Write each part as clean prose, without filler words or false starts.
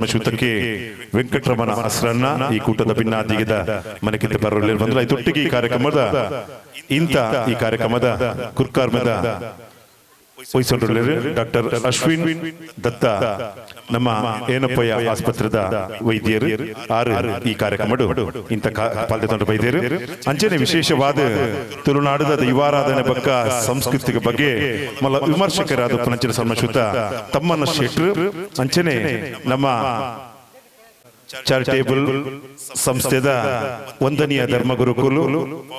ಸನ್ಮಾನಿಸುವುದಕ್ಕೆ ವೆಂಕಟರಮಣ ಅಸ್ರನ್ನ ಈ ಕೂಟದ ಭಿನ್ನಾದಿಗದ ಮನೆಗಿಂತ ಬರೋಲ್ಲಿ ಬಂದ್ರೆ ಇದೊಟ್ಟಿಗೆ ಈ ಕಾರ್ಯಕ್ರಮದ ಈ ಕಾರ್ಯಕ್ರಮದ ಕುರ್ಕಾರ್ಮದ ವಹಿಸಿಕೊಂಡಿದ್ದಾರೆ ಡಾಕ್ಟರ್ ಅಶ್ವಿನ್ ದತ್ತ ನಮ್ಮ ಏನಪ್ಪಯ್ಯ ಆಸ್ಪತ್ರೆದ ವೈದ್ಯರು ಆರು ಈ ಕಾರ್ಯಕ್ರಮ ಇಂಥ ಪಾಲ್ಗೊಂಡ ವೈದ್ಯರು ಅಂಚನೆ ವಿಶೇಷವಾದ ತುಳುನಾಡದ ದೈವಾರಾಧನೆ ಬಗ್ಗೆ ಸಂಸ್ಕೃತಿಯ ಬಗ್ಗೆ ಮಲ್ಲ ವಿಮರ್ಶಕರಾದ ಪಂಚನ ಸನ್ಮಾನಿಸುತ್ತ ತಮ್ಮನ್ನ ಶೆಟ್ರು ಅಂಚನೆ ನಮ್ಮ ಚಾರಿಟೇಬಲ್ ಸಂಸ್ಥೆದ ವಂದನೀಯ ಧರ್ಮಗುರುಕುಲು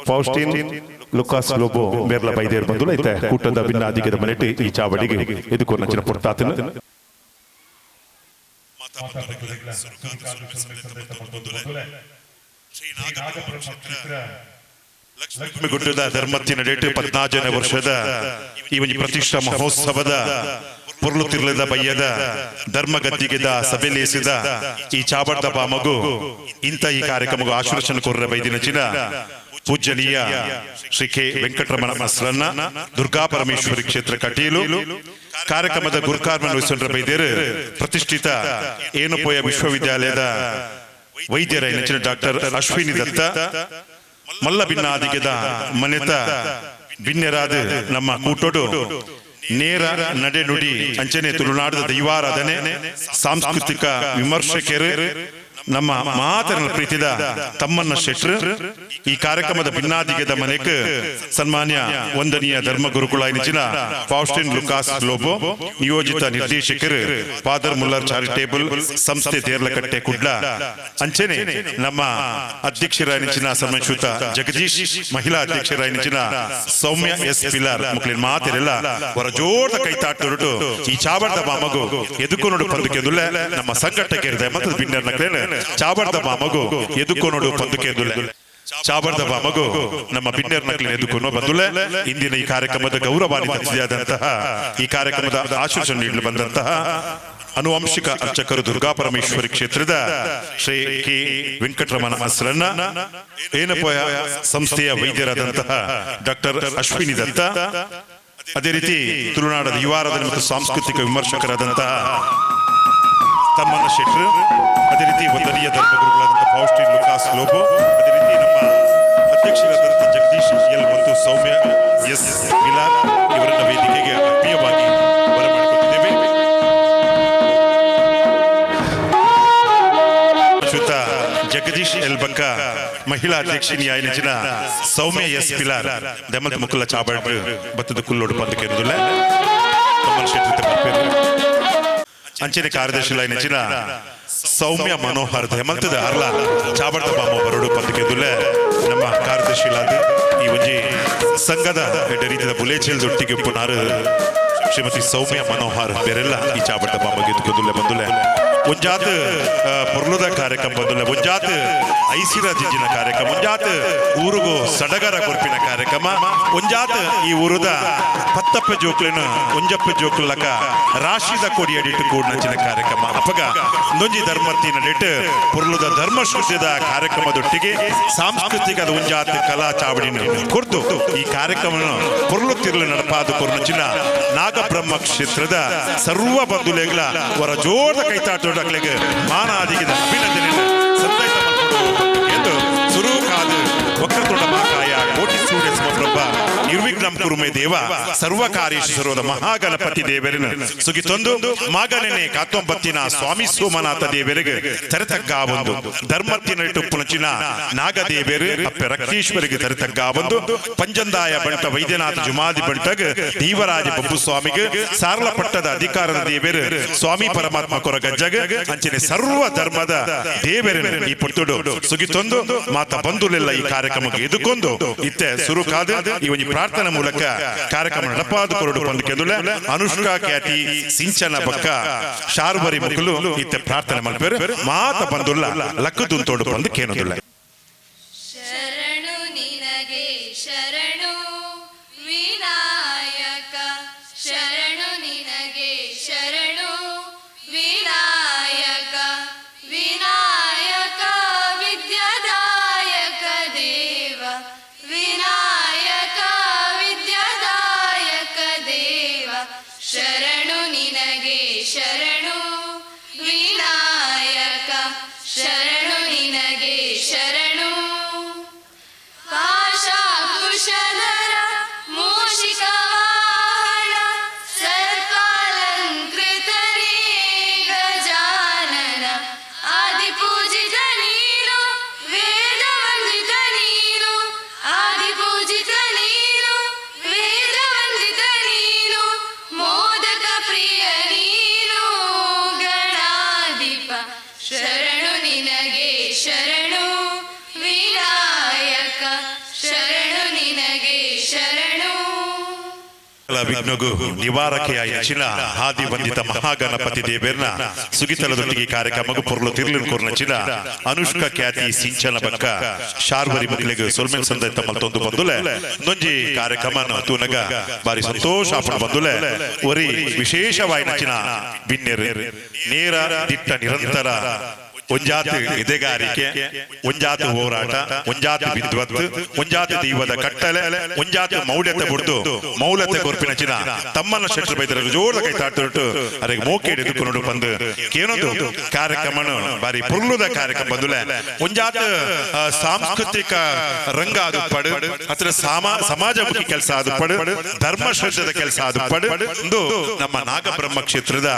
ಫೌಸ್ಟಿನ್ ಲುಕಾಸ್ ಲೋಬೋ ಮೇರ್ಲ ಬೈದೇರ್ ಬಂದು ಐತೆ ಕೂಟದ ಭಿನ್ನಾದಿಗದ ಮನೆಟ್ಟು ಈ ಚಾವಡಿಗೆ ಇದಕ್ಕೂ ನಚ್ಚಿನ ಪುಟ್ಟಾತನ ಲಕ್ಷ್ಮೀಗುಡ್ಡದ ಧರ್ಮತ್ತಿನ ಡೇಟ್ 14ನೇ ವರ್ಷದ ಈ ಒಂದು ಪ್ರತಿಷ್ಠಾ ಮಹೋತ್ಸವದ ಪುರ್ಲುತಿರ್ಲದ ಬಯ್ಯದ ಧರ್ಮಗದ್ದಿಗೆದ ಸಭೆಲೇಸಿದ ಈ ಚಾಬಡ್ದ ಬಾಮಗು ಇಂಥ ಈ ಕಾರ್ಯಕ್ರಮಗೂ ಆಶೀರ್ವಚನ ಕೋರ್ರ ಬೈದಿನಚಿನ ಪೂಜ್ಯನೀಯ ಶ್ರೀ ಕೆ ವೆಂಕಟರಮಣ ಅಸ್ರನ್ನ ದುರ್ಗಾ ಪರಮೇಶ್ವರಿ ಕ್ಷೇತ್ರ ಕಟೀಲು ಕಾರ್ಯಕ್ರಮದ ಗುರುಕಾರ್ಮನ್ ವಹಿಸಿಕೊಂಡ್ರ ಬೈದೇರು ಪ್ರತಿಷ್ಠಿತ ಏನಪ್ಪಯ್ಯ ವಿಶ್ವವಿದ್ಯಾಲಯದ ವೈದ್ಯರ ನೆಚ್ಚಿನ ಡಾಕ್ಟರ್ ಅಶ್ವಿನಿ ದತ್ತ ಮಲ್ಲ ಭಿನ್ನಾದಿಗೆದ ಮನೆತ ಭಿನ್ನರಾದ ನಮ್ಮ ಕೂಟೋಡು ನೇರ ನಡೆ ನುಡಿ ಅಂಚನೆ ತುಳುನಾಡದ ದೈವಾರಾಧನೆ ಸಾಂಸ್ಕೃತಿಕ ವಿಮರ್ಶಕರು ನಮ್ಮ ಮಾತನ ಪ್ರೀತಿದ ತಮ್ಮನ್ನ ಶೆಟ್ರು ಈ ಕಾರ್ಯಕ್ರಮದ ಭಿನ್ನಾದಿಗೆದ ಮನೆಗೆ ಸನ್ಮಾನ್ಯ ವಂದನೀಯ ಧರ್ಮ ಗುರುಕುಲಾಯಿನ ಫೌಸ್ಟಿನ್ ಲುಕಾಸ್ ಲೋಬೋ ನಿಯೋಜಿತ ನಿರ್ದೇಶಕರು ಫಾದರ್ ಮುಲ್ಲರ್ ಚಾರಿಟೇಬಲ್ ಸಂಸ್ಥೆ ತೇರ್ಲಕಟ್ಟೆ ಕುಡ್ಲ ಅಂಚನೆ ನಮ್ಮ ಅಧ್ಯಕ್ಷರಾಯಿನ ಸನ್ಮಾನಿಸುತ್ತ ಜಗದೀಶ್ ಮಹಿಳಾ ಅಧ್ಯಕ್ಷರಾಯಿನ ಸೌಮ್ಯ ಎಸ್ ಪಿಲಾರ್ ಮುಕ್ಲಿನ ಮಾತೆರೆಲ್ಲ ಹೊರ ಜೋಟ ಕೈತಾಟ ಹೊರಟು ಈ ಚಾಬಡ್ದ ಮಾಮಗು ಎದುಕು ನೋಡು ಪಂದುಕೆದುಲ್ಲ ನಮ್ಮ ಸಂಘಟಕ್ಕೆ ಮತ್ತು ಭಿನ್ನರ್ನ ಚಾಬಡ್ದ ಮಾಮಗು ಎದುಕೋ ನೋಡು ಪಂದುಕೆದುಲ್ಲ ಚಾಬರ್ದ ಮಗು ನಮ್ಮ ಭಿನ್ನರ್ ನಕಲಿನ ಎದುಕೊಂಡು ಬಂದುಲೆ ಇಂದಿನ ಈ ಕಾರ್ಯಕ್ರಮದ ಗೌರವಾನ್ವಿತವಾದಂತಹ ಈ ಕಾರ್ಯಕ್ರಮದ ಆಶೀರ್ವಾದ ನೀಡಲು ಬಂದಂತಹ ಅನುವಂಶಿಕ ಅರ್ಚಕರು ದುರ್ಗಾ ಪರಮೇಶ್ವರಿ ಕ್ಷೇತ್ರದ ಶ್ರೀ ಕೆ ವೆಂಕಟರಮಣ ಅಸ್ರನ್ನ ಏನಪ್ಪಯ್ಯ ಸಂಸ್ಥೆಯ ವೈದ್ಯರಾದಂತಹ ಡಾಕ್ಟರ್ ಅಶ್ವಿನಿ ದತ್ತ ಅದೇ ರೀತಿ ತುಳುನಾಡದ ಯುವಾರಾಧನೆ ಮತ್ತು ಸಾಂಸ್ಕೃತಿಕ ವಿಮರ್ಶಕರಾದಂತಹ ತಮ್ಮನ್ನ ಶೆಟ್ರು ಅದೇ ರೀತಿ ವಂದನೀಯ ಧರ್ಮಗುರುಗಳಾದಂತಹ ಫೌಸ್ಟಿನ್ ಲುಕಾಸ್ ಲೋಬೋ ಅದೇ ರೀತಿ ನಮ್ಮ ಅಧ್ಯಕ್ಷರಾದಂತಹ ಜಗದೀಶ್ ಎಲ್ ಮತ್ತು ಸೌಮ್ಯ ಎಸ್ ಪಿಲಾರ್ ಇವರನ್ನ ವೇದಿಕೆಗೆ ಆತ್ಮೀಯವಾಗಿ ಬರಮಾಡಿಕೊಟ್ಟಿದ್ದೇವೆ. ಜಗದೀಶ್ ಎಲ್ ಬಕ್ಕ ಮಹಿಳಾ ಅಧ್ಯಕ್ಷಿನಿಯಾಯಿನ ಸೌಮ್ಯ ಎಸ್ ಪಿಲಾರ್ ದಮದ ಮುಕುಲ ಚಾಬಡ್ ಬತ್ತದ ಕುಲ್ಲೋಡು ಪಂದಕೆರುದಿಲ್ಲ ತಮ್ಮನ್ನ ಶೆಟ್ರು ಅಂಚನೆ ಕಾರ್ಯದರ್ಶಿಲಾಯಿನ ಸೌಮ್ಯ ಮನೋಹರ್ ಹೆಮಂತದ ಅರ್ಲ ಚಾಬಡ್ದ ಬಾಮ ಬರೋಡು ಪಂದಕೆದುಲ್ಲ ನಮ್ಮ ಕಾರ್ಯದರ್ಶಿಲಾದ ಈ ಒಂಜಿ ಸಂಘದ ರೀತಿಯ ಬುಲೇಚೇಲ್ ದೊಟ್ಟಿಗೆ ಪುನಾರು ಶ್ರೀಮತಿ ಸೌಮ್ಯ ಮನೋಹರ್ ಬೇರೆಲ್ಲ ಈ ಚಾಬಡ್ದ ಬಾಮ ಗೆದ್ದುಕೊಂದುಲ್ಲ ಬಂದುಲ್ಲ ಒಂಜಾತ್ ಪುರ್ಲುದ ಕಾರ್ಯಕ್ರಮ ಬಂದುಲ್ಲ ಒಂಜಾತ್ ಐಸಿರ ಜಿಂಜಿನ ಕಾರ್ಯಕ್ರಮ ಒಂಜಾತ್ ಊರುಗು ಸಡಗರ ಕೊರ್ಪಿನ ಕಾರ್ಯಕ್ರಮ ಒಂಜಾತ್ ಈ ಊರುದ ಪತ್ತಪ್ಪ ಜೋಕ್ಲಿನ ಒಂಜಪ್ಪ ಜೋಕ್ಲಕ ರಾಶಿದ ಕೊಡಿ ಅಡಿಟ್ಟು ಕೂಡ್ನಂಚಿನ ಕಾರ್ಯಕ್ರಮ ಅಪಗ ನೊಂಜಿ ಧರ್ಮತ್ತಿನ ಡೆಟ್ ಪುರ್ಲುದ ಧರ್ಮಶ್ರುತಿದ ಕಾರ್ಯಕ್ರಮದೊಟ್ಟಿಗೆ ಸಾಂಸ್ಕೃತಿಕದ ಒಂಜಾತ್ ಕಲಾ ಚಾವಡಿನ ಕುರ್ತು ಈ ಕಾರ್ಯಕ್ರಮ ಪುರ್ಲು ತಿರ್ಲು ನಡಪಾದ ಕೊರ್ನಂಚಿನ ನಾಗಬ್ರಹ್ಮ ಕ್ಷೇತ್ರದ ಸರ್ವ ಬಂಧುಲೆಗಳ ಹೊರ ಜೋರದ ಕೈತಾಟ ಮಾನಾದಿಗಿದ ಅಭಿನಂದನೆ ಸಂತೈತ ಎಂದು ಸುರೂಕಾದ ವಕ್ರತುಂಡ ಮಹಾಕಾಯ ಕೋಟಿ ಸೂರ್ಯ ಸಮಪ್ರಭ ನಿರ್ವಿಘ್ನಂ ಕುರುಮೆ ದೇವ ಸರ್ವಕಾರ್ಯೇಷು ಸರ್ವದ ಮಹಾಗಣಪತಿ ದೇವರಿನ ಸುಗಿತೊಂದು ಮಗನೆನೆ ಕಾತೊಂಬತ್ತಿನ ಸ್ವಾಮಿ ಸೋಮನಾಥ ದೇವರಿಗೆ ತರತಗ್ಗ ಒಂದು ಧರ್ಮತ್ತಿನ ಟುಪ್ಪುನಚಿನ ನಾಗದೇವರು ಅಪ್ಪೆ ರಕ್ತೇಶ್ವರಿಗೆ ತರತಗ್ಗ ಒಂದು ಪಂಜಂದಾಯ ಬಂಟ ವೈದ್ಯನಾಥ ಜುಮಾದಿ ಬಂಟಗ್ ದೀವರಾಜ ಬಬ್ಬು ಸ್ವಾಮಿಗೆ ಸಾರ್ಲ ಪಟ್ಟದ ಅಧಿಕಾರದ ದೇವರು ಸ್ವಾಮಿ ಪರಮಾತ್ಮ ಕೊರ ಗಜ್ಜಗ ಅಂಚನೆ ಸರ್ವ ಧರ್ಮದ ದೇವರಿನ ಈ ಪುಟ್ಟುಡು ಸುಗಿತೊಂದು ಮಾತ ಬಂಧುಲೆಲ್ಲ ಈ ಕಾರ್ಯಕ್ರಮಕ್ಕೆ ಎದುಕೊಂಡು ಇತ್ತೆ ಸುರುಕಾದ ಈ ಒಂದು ಪ್ರಾರ್ಥನಾ ಮೂಲಕ ಕಾರ್ಯಕ್ರಮ ನಡಪಾದ ಕೊರಡು ಪಂದಕೆಂದುಲ ಅನುಷ್ಕಾ ಖ್ಯಾತಿ ಸಿಂಚನ ಬಕ್ಕ ಶಾರ್ವರಿ ಮುಕುಲು ಇತ್ತೆ ಪ್ರಾರ್ಥನೆ ಮಲ್ಪೇರು ಮಾತ ಬಂದುಲ್ಲ ಲಕ್ಕದುನ್ ತೋಡು ಪಂದಕೇನುದಿಲ್ಲ. ಶರಣು ನಿನಗೆ ಶರಣು ವಿನಾಯಕ ಶರಣು ನಿನಗೆ ಶರಣು ವಿನಾಯಕ ವಿನಾಯಕ ವಿದ್ಯಾದಾಯಕ ದೇವ ವಿನಾಯಕ ವಿದ್ಯಾದಾಯಕ ದೇವ ಶರಣು ನಿನಗೆ ಶರಣು ವಿನಾಯಕ ವಿಘ್ನಗೂ ನಿವಾರಕೆಯಾಯಿನ ಹಾದಿ ವಂದಿತ ಮಹಾಗಣಪತಿ ದೇವೇರ್ನ ಸುಗಿತಲದೊಟ್ಟಿಗೆ ಕಾರ್ಯಕ್ರಮಗೂ ಪೊರ್ಲು ತಿರ್ಲಿನ ಕೊರ್ನಚಿನ ಅನುಷ್ಕಾ ಖ್ಯಾತಿ ಸಿಂಚನ ಬಕ್ಕ ಶಾರ್ವರಿ ಮಕ್ಕಳಿಗೆ ಸೊಲ್ಮೆನ್ ಸಂದೈತ ಮಲ್ತೊಂದು ಬಂದುಲೆ ನೊಂಜಿ ಕಾರ್ಯಕ್ರಮ ತೂನಗ ಬಾರಿ ಸಂತೋಷ ಆಪಣ ಬಂದುಲೆ ಒರಿ ವಿಶೇಷವಾಯಿನಚಿನ ಬಿನ್ನೆರು ನೇರ ದಿಟ್ಟ ನಿರಂತರ ಒಂಜಾತಿ ಎದೆಗಾರಿಕೆ ಒಂಜಾತಿ ಹೋರಾಟ ಒಂಜಾತಿ ವಿದ್ವತ್ತು ಒಂಜಾತಿ ದೀವದ ಕಟ್ಟಲೆ ಒಂಜಾತಿ ಮೌಲ್ಯತೆ ಬಿಡ್ದು ಮೌಲ್ಯತೆ ಕೊರ್ಪಿನಚಿನ ತಮ್ಮನ್ನ ಶೆಟ್ರು ಬೈದರ ಜೋರದ ಕೈ ತಾಟುಟ್ಟು ಅದಕ್ಕೆ ಮೋಕೆ ಎದುಕೊಂಡು ಬಂದು ಏನೊಂದು ಕಾರ್ಯಕ್ರಮ ಬಾರಿ ಪುರ್ಲುದ ಕಾರ್ಯಕ್ರಮ ಬಂದುಲೆ ಒಂಜಾತಿ ಸಾಂಸ್ಕೃತಿಕ ರಂಗ ಅದು ಪಡು ಅಥವಾ ಸಮಾಜಮುಖಿ ಕೆಲಸ ಅದು ಪಡು ಧರ್ಮಶ್ರದ್ಧದ ಕೆಲಸ ಅದು ಪಡು ಒಂದು ನಮ್ಮ ನಾಗಬ್ರಹ್ಮ ಕ್ಷೇತ್ರದ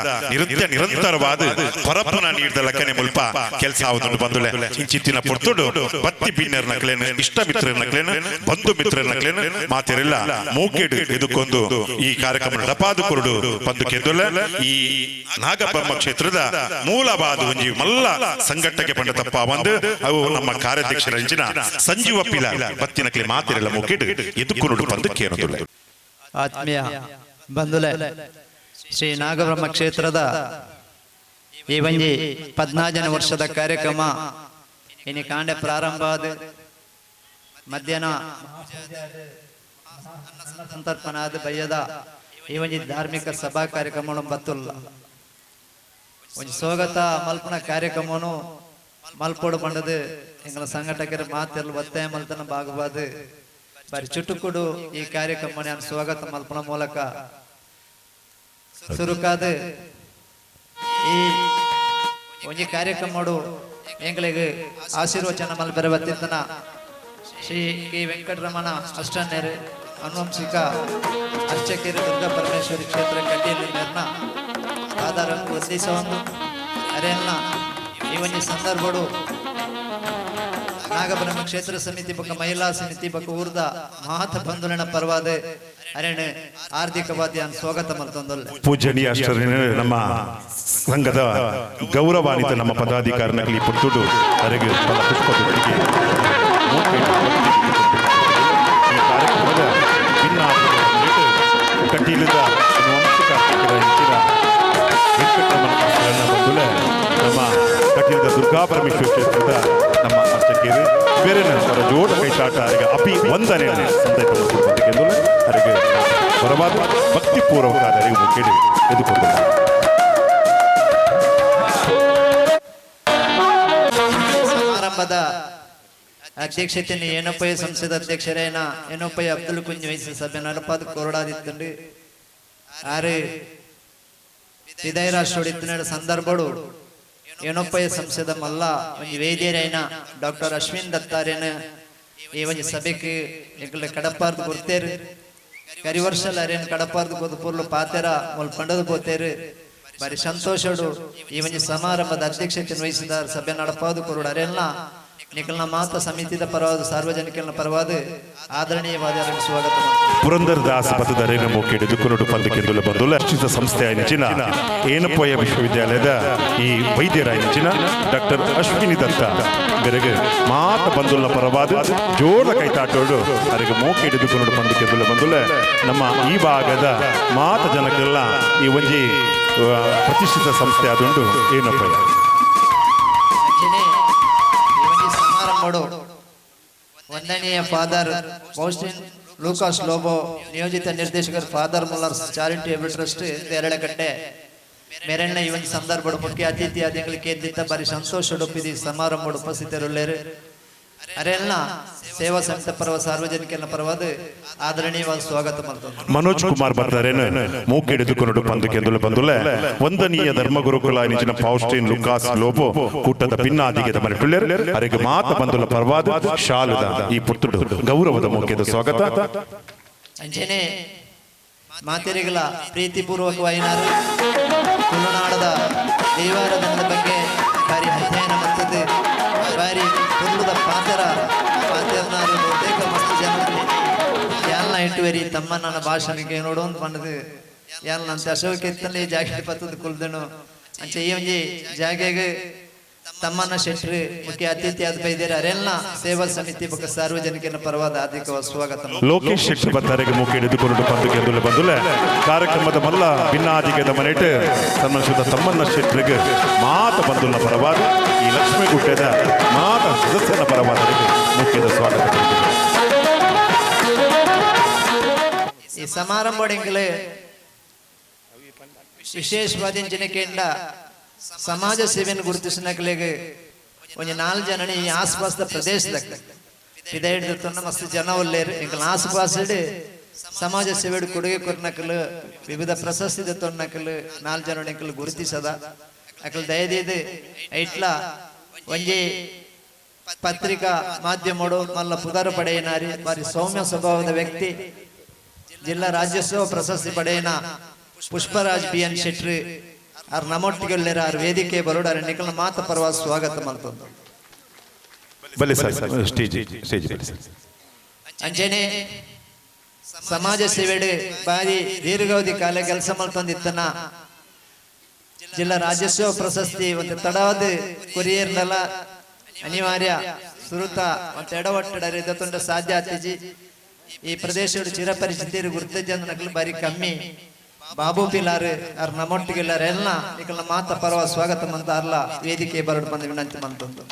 ನಿರಂತರವಾದ ಪರಪ್ಪನ ನೀಡಿದ ಲಕ್ಕನೆ ಮುಲ್ಪ ಕೆಲಸ ಆവുന്നുണ്ട് ಬಂದುಲೆ ಇಂಚಿತ್ತಿನ ಪೊರ್ತುಡು ಬತ್ತಿ ಪಿನ್ನರ್ನ ಕ್ಲೇನ್ ಇಷ್ಟ ಮಿತ್ರನ ಕ್ಲೇನ್ ಬಂಧು ಮಿತ್ರನ ಕ್ಲೇನ್ ಮಾತಿರಲ್ಲ ಮೂಕೆಡು ಎದುಕೊಂಡು ಈ ಕಾರ್ಯಕ್ರಮ ಡಪಾದು ಕೊರಡು ಬಂದು ಕೆದ್ದುಲೆ ಈ ನಾಗಬ್ರಹ್ಮ ಕ್ಷೇತ್ರದ ಮೂಲವಾದ ಒಂಜಿ ಮಲ್ಲ ಸಂಘಟನೆಗೆ ಬಂದ ತಪ್ಪ ಒಂದು ಅವು ನಮ್ಮ ಕಾರ್ಯಾಧ್ಯಕ್ಷರ ಇಂಚಿನ ಸಂಜೀವ ಪಿಲ ಬತ್ತಿನ ಕ್ಲೇ ಮಾತಿರಲ್ಲ ಮೂಕೆಡು ಎದುಕೊಂಡು ಬಂದು ಕೇಳೋದಿಲ್ಲ. ಆತ್ಮೀಯ ಬಂಧುಲೆ, ಶ್ರೀ ನಾಗಬ್ರಹ್ಮ ಕ್ಷೇತ್ರದ ಈ ಒಂಜಿ 14ನೇ ವರ್ಷದ ಕಾರ್ಯಕ್ರಮ ಇನ್ನು ಕಾಂಡೆ ಪ್ರಾರಂಭ ಆದ ಮಧ್ಯಾಹ್ನ ಸಂತರ್ಪಣಾದ ಬಯ್ಯದ ಈ ಒಂಜಿ ಧಾರ್ಮಿಕ ಸಭಾ ಕಾರ್ಯಕ್ರಮ ಬತ್ತುಲ್ಲ ಒಂಜಿ ಸ್ವಾಗತ ಮಲ್ಪನ ಕಾರ್ಯಕ್ರಮನು ಮಲ್ಪೋಡು ಬಂಡದು ಎಂಗಳ ಸಂಘಟಕರ ಮಾತೆಲ್ಲ ಒತ್ತಾಯ ಮಲ್ತನ ಭಾಗವಾದ ಬಾರಿ ಚುಟುಕುಡು ಈ ಕಾರ್ಯಕ್ರಮ ಸ್ವಾಗತ ಮಲ್ಪನ ಮೂಲಕ ಸುರುಕಾದ ಈ ಒಂಜಿ ಕಾರ್ಯಕ್ರಮ ಎಂಗಳಿಗೆ ಆಶೀರ್ವಚನ ಮಲ್ಪೆರೆ ಬತ್ತಿತ್ತನ ಶ್ರೀ ಕೆ ವೆಂಕಟರಮಣ ಅಷ್ಟನ್ನೇರು ಅನುವಂಶಿಕ ಅರ್ಚಕೇರಿ ದುರ್ಗಾ ಪರಮೇಶ್ವರಿ ಕ್ಷೇತ್ರ ಕಡ್ಡಿಯಲ್ಲಿ ನಿರ್ನ ಆಧಾರ ವಂದಿಸವನ್ನು ಅರೆಯನ್ನ ಈ ಒಂಜಿ ಸಂದರ್ಭಡು ನಾಗಬ್ರಹ್ಮ ಕ್ಷೇತ್ರ ಸಮಿತಿ ಪಕ್ಕ ಮಹಿಳಾ ಸಮಿತಿ ಪಕ್ಕ ಊರ್ದ ಮಹತ ಬಂಧುಲಿನ ಪರವಾದ ಅರೆಣೆ ಆರ್ಥಿಕವಾದ ಸ್ವಾಗತ ಮಲ್ತೊಂದಲ್ಲ. ಪೂಜನೀಯ ನಮ್ಮ ಸಂಘದ ಗೌರವಾನ್ವಿತ ನಮ್ಮ ಪದಾಧಿಕಾರಿನಲ್ಲಿ ಪುಟ್ಟುಡು ಅರೆಗೆ ಪುಷ್ಪದೊಟ್ಟಿಗೆ ಈ ಕಾರ್ಯಕ್ರಮದ ಭಿನ್ನ ಕಟೀಲದ ವಂಶಿಕ ಹೆಚ್ಚಿನ ವೆಂಕಟರಮಣ ಬಂಧುಲೆ ನಮ್ಮ ಕಟೀಲದ ದುರ್ಗಾ ಪರಮೇಶ್ವರ ಕ್ಷೇತ್ರದ ನಮ್ಮ ಅರ್ಚಕರು ಬೇರೆ ನಂತರ ಜೋಡ ಕೈಚಾಟ ಅವರಿಗೆ ಅಪಿ ವಂದನೆ ಸಂದೈತ ಬಂದಿಗೆಂದುಲೆ ಅವರಿಗೆ ಬರವಾದ ಭಕ್ತಿಪೂರ್ವಕವಾದ ಅರಿವು ಕೇಳಿ ಎದುಕೊಂಡಿದ್ದಾರೆ. ಸಮಾರಂಭದ ಅಧ್ಯಕ್ಷತೆಯನ್ನು ಏನಪ್ಪಯ್ಯ ಸಂಸದ ಅಧ್ಯಕ್ಷರೇನ ಏನಪ್ಪಯ್ಯ ಅಬ್ದುಲ್ ಕುಂಜ್ ವಹಿಸಿ ಸಭೆ ನಡಪಾದ ಕೊರಡಾದಿತ್ತಂಡು ಆರು ವಿದಾಯ ರಾಷ್ಟ್ರೋಡಿತ್ತಿನ ಸಂದರ್ಭಡು ಏನಪ್ಪಯ್ಯ ಸಂಸದ ಮಲ್ಲ ಒಂಜಿ ವೇದ್ಯರೈನ ಡಾಕ್ಟರ್ ಅಶ್ವಿನ್ ದತ್ತಾರೇನ ಈ ಒಂಜಿ ಸಭೆಗೆ ಎಗ್ಲ ಕಡಪಾರ್ದು ಕೊರ್ತೇರು ಕರಿ ವರ್ಷಲ ಅರೇನು ಕಡಪಾರ್ದು ಗೋದು ಪೂರ್ಲು ಪಾತೆರ ಮೊಲ್ ಪಂಡದು ಬೋತೇರು ಬಾರಿ ಸಂತೋಷಡು ಈ ಒಂಜಿ ಸಮಾರಂಭದ ಅಧ್ಯಕ್ಷತೆಯನ್ನು ವಹಿಸಿದ ಸಭೆ ನಡಪಾದು ಕೊರಡು ಅರೆಲ್ಲ ನಿಖಲ್ನ ಮಾತ ಸಮಿತಿದ ಪರವಾದ ಸಾರ್ವಜನಿಕನ ಪರವಾದ ಆದರಣೀಯವಾದ ಸ್ವಾಗತ. ಪುರಂದರದಾಸ ಪಥದರೇನ ಮೋಕೆಡು ದುಕ್ಕುನುಡು ಪಂದಕ್ಕೆಂದುಲ ಬಂದುಲ ಅರ್ಚಿತ ಸಂಸ್ಥೆಯಾಯಿನಚಿನ ಏನಪ್ಪಯ್ಯ ವಿಶ್ವವಿದ್ಯಾಲಯದ ಈ ವೈದ್ಯರಾಯಿನಚಿನ ಡಾಕ್ಟರ್ ಅಶ್ವಿನಿ ದತ್ತ ಬೆರಗೆ ಮಾತ ಬಂದುಲ ಪರವಾದ ಜೋರ ಕೈತಾಟೋಡು ಅವರಿಗೆ ಮೋಕೆಡು ದುಕ್ಕುನುಡು ಪಂದಕ್ಕೆಂದುಲ ಬಂದುಲ ನಮ್ಮ ಈ ಭಾಗದ ಮಾತ ಜನಕ್ಕೆಲ್ಲ ಈ ಒಂಜಿ ಪ್ರತಿಷ್ಠಿತ ಸಂಸ್ಥೆ ಆದುಂಡು ಏನಪ್ಪಯ್ಯ ವಂದನೀಯ ಫಾದರ್ ಫೌಸ್ಟಿನ್ ಲೂಕಾಸ್ ಲೋಬೋ ನಿಯೋಜಿತ ನಿರ್ದೇಶಕರು ಫಾದರ್ ಮುಲ್ಲರ್ಸ್ ಚಾರಿಟೇಬಲ್ ಟ್ರಸ್ಟ್ ಎರಡಕಟ್ಟೆ ಮೇರಣ್ಣ ಈ ಒಂದು ಸಂದರ್ಭ ಮುಖ್ಯ ಅತಿಥಿ ಆದಿಗಳಿಗೆ ಎದ್ದಿದ್ದ ಬಾರಿ ಸಂತೋಷ ಒಪ್ಪಿದಿ ಸಮಾರಂಭ ಉಪಸ್ಥಿತರುಳ್ಳೇರು ಅರೆಲ್ಲ ಸೇವಾ ಸಂಸ್ಥೆ ಪರವ ಸಾರ್ವಜನಿಕನ ಪರವಾದ ಆದರಣೀಯವಾದ ಸ್ವಾಗತ ಮಾಡ್ತಾರೆ. ಮನೋಜ್ ಕುಮಾರ್ ಬರ್ತಾರೇನು ಮೂಕೆಡಿದುಕೊಂಡು ಪಂದಕ್ಕೆಂದುಲು ಬಂದುಲೆ ವಂದನೀಯ ಧರ್ಮಗುರುಕುಲ ನಿಜಿನ ಫೌಸ್ಟಿನ್ ಲುಕಾಸ್ ಲೋಬೋ ಕೂಟದ ಭಿನ್ನಾದಿಗೆ ಮನೆ ಪಿಳ್ಳೆರ್ ಅವರಿಗೆ ಮಾತ ಬಂದುಲ ಪರವಾದ ಶಾಲುದ ಈ ಪುತ್ತುಡು ಗೌರವದ ಮೂಕೆದ ಸ್ವಾಗತ. ಅಂಚೆನೆ ಮಾತೆರಿಗಳ ಪ್ರೀತಿಪೂರ್ವಕವಾಯಿನಾರು ತುಳುನಾಡದ ದೇವಾರದ ಬಗ್ಗೆ ಬಾರಿ ಅಧ್ಯಯನ ಮಾಡ್ತದೆ ಬಾರಿ ತುಳುದ ಪಾತ್ರ ಪಾತ್ರನಾರು ಬಹುತೇಕ ಮಸ್ತ್ ಜನರಲ್ಲಿ ಎಲ್ಲ ಇಟ್ಟುವರಿ ತಮ್ಮ ನನ್ನ ಭಾಷಣಕ್ಕೆ ನೋಡೋದು ಬಂದದು ಎಲ್ಲ ಅಂತ ಅಶೋಕ ಎತ್ತಲ್ಲಿ ಜಾಗ ಪತ್ತದ ಕುಲ್ದನು ಅಂಚೆ ಈ ಒಂಜಿ ಜಾಗೆಗೆ ತಮ್ಮಣ್ಣ ಶೆಟ್ಟಿ ಮುಖ್ಯ ಅತಿಥಿ ಆದ ಬೈದೇರಿ ಅರೆಲ್ಲ ಸೇವಾ ಸಮಿತಿ ಬಗ್ಗೆ ಸಾರ್ವಜನಿಕನ ಪರವಾದ ಹಾರ್ದಿಕ ಸ್ವಾಗತ. ಲೋಕೇಶ್ ಶೆಟ್ಟಿ ಬತ್ತಾರೆಗೆ ಮುಖ್ಯ ಹಿಡಿದುಕೊಂಡು ಬಂದುಲೆ ಕಾರ್ಯಕ್ರಮದ ಮಲ್ಲ ಭಿನ್ನಾದಿಗೆದ ಮನೆಟ್ ಸನ್ಮಾನಿಸಿದ ತಮ್ಮಣ್ಣ ಶೆಟ್ಟಿಗೆ ಮಾತ ಬಂದುಲ್ಲ ಪರವಾದ ಈ ಲಕ್ಷ್ಮೀ ಗುಡ್ಡದ ಮಾತ ಸದಸ್ಯನ ಪರವಾದರಿಗೆ ಮುಖ್ಯದ ಸ್ವಾಗತ. ಈ ಸಮಾರಂಭಗಳು ವಿಶೇಷವಾದಿಂಚಿನಕೆಂಡ ಸಮಾಜ ಸೇವೆಯನ್ನು ಗುರುತಿಸಿನಕ್ಲೆಗೆ ಒಂದು 4 ಜನ ಈ ಆಸ್ಪಾಸ್ದ ಪ್ರದೇಶದಾಗ ಇದ ಹಿಡಿದು ಮಸ್ತ್ ಜನ ಒಲ್ಲೇರು ಎಂಕಲ್ ಆಸ್ಪಾಸಡ್ ಸಮಾಜ ಸೇವೆ ಕೊಡುಗೆ ಕೊರ್ನಕಲು ವಿವಿಧ ಪ್ರಶಸ್ತಿ ತೊನ್ನಕಲು 4 ಜನ ಎಂಕಲ್ ಗುರುತಿಸದ ಅಕಲ್ ದಯದಿದು ಐಟ್ಲ ಒಂಜಿ ಪತ್ರಿಕಾ ಮಾಧ್ಯಮಡು ಮಲ್ಲ ಪುದಾರ ಪಡೆಯನಾರಿ ಬಾರಿ ಸೌಮ್ಯ ಸ್ವಭಾವದ ವ್ಯಕ್ತಿ ಜಿಲ್ಲಾ ರಾಜ್ಯೋತ್ಸವ ಪ್ರಶಸ್ತಿ ಪಡೆಯನ ಪುಷ್ಪರಾಜ್ BN ಶೆಟ್ಟಿ ಅವ್ರ ನಮ್ಮೊಟ್ಟಿಗೆಲ್ಲರ ಅವ್ರ ವೇದಿಕೆ ಬರೋಡಾರ ನಿಖಲ ಮಾತ ಪರವಾದ ಸ್ವಾಗತ ಮಾಡ್ತಂದು ಅಂಚೆನೆ ಸಮಾಜ ಸೇವೆಡೆ ಬಾರಿ ದೀರ್ಘಾವಧಿ ಕಾಲ ಕೆಲಸ ಮಾಡ್ತಂದಿತ್ತನ ಜಿಲ್ಲಾ ರಾಜ್ಯೋತ್ಸವ ಪ್ರಶಸ್ತಿ ಒಂದು ತಡವಾದ ಕೊರಿಯರ್ನಲ್ಲ ಅನಿವಾರ್ಯ ಸುರುತ ಮತ್ತು ಎಡವಟ್ಟಡರೆ ಇದೊಂದು ಸಾಧ್ಯ ಆತಿಜಿ ಈ ಪ್ರದೇಶದ ಚಿರಪರಿಚಿತಿರು ಗುರುತಿದ್ದ ನಕಲು ಬಾರಿ ಕಮ್ಮಿ ಬಾಬು ಪಿಲಾರ್ ಅವ್ರ ನಮ್ಮೊಟ್ಟಿಗೆಲ್ಲರ ಎಲ್ಲ ಈಗಲ ಮಾತ ಪರವ ಸ್ವಾಗತ ಮಂತ ಅರ್ಲ ವೇದಿಕೆ ಬರಡು ಬಂದು ವಿನಂತಿ ಮಂತಂದು.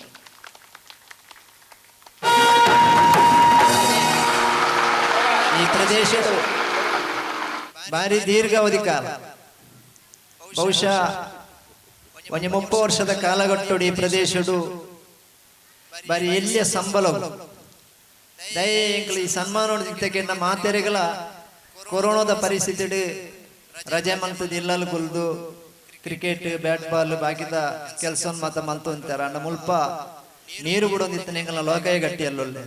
ಈ ಪ್ರದೇಶದ ಬಾರಿ ದೀರ್ಘಾವಧಿ ಕಾಲ ಬಹುಶಃ ಒಂದು 30 ವರ್ಷದ ಕಾಲಘಟ್ಟೋಡು ಈ ಪ್ರದೇಶಡು ಬಾರಿ ಎಲ್ಲಿಯ ಸಂಬಳವು ದಯ ಎಂಕಲು ಈ ಸನ್ಮಾನ ಸಿಗ್ತಕ್ಕೆನ್ನ ಮಾತೆರೆಗಳ ಕೊರೋನಾದ ಪರಿಸ್ಥಿತಿ ರಜೆ ಮಂತದ ಇಲ್ಲಲ್ ಗುಲ್ದು ಕ್ರಿಕೆಟ್ ಬ್ಯಾಟ್ ಬಾಲ್ ಬಾಕಿದ ಕೆಲಸ ಮಾತ ಮಂತು ಅಂತಾರ ಅಂಡ ಮುಲ್ಪ ನೀರು ಬಿಡೋದಿತ್ತು ನಿಂಗಲ ಲೋಕಾಯ ಗಟ್ಟಿ ಅಲ್ಲೊಲ್ಲೆ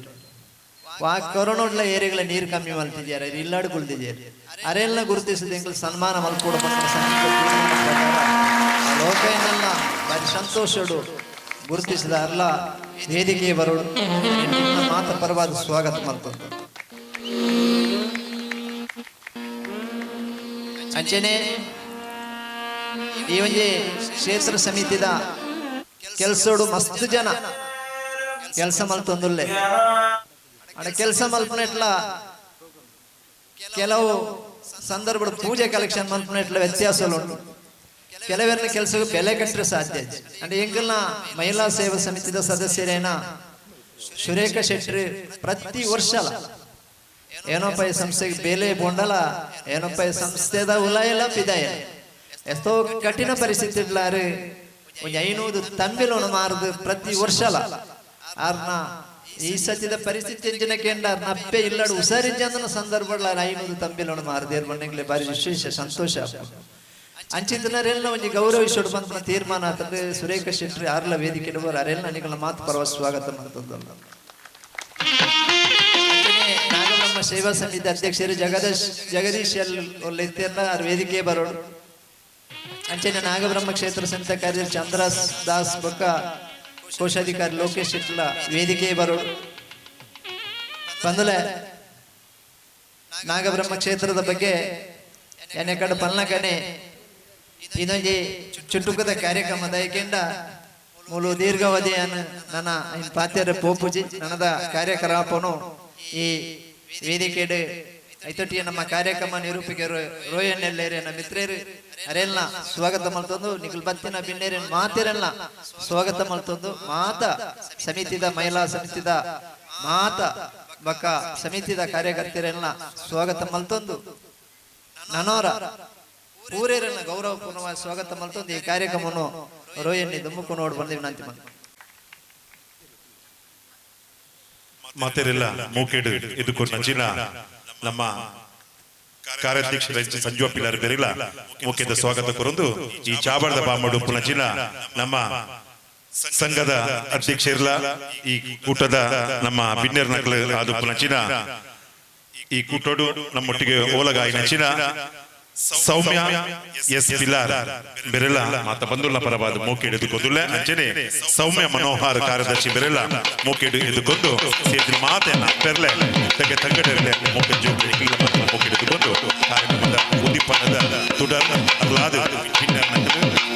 ಕೊರೋನಾಡ್ಲ ಏರಿಯಾಗಳ ನೀರು ಕಮ್ಮಿ ಮಲ್ತಿದ್ಯಾರ ಇಲ್ಲಾಡು ಗುಳ್ದಿದ್ಯಾರ ಅರೆಲ್ಲ ಗುರುತಿಸಿದ ಎಂಕಲ್ ಸನ್ಮಾನ ಮಲ್ಕೊಡ ಲೋಕಾಯನೆಲ್ಲ ಬಾರಿ ಸಂತೋಷಡು ಗುರುತಿಸಿದ ಅರ್ಲ ವೇದಿಕೆ ಬರೋಡು ಮಾತ ಪರವಾದ ಸ್ವಾಗತ ಮಾಡ್ತಂತ. ಅಂಚೆನೆ ಈ ಒಂಜಿ ಕ್ಷೇತ್ರ ಸಮಿತಿದ ಕೆಲ್ಸೋಡು ಮಸ್ತ್ ಜನ ಕೆಲಸ ಮಲ್ತೊಂದುಲ್ಲೆ ಅಡ ಕೆಲಸ ಮಲ್ಪನೆಟ್ಲ ಕೆಲವು ಸಂದರ್ಭ ಪೂಜೆ ಕಲೆಕ್ಷನ್ ಮಲ್ಪನೆಟ್ಲ ವ್ಯತ್ಯಾಸಗಳು ಉಂಟು. ಕೆಲವರನ್ನ ಕೆಲಸಕ್ಕೆ ಬೆಲೆ ಕಟ್ಟರೆ ಸಾಧ್ಯ ಅಂದ್ರೆ ಎಂಗಲ್ನ ಮಹಿಳಾ ಸೇವಾ ಸಮಿತಿದ ಸದಸ್ಯರೇನ ಸುರೇಖ ಶೆಟ್ಟಿ ಪ್ರತಿ ವರ್ಷ ಏನಪ್ಪ ಈ ಸಂಸ್ಥೆಗೆ ಬೆಲೆ ಬೋಂಡಲ ಏನಪ್ಪ ಈ ಸಂಸ್ಥೆದ ಉಲಾಯಲ್ಲ ಪಿದಾಯ ಎಷ್ಟೋ ಕಠಿಣ ಪರಿಸ್ಥಿತಿ ಇಡ್ಲಾರು ಒಂದು 500 ತಂಬಿಲೋನು ಮಾರದು ಪ್ರತಿ ವರ್ಷಲ ಆರ್ನ ಈ ಸತ್ಯದ ಪರಿಸ್ಥಿತಿ ಎಂಜಿನಕೆಂಡ ನಪ್ಪೆ ಇಲ್ಲಾಡು ಹುಷಾರಿಂಜಂದನ ಸಂದರ್ಭ 500 ತಂಬಿಲೋನು ಮಾರದೇರ್ ಬಂಡೆಂಗ್ಲೆ ಬಾರಿ ವಿಶೇಷ ಸಂತೋಷ ಅಂಚಿತನರೆಲ್ಲ ಒಂದು ಗೌರವಿಸೋಡು ಬಂದ ತೀರ್ಮಾನ ಆಗ್ತದೆ. ಸುರೇಖ ಶೆಟ್ಟಿ ಆರ್ಲ ವೇದಿಕೆ ಇಡುವರು ಅರೆಲ್ಲ ನಿಗಳ ಮಾತು ಪರವ ಸ್ವಾಗತ ಮಾಡ್ತದಲ್ಲ. ನಾಗಬ್ರಹ್ಮ ಸೇವಾ ಸಮಿತಿ ಅಧ್ಯಕ್ಷರು ಜಗದೀಶ್ ಎಲ್ಲಿರ್ತಾರಲ್ಲ ಅವ್ರ ವೇದಿಕೆ ಬರೋಡು. ಅಂಚೆನೆ ನಾಗಬ್ರಹ್ಮ ಕ್ಷೇತ್ರ ಸಮಿತಿ ಕಾರ್ಯದರ್ಶಿ ಚಂದ್ರದಾಸ್ ದಾಸ್ ಬೊಕ್ಕ ಕೋಶಾಧಿಕಾರಿ ಲೋಕೇಶ್ ಶೆಟ್ಲ ವೇದಿಕೆ ಬರೋಡು. ಬಂದಲೆ ನಾಗಬ್ರಹ್ಮ ಕ್ಷೇತ್ರದ ಬಗ್ಗೆ ಎನೆ ಕಡೆ ಪಲ್ನಕನೆ ಇನ್ನೊಂದು ಚುಟುಕದ ಕಾರ್ಯಕ್ರಮದ ಏಕೆಂಡ ಮೂಲು ದೀರ್ಘಾವಧಿ ನನ್ನ ಪಾತ್ಯರ ಪೋಪುಜಿ ನನ್ನದ ಕಾರ್ಯಕ್ರಮನು ಈ ವೇದಿಕೆ ಐತೊಟ್ಟಿಗೆ ನಮ್ಮ ಕಾರ್ಯಕ್ರಮ ನಿರೂಪಕರು ರೋಯಣ್ಣೆಲ್ಲೇರೆ ನಮ್ಮ ಮಿತ್ರರು ಅರೆಲ್ಲ ಸ್ವಾಗತ ಮಾಡ್ತಂದು ನಿಖಲ್ ಬತ್ತಿನ ಬಿನ್ನೇರಿ ಮಾತಿರೆಲ್ಲ ಸ್ವಾಗತ ಮಾಡ್ತಂದು ಮಾತ ಸಮಿತಿದ ಮಹಿಳಾ ಸಮಿತಿದ ಮಾತ ಬಕ್ಕ ಸಮಿತಿದ ಕಾರ್ಯಕರ್ತರೆಲ್ಲ ಸ್ವಾಗತ ಮಲ್ತಂದು ನನೋರ ಊರೇರನ್ನ ಗೌರವಪೂರ್ಣವಾಗಿ ಸ್ವಾಗತ ಮಲ್ತಂದು ಈ ಕಾರ್ಯಕ್ರಮವನ್ನು ರೋಯಣ್ಣಿ ದುಮ್ಮುಕು ನೋಡಿ ಬಂದು ವಿನಂತಿ ಮಾಡಿ ಮಾತೆರೆಲ್ಲ ಮೂಕೇಡು ಇದು ಕೊರ್ನಂಚಿನ ನಮ್ಮ ಕಾರ್ಯಾಧ್ಯಕ್ಷ ಸಂಜೀವ ಪಿಲಾರ್ ಬೆರಿಲ ಮುಖ್ಯದ ಸ್ವಾಗತ ಕೊರೊಂದು ಈ ಚಾಬಾರ್ದ ಬಾಮಡು ಪುನಚಿನ ನಮ್ಮ ಸಂಘದ ಅಧ್ಯಕ್ಷರಿಲ್ಲ ಈ ಕೂಟದ ನಮ್ಮ ಬಿನ್ನೇರ್ ನಕಲು ಅದು ಪುನಚಿನ ಈ ಕೂಟೋಡು ನಮ್ಮೊಟ್ಟಿಗೆ ಓಲಗಾಯಿ ನಂಚಿನ ಸೌಮ್ಯ ಎಸ್ ಪಿಲಾರ್ ಬೆರೆಲ ಮಾತ ಬಂದುಲ್ಲ ಪರವಾದ ಮೋಕೆಡು ಎದುಕೊದುಲ್ಲ ಅಂಚನೆ ಸೌಮ್ಯ ಮನೋಹರ್ ಕಾರ್ಯದರ್ಶಿ ಬೆರೆಲ ಮೋಕೆಡು ಎದುಕೊಂಡು ಸೇರಿದ ಮಾತನ್ನ ಪೆರ್ಲೆ ತಗೆ ತಂಗಡರ್ಲೆ ಮೋಕೆ ಜೋಗಿ ಮೋಕೆಡು ಎದುಕೊಂಡು ಕಾರ್ಯಕ್ರಮದ ಉದ್ದೀಪನದ ತುಡರ್ ಅಲ್ಲಾದ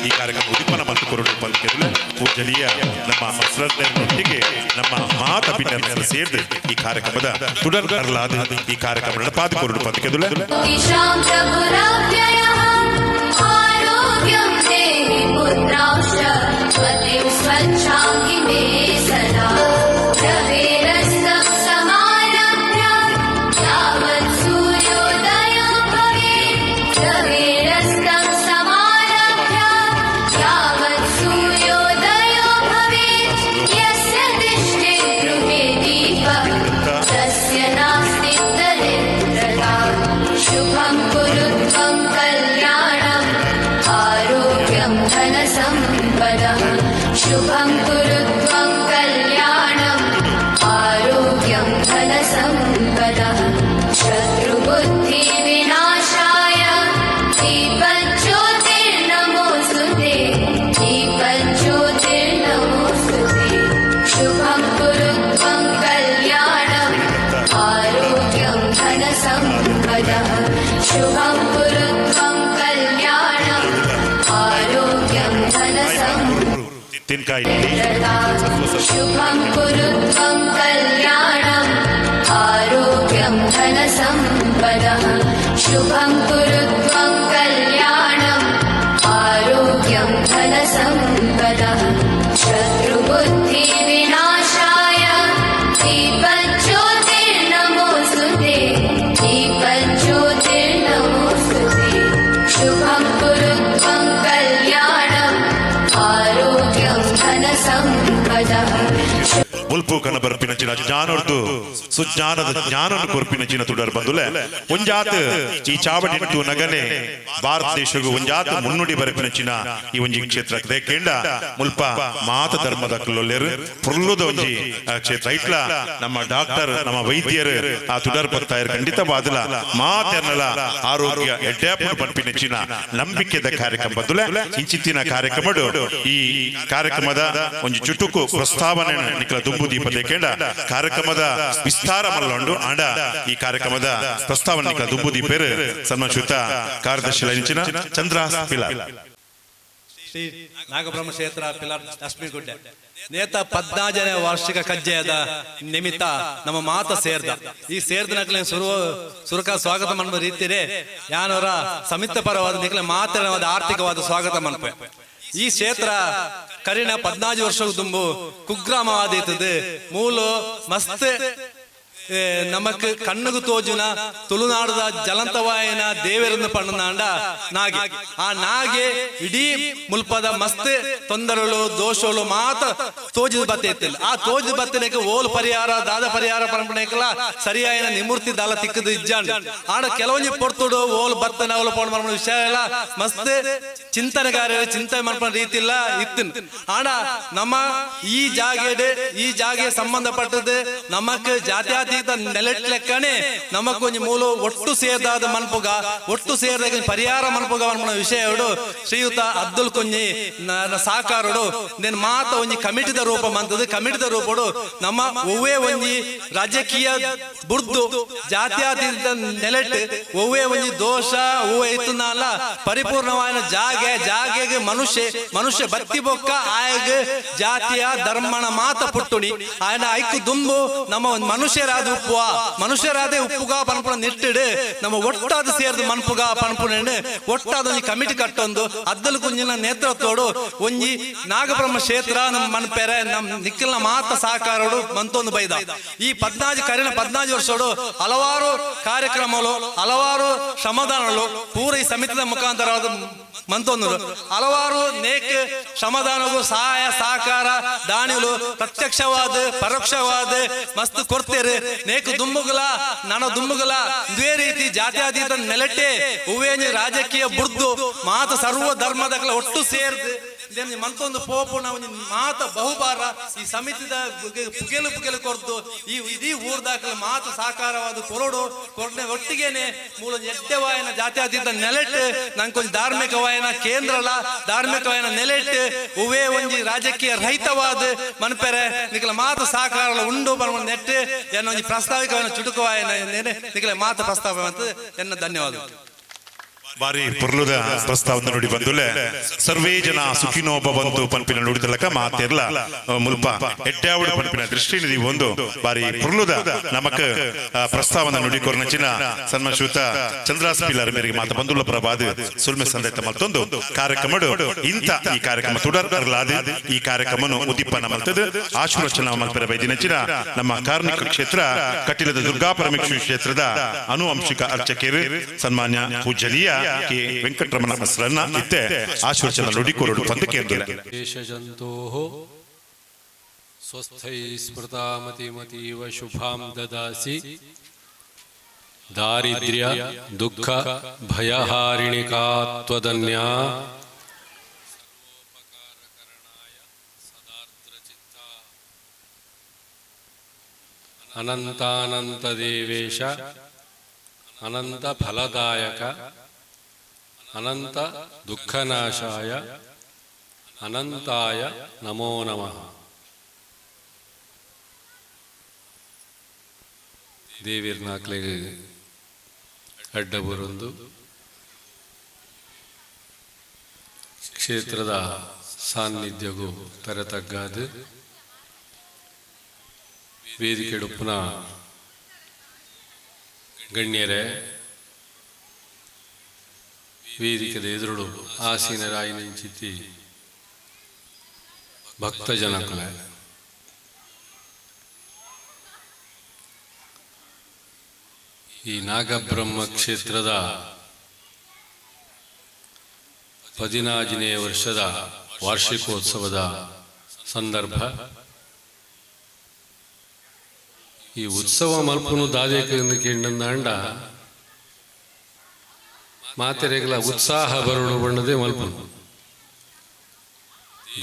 ಈ ಕಾರ್ಯಕ್ರಮ ಉದ್ದೀಪನ ಮತ್ತು ಕೊರಡು ಪಲ್ಕೆಲ್ಲ ಪೂಜನೀಯ ನಮ್ಮ ಮಸ್ರನ್ನೊಟ್ಟಿಗೆ ನಮ್ಮ ಮಾತ ಪಿನ್ನರ್ನೆಲ್ಲ ಸೇರಿದು ಈ ಕಾರ್ಯಕ್ರಮದ ತುಡರ್ ಅಲ್ಲಾದ ಈ ಕಾರ್ಯಕ್ರಮದ ಪಾದ ಕೊರಡು ಪಲ್ಕೆಲ್ಲ दिशां प्रभुराव्ययः आरोग्यं देहि पुत्रांश्च स्वतिं स्वच्छां हि मे सदा रवेरस्तं समारभ्य यावत् सूर्योदयो भवेत् रवेरस्तं समारभ्य यावत् सूर्योदयो भवेत् यस्य दिष्टे गृहे दीपः तस्य नास्ति दरिद्रता शुभं कुरु त्वं कल्याणम् आरोग्यं धनसम्पदः शुभं कुरु त्वं कल्याणम् आरोग्यं धनसम्पदः शत्रुबुद्धिविनाशाय दीपज्योतिर्नमोऽस्तु ते दीपज्योतिर्नमोऽस्तु ते शुभं कुरु त्वं कल्याणम् आरोग्यं धनसम्पदः शुभं कुरु त्वं कल्याणम् आरोग्यं धनसम्पदः ತಿನ್ಕಾಯಿ शुभं कुरु त्वं कल्याणम् आरोग्यं धनसम्पदः शुभं कुरु त्वं कल्याणम् आरोग्यं धनसम्पदः शत्रुबुद्धिविनाशाय दीपज्योतिर्नमोऽस्तु ते दीपज्योतिर्नमोऽस्तु ते शुभं कुरु त्वं कल्याणम् आरोग्यं धनसम्पदः ಮುಲ್ಪು ಕನ ಬರ್ಪಿನಚಿನ ಜ್ಞಾನರ್ದು ಸುಜ್ಞಾನದ ಜ್ಞಾನನ ಕೊರ್ಪಿನಚಿನ ತುಡರ್ ಬಂದುಲೆ ಒಂಜಾತ್ ಈ ಚಾವಡಿಟ್ಟು ನಗನೆ ಭಾರತ ದೇಶಗೂ ಒಂಜಾತ್ ಮುನ್ನುಡಿ ಬರ್ಪಿನಚಿನ ಈ ಒಂಜಿ ಕ್ಷೇತ್ರಕ್ಕೆ ಕೇಂಡ ಮುಲ್ಪ ಮಾತ ಧರ್ಮದ ಕಲ್ಲೊಲ್ಲೆರು ಪುರ್ಲುದ ಒಂಜಿ ಕ್ಷೇತ್ರ ಇಟ್ಲ ನಮ್ಮ ಡಾಕ್ಟರ್ ನಮ್ಮ ವೈದ್ಯರು ಆ ತುಡರ್ ಬರ್ತಾಯರು ಖಂಡಿತವಾದಲ ಮಾತೆರ್ನಲ ಆರೋಗ್ಯ ಎಡ್ಡಾಪುಡು ಬರ್ಪಿನಚಿನ ನಂಬಿಕೆದ ಕಾರ್ಯಕ್ರಮ ಬಂದುಲೆ ಇಂಚಿತ್ತಿನ ಕಾರ್ಯಕ್ರಮಡು ಈ ಕಾರ್ಯಕ್ರಮದ ಒಂಜಿ ಚುಟುಕು ಪ್ರಸ್ತಾವನೆ ನಿಖಲ ದುಂಬು ದೀಪದ ಕೇಂಡ ಕಾರ್ಯಕ್ರಮದ ವಿಸ್ತಾರ ಮಲ್ಲೊಂಡು ಆಂಡ ಈ ಕಾರ್ಯಕ್ರಮದ ಪ್ರಸ್ತಾವನೆ ನಿಖಲ ದುಂಬು ದೀಪೇರು ಸನ್ಮಾನಿತ ಕಾರ್ಯದರ್ಶಿ ಲೈನಿಚಿನ ಚಂದ್ರಹಾಸ್ ಪಿಲಾರ್ ಶ್ರೀ ನಾಗಬ್ರಹ್ಮ ಕ್ಷೇತ್ರ ಪಿಲಾರ್ ಅಶ್ಮಿಗುಡ್ಡೆ ನೇತ 14ನೇ ವಾರ್ಷಿಕ ಕಜ್ಜೆಯದ ನಿಮಿತ್ತ ನಮ್ಮ ಮಾತ ಸೇರ್ದ ಈ ಸೇರ್ದ ನಕಲೆ ಸುರಕ ಸ್ವಾಗತ ಮಾಡುವ ರೀತಿಯೇ ಯಾನವರ ಸಮಿತ ಪರವಾದ ನಿಖಲೆ ಮಾತನಾದ ಆರ್ಥಿಕವಾದ ಸ್ವಾಗತ ಮನ್ಪೆ ಈ ಕ್ಷೇತ್ರ ಕರಿನ 14 ವರ್ಷ ದುಂಬು ಕುಗ್ರಾಮವಾದೀತದ ಮೂಲ ಮಸ್ತ್ ನಮಕ್ ಕಣ್ಣುಗು ತೋಜುನ ತುಳುನಾಡದ ಜಲಂತವಾಯನ ದೇವರನ್ನು ಪಣ್ಣನಾಂಡ ನಾಗೆ ಆ ನಾಗೆ ಇಡೀ ಮುಲ್ಪದ ಮಸ್ತ್ ತೊಂದರೆಗಳು ದೋಷಗಳು ಮಾತ ತೋಜಿದ ಬತ್ತೆ ಇತ್ತಿಲ್ಲ ಆ ತೋಜಿದ ಬತ್ತನೆಗೆ ಓಲ್ ಪರಿಹಾರ ದಾದ ಪರಿಹಾರ ಪರಂಪಣೆಕಲ್ಲ ಸರಿಯಾಯಿನ ನಿಮೂರ್ತಿ ದಾಲ ತಿಕ್ಕದ ಇಜ್ಜಾಂಡ್ ಆಡ ಕೆಲವೊಂಜಿ ಪೊರ್ತುಡು ಓಲ್ ಬತ್ತನ ಅವಲ ಪೌಂಡ್ ಮಾಡ್ಮ ವಿಷಯ ಎಲ್ಲ ಮಸ್ತ್ ಚಿಂತನೆಗಾರ ಚಿಂತನೆ ಮಾಡ್ಕೊಂಡ ರೀತಿ ಇಲ್ಲ ಇತ್ತಿನ ಆಡ ನಮ್ಮ ಈ ಜಾಗೆ ಸಂಬಂಧಪಟ್ಟದ್ದು ನಮಕ್ ಜಾತ್ಯಾತೀತ ನೆಲೆಟ್ಲೆಕ್ಕನೆ ನಮಕೊಂಜಿ ಮೂಲ ಒಟ್ಟು ಸೇರ್ದಾದ ಮನ್ಪುಗ ಒಟ್ಟು ಸೇರ್ದಾಗ ಪರಿಹಾರ ಮನ್ಪುಗ ಮನ್ಪುನ ವಿಷಯಡು ಶ್ರೀಯುತ ಅಬ್ದುಲ್ ಕುಂಜಿ ಸಾಕಾರಡು ನೆನ್ ಮಾತ ಒಂಜಿ ಕಮಿಟಿದ ರೂಪ ಮಂತದ ಕಮಿಟಿದ ರೂಪಡು ನಮ್ಮ ಒವ್ವೇ ಒಂಜಿ ರಾಜಕೀಯ ಬುರ್ದು ಜಾತ್ಯಾತೀತ ನೆಲೆಟ್ ಒವ್ವೇ ಒಂಜಿ ದೋಷ ಒವ್ವೇ ಇತ್ತುನಲ್ಲ ಪರಿಪೂರ್ಣವಾದ ಜಾಗೆಗೆ ಮನುಷ್ಯ ಬತ್ತಿ ಬೊಕ್ಕ ಆಯಗ ಜಾತಿಯ ಧರ್ಮನ ಮಾತ ಪುಟ್ಟುಣಿ ಆಯನ ಐಕ್ಕು ದುಂಬು ನಮ್ಮ ಒಂದು ಮನುಷ್ಯರಾದೇ ಉಪ್ಪುಗ ಪನ್ಪುಣ ನಿಟ್ಟಿಡು ನಮ್ಮ ಒಟ್ಟಾದ ಸೇರ್ದು ಮನ್ಪುಗ ಪನ್ಪುಣ ಒಟ್ಟಾದ ಒಂಜಿ ಕಮಿಟಿ ಕಟ್ಟೊಂದು ಅದ್ದಲು ಕುಂಜಿನ ನೇತೃತ್ವಡು ಒಂಜಿ ನಾಗಬ್ರಹ್ಮ ಕ್ಷೇತ್ರ ನಮ್ಮ ಮನ್ಪೆರೆ ನಮ್ ನಿಖಿಲ್ನ ಮಾತ ಸಹಕಾರಡು ಮಂತೊಂದು ಬೈದ ಈ 14 ವರ್ಷಡು ಹಲವಾರು ಕಾರ್ಯಕ್ರಮಗಳು ಹಲವಾರು ಶ್ರಮದಾನಗಳು ಪೂರ ಈ ಸಮಿತಿದ ಮುಖಾಂತರ ಮಂತೊಂದು ಹಲವಾರು ನೇಕ ಶ್ರಮದಾನಗಳು ಸಹಾಯ ಸಹಕಾರ ದಾನಿಗಳು ಪ್ರತ್ಯಕ್ಷವಾದ ಪರೋಕ್ಷವಾದ ಮಸ್ತ್ ಕೊಡ್ತೇರು ನೇಕು ದುಂಬುಗಳ ಇದೇ ರೀತಿ ಜಾತ್ಯಾತೀತ ನೆಲೆಟ್ಟೆ ಹೂವೇಂಜಿ ರಾಜಕೀಯ ಬುರ್ದು ಮಾತ ಸರ್ವ ಧರ್ಮದ ಒಟ್ಟು ಸೇರ್ದು ಇದೇನು ಮಂತೊಂದು ಪೋಪು ನಾವು ಮಾತ ಬಹುಬಾರ ಈ ಸಮಿತಿದ ಪುಗೆಲು ಪುಗೆಲು ಕೊರ್ದು ಈ ಇಡೀ ಊರ್ದಾಕಲು ಮಾತು ಸಾಕಾರವಾದ ಕೊರಡೆ ಒಟ್ಟಿಗೆನೆ ಮೂಲ ಎಡ್ಡೆವಾಯನ ಜಾತ್ಯಾತೀತ ನೆಲೆಟ್ ನಂಗೊಂದು ಧಾರ್ಮಿಕವಾಯನ ಕೇಂದ್ರಲ ಧಾರ್ಮಿಕವಾಯನ ನೆಲೆಟ್ ಉವೇ ಒಂಜಿ ರಾಜಕೀಯ ರಹಿತವಾದ ಮನ್ಪೆರೆ ನಿಖಲ ಮಾತು ಸಾಕಾರ ಉಂಡು ಬರ ನೆಟ್ ಎನ್ನ ಒಂಜಿ ಪ್ರಸ್ತಾವಿಕವಾಯನ ಚುಟುಕವಾಯನ ನಿಖಲ ಮಾತು ಪ್ರಸ್ತಾವ ಅಂತ ಎನ್ನ ಧನ್ಯವಾದ ಬಾರಿ ಪುರ್ಲುದ ಪ್ರಸ್ತಾವನೆ ನೋಡಿ ಬಂದುಲೆ ಸರ್ವೇ ಜನ ಸುಖಿನೋ ಭವಂತು ಪನ್ಪಿನ ನುಡಿದಲಕ ಮಾತೆರ್ಲ ಮುಲ್ಪ ಎಡ್ಡಾವಡು ಪನ್ಪಿನ ದೃಷ್ಟಿ ನಿಧಿ ಒಂದು ಬಾರಿ ಪುರ್ಲುದ ನಮಕ್ ಪ್ರಸ್ತಾವನೆ ನುಡಿ ಕೊರ್ನಚಿನ ಸನ್ಮಾಶ್ರುತ ಚಂದ್ರಾಸ್ ಪಿಲ್ಲರ್ ಮೇರೆಗೆ ಮಾತ ಬಂದುಲ್ಲ ಪ್ರಭಾದ ಸುಲ್ಮೆ ಸಂದೇತ ಮತ್ತೊಂದು ಕಾರ್ಯಕ್ರಮ ಇಂತ ಈ ಕಾರ್ಯಕ್ರಮ ತುಡರ್ಲಾದ ಈ ಕಾರ್ಯಕ್ರಮನು ಉದ್ದೀಪನ ಮಲ್ತದ ಆಶೀರ್ವಚನ ಮಲ್ಪರ ಬೈದಿನಚಿನ ನಮ್ಮ ಕಾರ್ಮಿಕ ಕ್ಷೇತ್ರ ಕಟೀಲದ ದುರ್ಗಾ ಪರಮೇಶ್ವರಿ ಕ್ಷೇತ್ರದ ಅನುವಂಶಿಕ ಅರ್ಚಕರು ಸನ್ಮಾನ್ಯ ಪೂಜ್ಯನೀಯ ಕೆ ವೆಂಕಟರಮಣ ಮಸ್ರನ್ನ ಇತ್ತೆ ಆಶೀರ್ವಚನ ನುಡಿಕೋರಡು ಬಂದು ಕೇಂದ್ರ ದೇಶಜಂತೋಃ ಸ್ವಸ್ಥೈ ಸ್ಮೃತಾಮತಿಮತೀವ ಶುಭಾಂ ದದಾಸಿ ದಾರಿದ್ರ್ಯ ದುಃಖ ಭಯಹಾರಿಣಿಕಾ ತ್ವದನ್ಯಾ ಅನಂತಾನಂತ ದೇವೇಶ ಅನಂತ ಫಲದಾಯಕ ಅನಂತ ದುಃಖನಾಶಾಯ ಅನಂತಾಯ ನಮೋ ನಮಃ. ದೇವಿರ್ನಾಕ್ಲೆಗೆ ಅಡ್ಡ ಬರೊಂದು ಕ್ಷೇತ್ರದ ಸಾನ್ನಿಧ್ಯಗೂ ತರತಗ್ಗಾದು ವೇದಿಕೆಡುಪ್ಪುನ ಗಣ್ಯರೇ ವೇದಿಕೆದ ಎದುರುಡು ಆಸೀನರಾಯಿನಿಂಚಿತ್ತಿ ಭಕ್ತ ಜನಕುಲೆ ಈ ನಾಗಬ್ರಹ್ಮ ಕ್ಷೇತ್ರದ 15ನೇ ವರ್ಷದ ವಾರ್ಷಿಕೋತ್ಸವದ ಸಂದರ್ಭ ಈ ಉತ್ಸವ ಮಲ್ಪನು ದಾದೇಕರಿಂದ ಕೇಂದ್ರ ಮಾತೆರೆಗಳ ಉತ್ಸಾಹ ಬರಡು ಬಣ್ಣದೇ ಮಲ್ಪನು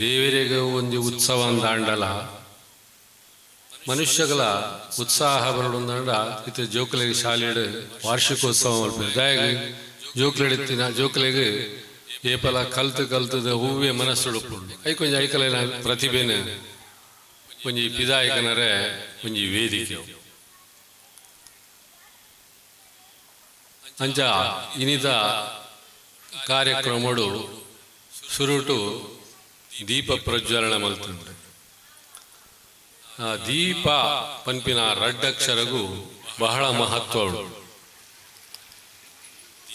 ದೇವರಿಗೆ ಒಂದು ಉತ್ಸವ ಅಂದಾಂಡಲ ಮನುಷ್ಯಗಳ ಉತ್ಸಾಹ ಬರಡು ಅಂದಾಂಡ ಇತ್ತು ಜೋಕಲೆಗೆ ಶಾಲೆಡ್ ವಾರ್ಷಿಕೋತ್ಸವ ಮಲ್ಪನು ದಾಯಗ ಜೋಕಲೆಡಿತ್ತಿನ ಜೋಕಲೆಗೆ ಏಪಲ ಕಲ್ತದ ಹೂವೇ ಮನಸ್ಸುಡುಪುಂಡು ಐಕೊಂಜಿ ಐಕಲಿನ ಪ್ರತಿಭೆನ ಒಂಜಿ ಪಿದಾಯಕನರೇ ಒಂಜಿ ವೇದಿಕೆ ಅಂಚ ಇನಿದ ಕಾರ್ಯಕ್ರಮಡು ಸುರುಟು ದೀಪ ಪ್ರಜ್ವಲನ ಮಲ್ತುಂಡು. ಆ ದೀಪ ಪನ್ಪಿನ ರಡ್ಡಕ್ಷರಗೂ ಬಹಳ ಮಹತ್ವ ಉಂಟು.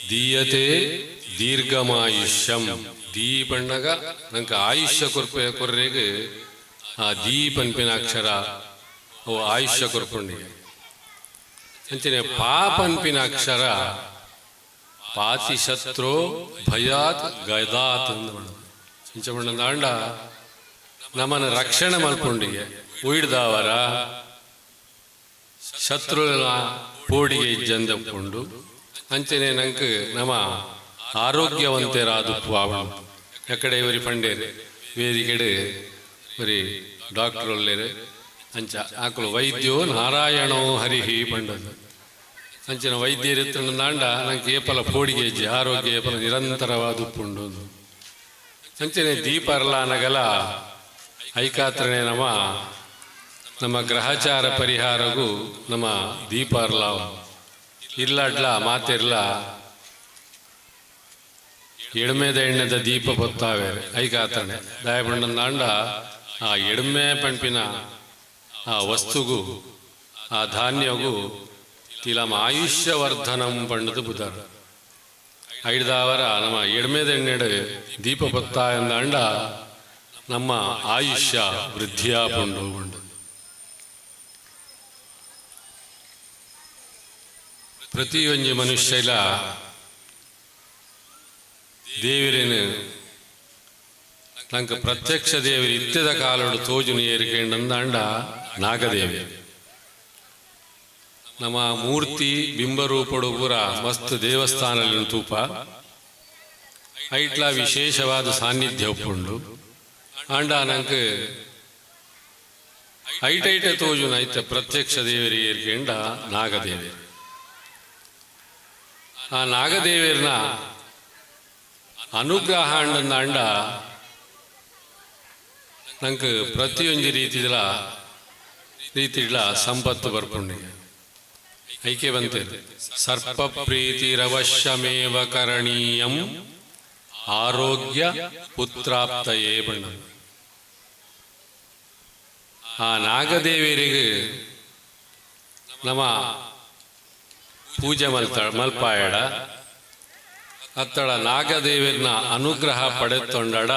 ದೀಯತೆ ದೀರ್ಘಮಾಯುಷ್ಯಂ ದೀಪಣ್ಣಗ ನಂಗೆ ಆಯುಷ್ಯ ಕೊರ್ರೆಗೆ ಆ ದೀಪನ್ಪಿನ ಅಕ್ಷರ ಅವು ಆಯುಷ್ಯ ಕೊರ್ಕೊಂಡಿಗೆ ಅಂಚನೆ ಪಾಪನ್ಪಿನ ಅಕ್ಷರ ಪಾತಿಶತ್ರೋ ಭಯಾತ್ ಗದಾತ್ ಅಂಚಬಣ್ಣ ದಾಂಡ ನಮ್ಮನ್ನ ರಕ್ಷಣೆ ಮಲ್ಕೊಂಡಿಗೆ ಉಯ್ದವರ ಶತ್ರುಗಳ ಪೋಡಿಗೆ ಜಂದಕೊಂಡು ಅಂಚನೆ ನಂಗೆ ನಮ್ಮ ಆರೋಗ್ಯವಂತರಾದ ಎಕಡೆ ಇವರಿ ಪಂಡೇರು ವೇದಿಕೆಡೆ ಬರೀ ಡಾಕ್ಟರ್ ಒಲ್ಲೇರು ಅಂಚ ಆಕಳು ವೈದ್ಯೋ ನಾರಾಯಣೋ ಹರಿಹಿ ಪಂಡದು ಅಂಚಿನ ವೈದ್ಯರಿತ್ರ ದಾಂಡ ನಂಗೆ ಏಪಲ ಪೋಡಿಗೆ ಆರೋಗ್ಯ ಏಪಲ ನಿರಂತರವಾದ ಉಪ್ಪುಂಡು ಅಂಚನೆ ದೀಪರ್ಲಾನಗಲ ಐಕಾತ್ರನೆ ನಮ್ಮ ಗ್ರಹಚಾರ ಪರಿಹಾರಗೂ ನಮ್ಮ ದೀಪರ್ಲ ಇರ್ಲಾಡ್ಲ ಮಾತಿರ್ಲ ಎಡ್ಮೆದ ಎಣ್ಣೆದ ದೀಪ ಬತ್ತಾವೆ ಐಕಾತ್ರನೆ ದಾಯಬಣ್ಣನ ದಾಂಡ ಆ ಎಡ್ಮೆ ಪಂಪಿನ ಆ ವಸ್ತುಗೂ ಆ ಧಾನ್ಯಗೂ ತಿಲಮ ಆಯುಷ್ಯವರ್ಧನಂ ಪಂಡದು ಬುಧರ ಐದವರ ನಮ್ಮ ಎಡ್ಮೆದೆಣ್ಣೆಡು ದೀಪ ಬತ್ತ ಎಂದಾಂಡ ನಮ್ಮ ಆಯುಷ್ಯ ವೃದ್ಧಿಯ ಪಂಡು ಉಂಡು. ಪ್ರತಿಯೊಂದು ಮನುಷ್ಯಲ ದೇವರೇನು ನಂಗೆ ಪ್ರತ್ಯಕ್ಷ ದೇವರಿ ಇತ್ತದ ಕಾಲಡು ತೋಜುನು ಏರಿಕೆಂಡಂದಾಂಡ ನಾಗದೇವಿ ನಮ್ಮ ಮೂರ್ತಿ ಬಿಂಬರೂಪಡು ಪೂರ ಮಸ್ತ್ ದೇವಸ್ಥಾನದಲ್ಲಿ ತೂಪ ಐಟ್ಲ ವಿಶೇಷವಾದ ಸಾನ್ನಿಧ್ಯ ಒಪ್ಪುಂಡು. ಆಂಡ ನಂಗೆ ಐಟೈಟೆ ತೋಜುನ ಐತೆ ಪ್ರತ್ಯಕ್ಷ ದೇವರಿಗೆ ಏರ್ಕೆಂಡ ನಾಗದೇವಿ. ಆ ನಾಗದೇವಿಯರ್ನ ಅನುಗ್ರಹ ಅಂಡ ನಂಗೆ ಪ್ರತಿಯೊಂದು ರೀತಿಗಳ ಸಂಪತ್ತು ಬರ್ಪುಂಡಿಗೆ ಐಕೆ ಬಂತೇವೆ. ಸರ್ಪ ಪ್ರೀತಿರವಶ್ಯಮೇವ ಕರಣೀಯಂ ಆರೋಗ್ಯ ಪುತ್ರಾಪ್ತಯೇ ಬಣ್ಣ. ಆ ನಾಗದೇವಿಯರಿಗೆ ನಮ್ಮ ಪೂಜೆ ಮಲ್ಪಾಯಡ ಅತ್ತಳ ನಾಗದೇವಿಯರ್ನ ಅನುಗ್ರಹ ಪಡೆತೊಂಡಡ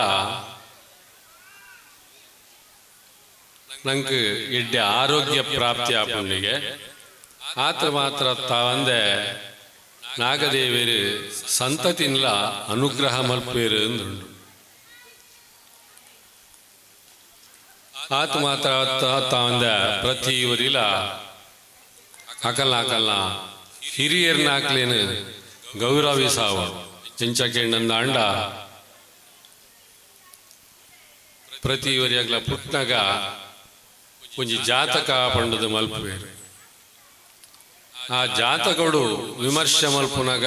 ನಂಗೆ ಎಡ್ಡೆ ಆರೋಗ್ಯ ಪ್ರಾಪ್ತಿ ಆಪುಂಡಿಗೆ ಆತ ಮಾತ್ರ ತಾವಂದೆ ನಾಗದೇವಿಯರು ಸಂತತಿನ್ಲ ಅನುಗ್ರಹ ಮಲ್ಪೇರು ಎಂದುಂಡು. ಆತ ಮಾತ್ರ ತಾವಂದ ಪ್ರತಿ ಊರಿಲ ಅಕಲ್ನ ಹಿರಿಯರ್ನಾಕ್ಲೇನು ಗೌರವಿಸಾವ ಚೆಂಚಕೆಂಡಂದ ಅಂಡ ಪ್ರತಿ ಊರಿಯಾಗ್ಲ ಪುಟ್ನಗ ಒಂಜಿ ಜಾತಕ ಪಂಡದು ಮಲ್ಪುವೇರು. ಆ ಜಾತಕಡು ವಿಮರ್ಶೆ ಮಲ್ಪುನಗ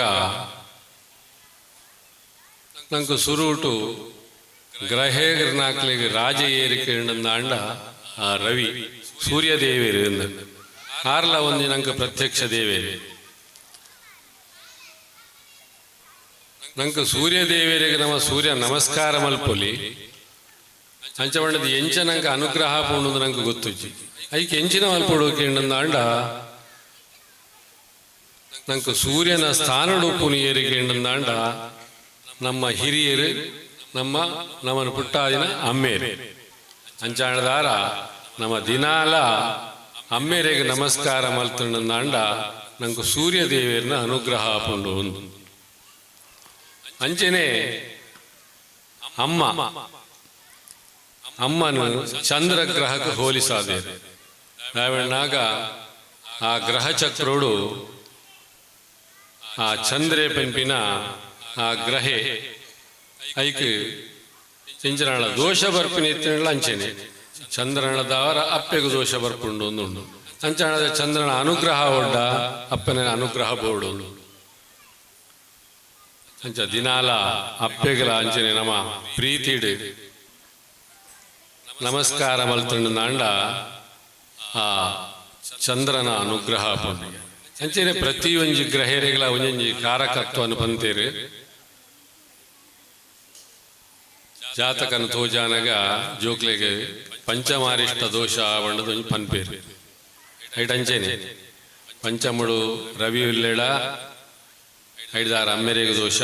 ನಂಗೆ ಸುರುಟು ಗ್ರಹೇರ್ನಾಕ್ಲಿಗೆ ರಾಜ ಏರಿಕೆ ಅಂಡ ಆ ರವಿ ಸೂರ್ಯದೇವೇರು ಆರ್ಲ ಒಂದು ನಂಗೆ ಪ್ರತ್ಯಕ್ಷ ದೇವೇರಿ. ನಂಗೆ ಸೂರ್ಯದೇವೇರಿಗೆ ನಮ್ಮ ಸೂರ್ಯ ನಮಸ್ಕಾರ ಮಲ್ಪೊಲಿ ಅಂಚಬಣ್ಣದ ಎಂಚ ನಂಗೆ ಅನುಗ್ರಹ ಪೂಣದು ನಂಗೆ ಗೊತ್ತುಜ್ಜಿ ಐಕೆ ಎಂಚಿನ ಮಲ್ಪೊಡೋಕೆ ಅಂಡ ನಂಗೆ ಸೂರ್ಯನ ಸ್ಥಾನಡುಪುನಿ ಏರಿಕೆ ಅಂಡ ನಮ್ಮ ಹಿರಿಯರು ನಮ್ಮನ್ನು ಪುಟ್ಟಾದಿನ ಅಮ್ಮೇರು ಅಂಚಾಣದಾರ ನಮ್ಮ ದಿನಾಲ ಅಮ್ಮೇರಿಗೆ ನಮಸ್ಕಾರ ಮಲ್ತಂಡ ನಂಗೆ ಸೂರ್ಯದೇವಿಯರ್ನ ಅನುಗ್ರಹ ಪುಂಡು ಒಂದು ಅಂಚೆನೆ ಅಮ್ಮನು ಚಂದ್ರಗ್ರಹಕ್ಕೆ ಹೋಲಿಸಾದೇರು. ನಾವೆಣ್ಣಾಗ ಆ ಗ್ರಹ ಚಕ್ರೋಡು ಆ ಚಂದ್ರೆ ಪೆಂಪಿನ ಆ ಗ್ರಹೆ ಐಕ್ ಚೆಂಚನಾಳ ದೋಷ ಬರ್ಪಿನ ಎತ್ತಿನಳ ಅಂಚೆನೆ ಚಂದ್ರನದವರ ಅಪ್ಪೆಗೂ ದೋಷ ಬರ್ಪುಂಡು ಒಂದುಂಡು. ಅಂಚನದ ಚಂದ್ರನ ಅನುಗ್ರಹ ಒಡ್ಡ ಅಪ್ಪನ ಅನುಗ್ರಹ ಬೋರ್ಡು ಅಂಚ ದಿನಾಲ ಅಪ್ಪೆಗಳ ಅಂಚನೆ ನಮ್ಮ ಪ್ರೀತಿಡು ನಮಸ್ಕಾರ ಮಲ್ತಂಡು ನಾಂಡ ಆ ಚಂದ್ರನ ಅನುಗ್ರಹ ಪುಂಡು. ಅಂಚನೆ ಪ್ರತಿ ಒಂಜಿ ಗ್ರಹೇರೆಗಳ ಒಂಜೊಂಜಿ ಕಾರಕತ್ವವನ್ನು ಪಂತೇರು. ಜಾತಕನ ತೋಜಾನಗ ಜೋಕ್ಲೆಗೆ ಪಂಚಮಾರಿಷ್ಟ ದೋಷ ಬಂಡದು ಪನ್ಪೇರು ಐಟಂಚೇನೆ ಪಂಚಮುಡು ರವಿ ಉಲ್ಲೆಡ ಐದಾರ ಅಮ್ಮೆರೆಗೆ ದೋಷ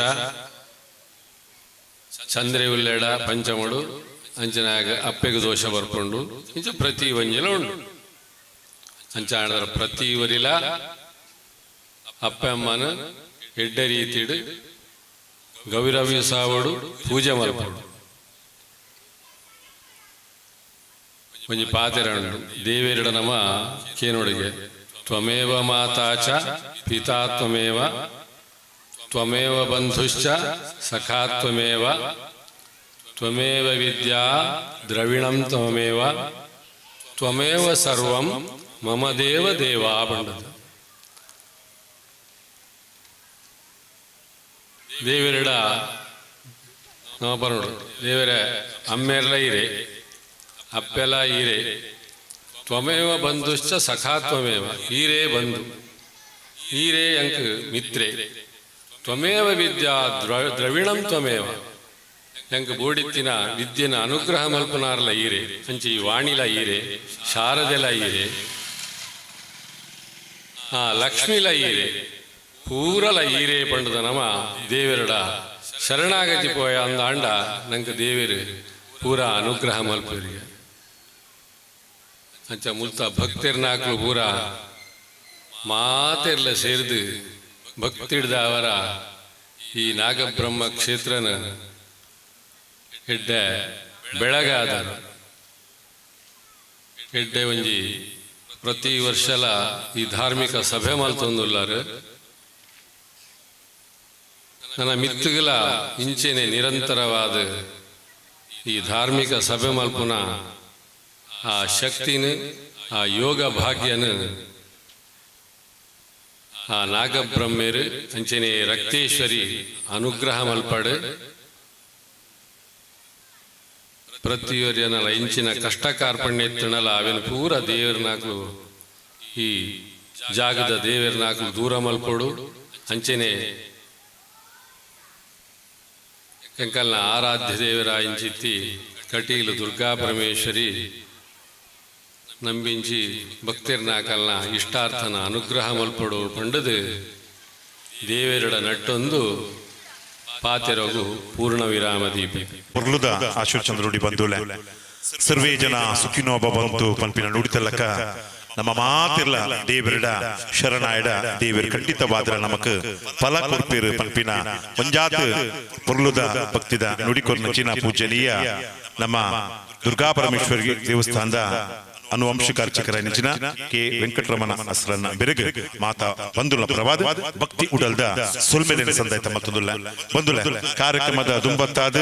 ಚಂದ್ರೆ ಉಲ್ಲೆಡ ಪಂಚಮುಡು ಅಂಚನಾಗ ಅಪ್ಪೆಗೆ ದೋಷ ಬರ್ಕೊಂಡು ಇಂಚ ಪ್ರತಿ ಒಂಜಿಲ ಉಂಡು. ಅಂಚ ಆಡದ್ರ ಪ್ರತಿ ಊರಿಲ ಅಪ್ಪಮ್ಮನ ಎಡ್ಡ ರೀತಿಡು ಗೌರವಿ ಸಾವಡು ಪೂಜೆ ಮಲ್ಪಡು. ಒಂಜಿ ಪಾತೆರಂಡು ದೇವೇರಡ ನಮ ಕೇನೊಡಿಗೆ ತ್ವಮೇವ ಮಾತಾಚ ಪಿತಾ ತ್ವಮೇವ ತ್ವಮೇವ ಬಂಧುಶ್ಚ ಸಖಾ ತ್ವಮೇವ ತ್ವಮೇವ ವಿದ್ಯಾ ದ್ರವಿಣಂ ತ್ವಮೇವ ತ್ವಮೇವ ಸರ್ವಂ ಮಮ ದೇವ ದೇವಾ ಬಂಡದು. ದೇವರಡ ನಾವು ಬರೋಡು ದೇವರ ಅಮ್ಮೆಲ್ಲ ಇರೆ ಅಪ್ಪೆಲ್ಲ ಈರೆ ತ್ವಮೇವ ಬಂಧುಶ್ಚ ಸಖಾ ತ್ವಮೇವ ಈರೇ ಬಂಧು ಈರೇ ಅಂಕ್ ಮಿತ್ರೆ ತ್ವಮೇವ ವಿದ್ಯಾ ದ್ರವಿಣಂ ತ್ವಮೇವ ಎಂಕ್ ಬೋಡಿತ್ತಿನ ವಿದ್ಯೆನ ಅನುಗ್ರಹ ಮಲ್ಪನಾರ್ಲ ಈರೆ ಅಂಚಿ ವಾಣಿಲ ಈರೆ ಶಾರದೆಲ ಈರೆ ಆ ಲಕ್ಷ್ಮಿಲ ಈರೆ ಪೂರಲ ಈರೆ ಪಂಡದ ನಮ ದೇವರಡ ಶರಣಾಗತಿ ಪೋಯ ಅಂದ ಅಂಡ ನಂಗೆ ದೇವರು ಪೂರ ಅನುಗ್ರಹ ಮಲ್ಪರಿಗೆ ಅಂಚ ಮುಲ್ತ ಭಕ್ತಿರ್ನಾಕ್ಲು ಪೂರ ಮಾತೆರ್ಲ ಸೇರಿದು ಭಕ್ತಿಡ್ದ ಅವರ ಈ ನಾಗಬ್ರಹ್ಮ ಕ್ಷೇತ್ರನ ಎಡ್ಡೆ ಬೆಳಗಾದರು ಎಡ್ಡೆ ಒಂಜಿ ಪ್ರತಿ ವರ್ಷಲ ಈ ಧಾರ್ಮಿಕ ಸಭೆ ಮಲ್ತೊಂದುಲ್ಲಾರು ನನ್ನ ಮಿತ್ತುಗಳ ಇಂಚೆನೆ ನಿರಂತರವಾದ ಈ ಧಾರ್ಮಿಕ ಸಭೆ ಮಲ್ಪುನ ಆ ಶಕ್ತಿನ ಆ ಯೋಗ ಭಾಗ್ಯನ ಆ ನಾಗಬ್ರಹ್ಮೇರು ಅಂಚನೆ ರಕ್ತೇಶ್ವರಿ ಅನುಗ್ರಹ ಮಲ್ಪಡು ಪ್ರತಿಯೊರಿಯನಲ್ಲ ಇಂಚಿನ ಕಷ್ಟ ಕಾರ್ಪಣ್ಯ ಎತ್ತಣಲ್ಲ ಅವೇನು ಪೂರ ದೇವರನಾಗ್ಲು ಈ ಜಾಗದ ದೇವರನಾಗ್ಲು ದೂರ ಮಲ್ಪಡು ಅಂಚನೆ ಕಂಕಲ್ನ ಆರಾಧ್ಯ ದೇವರ ಇಂಚಿತ್ತಿ ಕಟೀಲು ದುರ್ಗಾ ಪರಮೇಶ್ವರಿ ನಂಬಿಂಚಿ ಭಕ್ತಿರ್ನಾಕಲ್ನ ಇಷ್ಟಾರ್ಥನ ಅನುಗ್ರಹ ಮಲ್ಪಡು ಪಂಡದು ದೇವರಡ ನಟ್ಟೊಂದು ಪಾತೆರಗು ಪೂರ್ಣ ವಿರಾಮ ದೀಪಿ ಪೊರ್ಲುದ ಆಶೀರ್ಚಂದ್ರುಡಿ ಬಂಧುಲೆ ಸರ್ವೇ ಜನ ಸುಖಿನೋ ಭವಂತು ಪಂಪಿನ ನುಡಿತಲ್ಲಕ ನಮ್ಮ ಮಾತಿರ್ಲ ದೇವರಿಡ ಶರಣಾಯಡ ದೇವರು ಖಂಡಿತವಾದ್ರ ನಮಕ್ ಫಲ ಕೊಡ್ಪೇರು ಪಂಪಿನ ಒಂಜಾತ್ ಪೊರ್ಲುದ ಭಕ್ತಿದ ನುಡಿಕೊರ್ನಚಿನ ಪೂಜನೀಯ ನಮ್ಮ ದುರ್ಗಾ ಪರಮೇಶ್ವರಿ ದೇವಸ್ಥಾನದ ಅನುವಂಶಿಕ ಅರ್ಚಕರ ನೆಚ್ಚಿನ ಕೆ ವೆಂಕಟರಮಣ ಅಸ್ರನ್ನ ಬೆರಗು ಮಾತಾ ಬಂಧುಲ ಪ್ರವಾದ ಭಕ್ತಿ ಉಡಲ್ದ ಸೊಲ್ಮೆಲಿನ ಸಂದಾಯ್ತ ಮತ್ತೊಂದುಲ್ಲ ಬಂಧುಲ ಕಾರ್ಯಕ್ರಮದ ದುಂಬತ್ತಾದ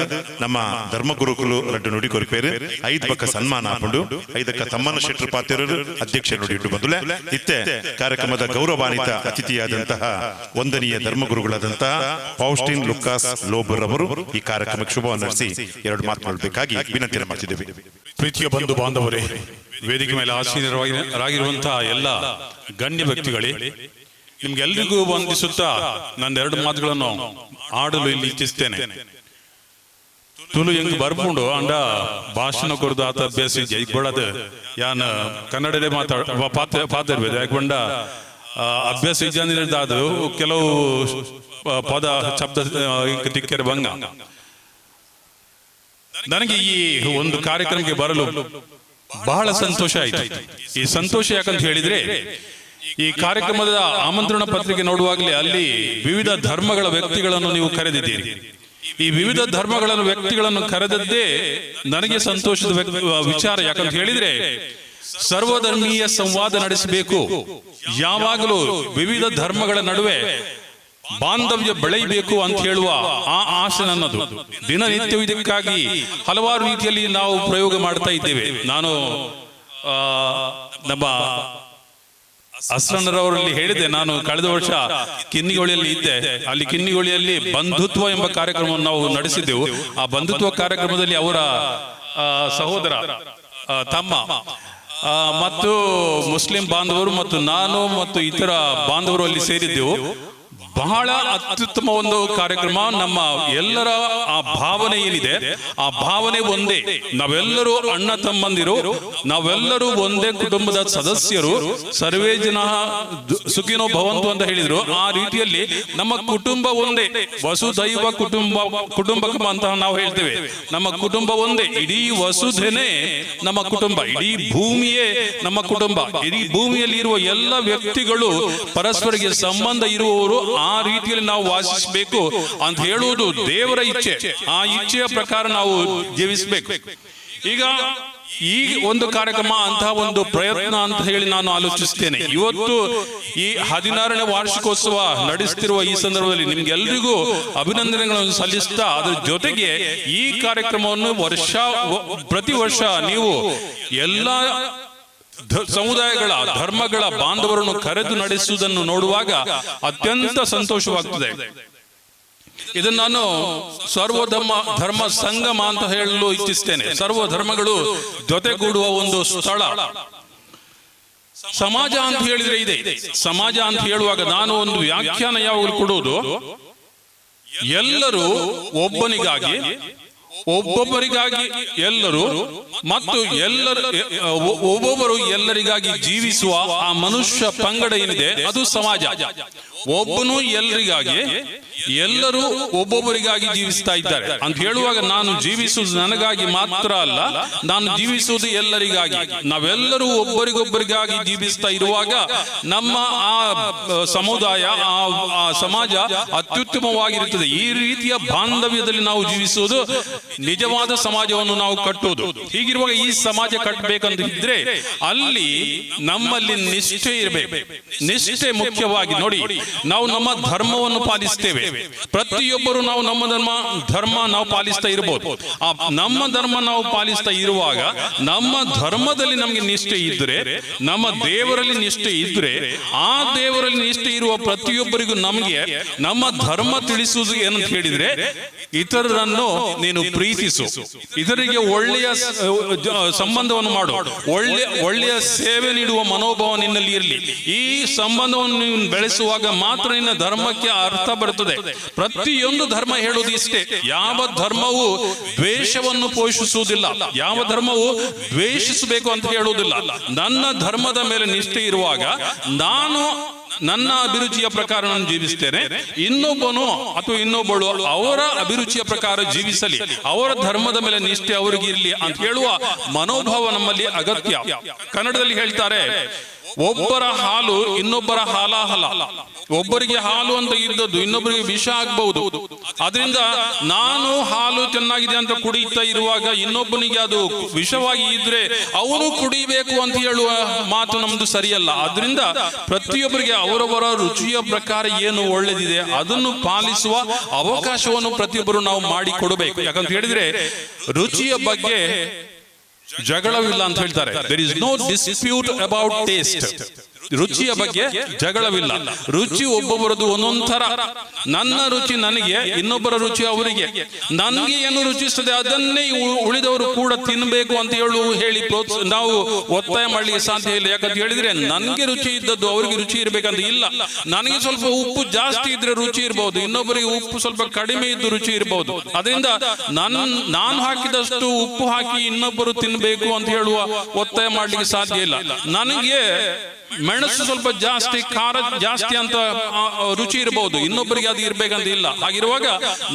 ನಮ್ಮ ಧರ್ಮಗುರುಕುಲು ರಡ್ಡು ನುಡಿ ಕೊರಿಪೇರು 5 ಪಕ್ಕ ಸನ್ಮಾನ ಹಾಕೊಂಡು 5ಕ್ಕ ತಮ್ಮನ ಶೆಟ್ರು ಪಾತಿರರು ಅಧ್ಯಕ್ಷ ನುಡಿಟ್ಟು ಬಂಧುಲೆ ಇತ್ತೆ ಕಾರ್ಯಕ್ರಮದ ಗೌರವಾನ್ವಿತ ಅತಿಥಿಯಾದಂತಹ ವಂದನೀಯ ಧರ್ಮಗುರುಗಳಾದಂತಹ ಪೌಸ್ಟಿನ್ ಲುಕಾಸ್ ಲೋಬರ್ ಅವರು ಈ ಕಾರ್ಯಕ್ರಮಕ್ಕೆ ಶುಭವನ್ನು ನಡೆಸಿ 2 ಮಾತನಾಡಬೇಕಾಗಿ ವಿನಂತಿಯನ್ನು ಮಾಡ್ತಿದ್ದೇವೆ. ಪ್ರೀತಿಯ ಬಂಧು ಬಾಂಧವರೇ, ವೇದಿಕೆ ಮೇಲೆ ಆಸೀನರಾಗಿರುವಂತಹ ಎಲ್ಲ ಗಣ್ಯ ವ್ಯಕ್ತಿಗಳೇ, ನಿಮ್ಗೆಲ್ರಿಗೂ ವಂದಿಸುತ್ತಾ ನನ್ನ 2 ಮಾತುಗಳನ್ನು ಆಡಲು ಇಲ್ಲಿ ಇಚ್ಛಿಸ್ತೇನೆ. ತುಳು ಹೆಂಗ್ ಬರ್ಕೊಂಡು ಅಂಡ ಭಾಷಣ ಕೊಡದು ಆತ ಅಭ್ಯಾಸ ಜೈಗೊಳ್ಳದು ಯಾನ್ ಕನ್ನಡದೇ ಪಾತಿರ್ಬೇಕು. ಯಾಕೊಂಡ ಅಭ್ಯಾಸ ಇದ್ದಾದು ಕೆಲವು ಪದ ಶಬ್ದ ತಿಕ್ಕರೆ ಭಂಗ. ನನಗೆ ಈ ಒಂದು ಕಾರ್ಯಕ್ರಮಕ್ಕೆ ಬರಲು ಬಹಳ ಸಂತೋಷ ಆಯಿತು. ಈ ಸಂತೋಷ ಯಾಕಂತ ಹೇಳಿದ್ರೆ, ಈ ಕಾರ್ಯಕ್ರಮದ ಆಮಂತ್ರಣ ಪತ್ರಿಕೆ ನೋಡುವಾಗಲೇ ಅಲ್ಲಿ ವಿವಿಧ ಧರ್ಮಗಳ ವ್ಯಕ್ತಿಗಳನ್ನು ನೀವು ಕರೆದಿದ್ದೀರಿ. ಈ ವಿವಿಧ ಧರ್ಮಗಳನ್ನು ವ್ಯಕ್ತಿಗಳನ್ನು ಕರೆದದ್ದೇ ನನಗೆ ಸಂತೋಷದ ವಿಚಾರ. ಯಾಕಂತ ಹೇಳಿದ್ರೆ, ಸರ್ವಧರ್ಮೀಯ ಸಂವಾದ ನಡೆಸಬೇಕು, ಯಾವಾಗಲೂ ವಿವಿಧ ಧರ್ಮಗಳ ನಡುವೆ ಬಾಂಧವ್ಯ ಬೆಳೆಯಬೇಕು ಅಂತ ಹೇಳುವ ಆ ಆಸೆ ನನ್ನದು. ದಿನನಿತ್ಯವೂ ಇದಕ್ಕಾಗಿ ಹಲವಾರು ರೀತಿಯಲ್ಲಿ ನಾವು ಪ್ರಯೋಗ ಮಾಡ್ತಾ ಇದ್ದೇವೆ. ನಾನು ನಮ್ಮ ಅಸ್ರಣ್ಣರವರಲ್ಲಿ ಹೇಳಿದೆ, ನಾನು ಕಳೆದ ವರ್ಷ ಕಿನ್ನಿಗೋಳಿಯಲ್ಲಿ ಇದ್ದೆ. ಅಲ್ಲಿ ಕಿನ್ನಿಗೋಳಿಯಲ್ಲಿ ಬಂಧುತ್ವ ಎಂಬ ಕಾರ್ಯಕ್ರಮವನ್ನು ನಾವು ನಡೆಸಿದ್ದೆವು. ಆ ಬಂಧುತ್ವ ಕಾರ್ಯಕ್ರಮದಲ್ಲಿ ಅವರ ಸಹೋದರ ತಮ್ಮ ಮತ್ತು ಮುಸ್ಲಿಂ ಬಾಂಧವರು ಮತ್ತು ನಾನು ಮತ್ತು ಇತರ ಬಾಂಧವರು ಅಲ್ಲಿ ಸೇರಿದ್ದೆವು. ಬಹಳ ಅತ್ಯುತ್ತಮ ಒಂದು ಕಾರ್ಯಕ್ರಮ. ನಮ್ಮ ಎಲ್ಲರ ಆ ಭಾವನೆ ಏನಿದೆ, ಆ ಭಾವನೆ ಒಂದೇ. ನಾವೆಲ್ಲರೂ ಅಣ್ಣ ತಮ್ಮಂದಿರು, ನಾವೆಲ್ಲರೂ ಒಂದೇ ಕುಟುಂಬದ ಸದಸ್ಯರು. ಸರ್ವೇ ಜನ ಸುಖಿನೋ ಭವಂತು ಅಂತ ಹೇಳಿದ್ರು. ಆ ರೀತಿಯಲ್ಲಿ ನಮ್ಮ ಕುಟುಂಬ ಒಂದೇ, ವಸುದೈವ ಕುಟುಂಬಕಂ ಅಂತ ನಾವು ಹೇಳ್ತೇವೆ. ನಮ್ಮ ಕುಟುಂಬ ಒಂದೇ, ಇಡೀ ವಸುಧೆನೇ ನಮ್ಮ ಕುಟುಂಬ, ಇಡೀ ಭೂಮಿಯೇ ನಮ್ಮ ಕುಟುಂಬ. ಇಡೀ ಭೂಮಿಯಲ್ಲಿ ಇರುವ ಎಲ್ಲ ವ್ಯಕ್ತಿಗಳು ಪರಸ್ಪರಿಗೆ ಸಂಬಂಧ ಇರುವವರು. ಆ ರೀತಿಯಲ್ಲಿ ನಾವು ವಾಸಿಸಬೇಕು ಅಂತ ಹೇಳುವುದು ದೇವರ ಇಚ್ಛೆ. ಆ ಇಚ್ಛೆಯ ಪ್ರಕಾರ ನಾವು ಜೀವಿಸಬೇಕು. ಈಗ ಈ ಒಂದು ಕಾರ್ಯಕ್ರಮ ಅಂತಹ ಒಂದು ಪ್ರಯತ್ನ ಅಂತ ಹೇಳಿ ನಾನು ಆಲೋಚಿಸ್ತೇನೆ. ಇವತ್ತು ಈ 16ನೇ ವಾರ್ಷಿಕೋತ್ಸವ ನಡೆಸುತ್ತಿರುವ ಈ ಸಂದರ್ಭದಲ್ಲಿ ನಿಮ್ಗೆಲ್ರಿಗೂ ಅಭಿನಂದನೆಗಳನ್ನು ಸಲ್ಲಿಸ್ತಾ, ಅದರ ಜೊತೆಗೆ ಈ ಕಾರ್ಯಕ್ರಮವನ್ನು ಪ್ರತಿ ವರ್ಷ ನೀವು ಎಲ್ಲ ಸಮುದಾಯಗಳ ಧರ್ಮಗಳ ಬಾಂಧವರನ್ನು ಕರೆದು ನಡೆಸುವುದನ್ನು ನೋಡುವಾಗ ಅತ್ಯಂತ ಸಂತೋಷವಾಗ್ತದೆ. ಇದನ್ನು ನಾನು ಧರ್ಮ ಸಂಗಮ ಅಂತ ಹೇಳಲು ಇಚ್ಛಿಸ್ತೇನೆ. ಸರ್ವ ಧರ್ಮಗಳು ಜೊತೆಗೂಡುವ ಒಂದು ಸ್ಥಳ. ಸಮಾಜ ಅಂತ ಹೇಳಿದ್ರೆ ಇದೆ. ಸಮಾಜ ಅಂತ ಹೇಳುವಾಗ ನಾನು ಒಂದು ವ್ಯಾಖ್ಯಾನ ಯಾವಾಗಲೂ ಕೊಡುವುದು, ಎಲ್ಲರೂ ಒಬ್ಬೊಬ್ಬರಿಗಾಗಿ ಎಲ್ಲರೂ ಮತ್ತು ಒಬ್ಬೊಬ್ಬರು ಎಲ್ಲರಿಗಾಗಿ ಜೀವಿಸುವ ಆ ಮನುಷ್ಯ ಪಂಗಡ ಏನಿದೆ ಅದು ಸಮಾಜ. ಒಬ್ಬನು ಎಲ್ಲರಿಗಾಗಿ, ಎಲ್ಲರೂ ಒಬ್ಬೊಬ್ಬರಿಗಾಗಿ ಜೀವಿಸ್ತಾ ಇದ್ದಾರೆ ಅಂತ ಹೇಳುವಾಗ, ನಾನು ಜೀವಿಸುವುದು ನನಗಾಗಿ ಮಾತ್ರ ಅಲ್ಲ, ನಾನು ಜೀವಿಸುವುದು ಎಲ್ಲರಿಗಾಗಿ. ನಾವೆಲ್ಲರೂ ಒಬ್ಬರಿಗೊಬ್ಬರಿಗಾಗಿ ಜೀವಿಸ್ತಾ ಇರುವಾಗ ನಮ್ಮ ಆ ಸಮುದಾಯ, ಆ ಸಮಾಜ ಅತ್ಯುತ್ತಮವಾಗಿರುತ್ತದೆ. ಈ ರೀತಿಯ ಬಾಂಧವ್ಯದಲ್ಲಿ ನಾವು ಜೀವಿಸುವುದು ನಿಜವಾದ ಸಮಾಜವನ್ನು ನಾವು ಕಟ್ಟುವುದು. ಹೀಗಿರುವಾಗ ಈ ಸಮಾಜ ಕಟ್ಟಬೇಕಂತ ಇದ್ರೆ ಅಲ್ಲಿ ನಮ್ಮಲ್ಲಿ ನಿಷ್ಠೆ ಇರಬೇಕು. ನಿಷ್ಠೆ ಮುಖ್ಯವಾಗಿ. ನೋಡಿ, ನಾವು ನಮ್ಮ ಧರ್ಮವನ್ನು ಪಾಲಿಸ್ತೇವೆ, ಪ್ರತಿಯೊಬ್ಬರು ನಾವು ನಮ್ಮ ಧರ್ಮ ನಾವು ಪಾಲಿಸ್ತಾ ಇರಬಹುದು. ಆ ನಮ್ಮ ಧರ್ಮ ನಾವು ಪಾಲಿಸ್ತಾ ಇರುವಾಗ ನಮ್ಮ ಧರ್ಮದಲ್ಲಿ ನಮಗೆ ನಿಷ್ಠೆ ಇದ್ರೆ, ನಮ್ಮ ದೇವರಲ್ಲಿ ನಿಷ್ಠೆ ಇದ್ರೆ, ಆ ದೇವರಲ್ಲಿ ನಿಷ್ಠೆ ಇರುವ ಪ್ರತಿಯೊಬ್ಬರಿಗೂ ನಮಗೆ ನಮ್ಮ ಧರ್ಮ ತಿಳಿಸುವುದು ಏನಂತ ಹೇಳಿದ್ರೆ, ಇತರರನ್ನು ನೀನು ಪ್ರೀತಿಸು, ಇತರಿಗೆ ಒಳ್ಳೆಯ ಸಂಬಂಧವನ್ನು ಮಾಡು, ಒಳ್ಳೆಯ ಸೇವೆ ನೀಡುವ ಮನೋಭಾವ ನಿನ್ನಲ್ಲಿ ಇರಲಿ. ಈ ಸಂಬಂಧವನ್ನು ನೀನು ಬೆಳೆಸುವಾಗ ಮಾತ್ರ ನಿನ್ನ ಧರ್ಮಕ್ಕೆ ಅರ್ಥ ಬರುತ್ತದೆ. ಪ್ರತಿಯೊಂದು ಧರ್ಮ ಹೇಳುವುದು ಇಷ್ಟೇ, ಯಾವ ಧರ್ಮವು ದ್ವೇಷವನ್ನು ಪೋಷಿಸುವುದಿಲ್ಲ, ಯಾವ ಧರ್ಮವು ದ್ವೇಷಿಸಬೇಕು ಅಂತ ಹೇಳುವುದಿಲ್ಲ. ನನ್ನ ಧರ್ಮದ ಮೇಲೆ ನಿಷ್ಠೆ ಇರುವಾಗ ನಾನು ನನ್ನ ಅಭಿರುಚಿಯ ಪ್ರಕಾರ ನಾನು ಜೀವಿಸ್ತೇನೆ, ಇನ್ನೊಬ್ಬನು ಅಥವಾ ಇನ್ನೊಬ್ಬಳು ಅವರ ಅಭಿರುಚಿಯ ಪ್ರಕಾರ ಜೀವಿಸಲಿ, ಅವರ ಧರ್ಮದ ಮೇಲೆ ನಿಷ್ಠೆ ಅವರಿಗೆ ಇರಲಿ ಅಂತ ಹೇಳುವ ಮನೋಭಾವ ನಮ್ಮಲ್ಲಿ ಅಗತ್ಯ. ಕನ್ನಡದಲ್ಲಿ ಹೇಳ್ತಾರೆ, ಒಬ್ಬರ ಹಾಲು ಇನ್ನೊಬ್ಬರ ಹಾಲಾಹಲ. ಒಬ್ಬರಿಗೆ ಹಾಲು ಅಂತ ಇದ್ದದ್ದು ಇನ್ನೊಬ್ಬರಿಗೆ ವಿಷ ಆಗಬಹುದು. ಅದರಿಂದ ನಾನು ಹಾಲು ಚೆನ್ನಾಗಿದೆ ಅಂತ ಕುಡಿಯುತ್ತಾ ಇರುವಾಗ ಇನ್ನೊಬ್ಬನಿಗೆ ಅದು ವಿಷವಾಗಿ ಇದ್ರೆ ಅವನು ಕುಡಿಬೇಕು ಅಂತ ಹೇಳುವ ಮಾತು ನಮ್ದು ಸರಿಯಲ್ಲ. ಆದ್ರಿಂದ ಪ್ರತಿಯೊಬ್ಬರಿಗೆ ಅವರವರ ರುಚಿಯ ಪ್ರಕಾರ ಏನು ಒಳ್ಳೆದಿದೆ ಅದನ್ನು ಪಾಲಿಸುವ ಅವಕಾಶವನ್ನು ಪ್ರತಿಯೊಬ್ಬರು ನಾವು ಮಾಡಿ ಕೊಡಬೇಕು. ಯಾಕಂತ ಹೇಳಿದ್ರೆ ರುಚಿಯ ಬಗ್ಗೆ ಜಗಳವಿಲ್ಲ ಅಂತ ಹೇಳ್ತಾರೆ. There is no dispute about taste. ರುಚಿಯ ಬಗ್ಗೆ ಜಗಳವಿಲ್ಲ. ರುಚಿ ಒಬ್ಬೊಬ್ಬರದು ಒಂದೊಂಥರ. ನನ್ನ ರುಚಿ ನನಗೆ, ಇನ್ನೊಬ್ಬರ ರುಚಿ ಅವರಿಗೆ. ನನಗೆ ಏನು ರುಚಿಸ್ತದೆ ಅದನ್ನೇ ಉಳಿದವರು ಕೂಡ ತಿನ್ನಬೇಕು ಅಂತ ಹೇಳಿ ನಾವು ಒತ್ತಾಯ ಮಾಡ್ಲಿಕ್ಕೆ ಸಾಧ್ಯ ಇಲ್ಲ. ಯಾಕಂತ ಹೇಳಿದ್ರೆ ನನಗೆ ರುಚಿ ಇದ್ದದ್ದು ಅವರಿಗೆ ರುಚಿ ಇರ್ಬೇಕಂತ ಇಲ್ಲ. ನನಗೆ ಸ್ವಲ್ಪ ಉಪ್ಪು ಜಾಸ್ತಿ ಇದ್ರೆ ರುಚಿ ಇರಬಹುದು, ಇನ್ನೊಬ್ಬರಿಗೆ ಉಪ್ಪು ಸ್ವಲ್ಪ ಕಡಿಮೆ ಇದ್ದು ರುಚಿ ಇರಬಹುದು. ಅದರಿಂದ ನಾನು ಹಾಕಿದಷ್ಟು ಉಪ್ಪು ಹಾಕಿ ಇನ್ನೊಬ್ಬರು ತಿನ್ನಬೇಕು ಅಂತ ಹೇಳುವ ಒತ್ತಾಯ ಮಾಡ್ಲಿಕ್ಕೆ ಸಾಧ್ಯ ಇಲ್ಲ. ನನಗೆ ಮೆಣಸು ಸ್ವಲ್ಪ ಜಾಸ್ತಿ, ಖಾರ ಜಾಸ್ತಿ ಅಂತ ರುಚಿ ಇರಬಹುದು, ಇನ್ನೊಬ್ಬರಿಗೆ ಅದು ಇರ್ಬೇಕಂತ ಇಲ್ಲ. ಹಾಗಿರುವಾಗ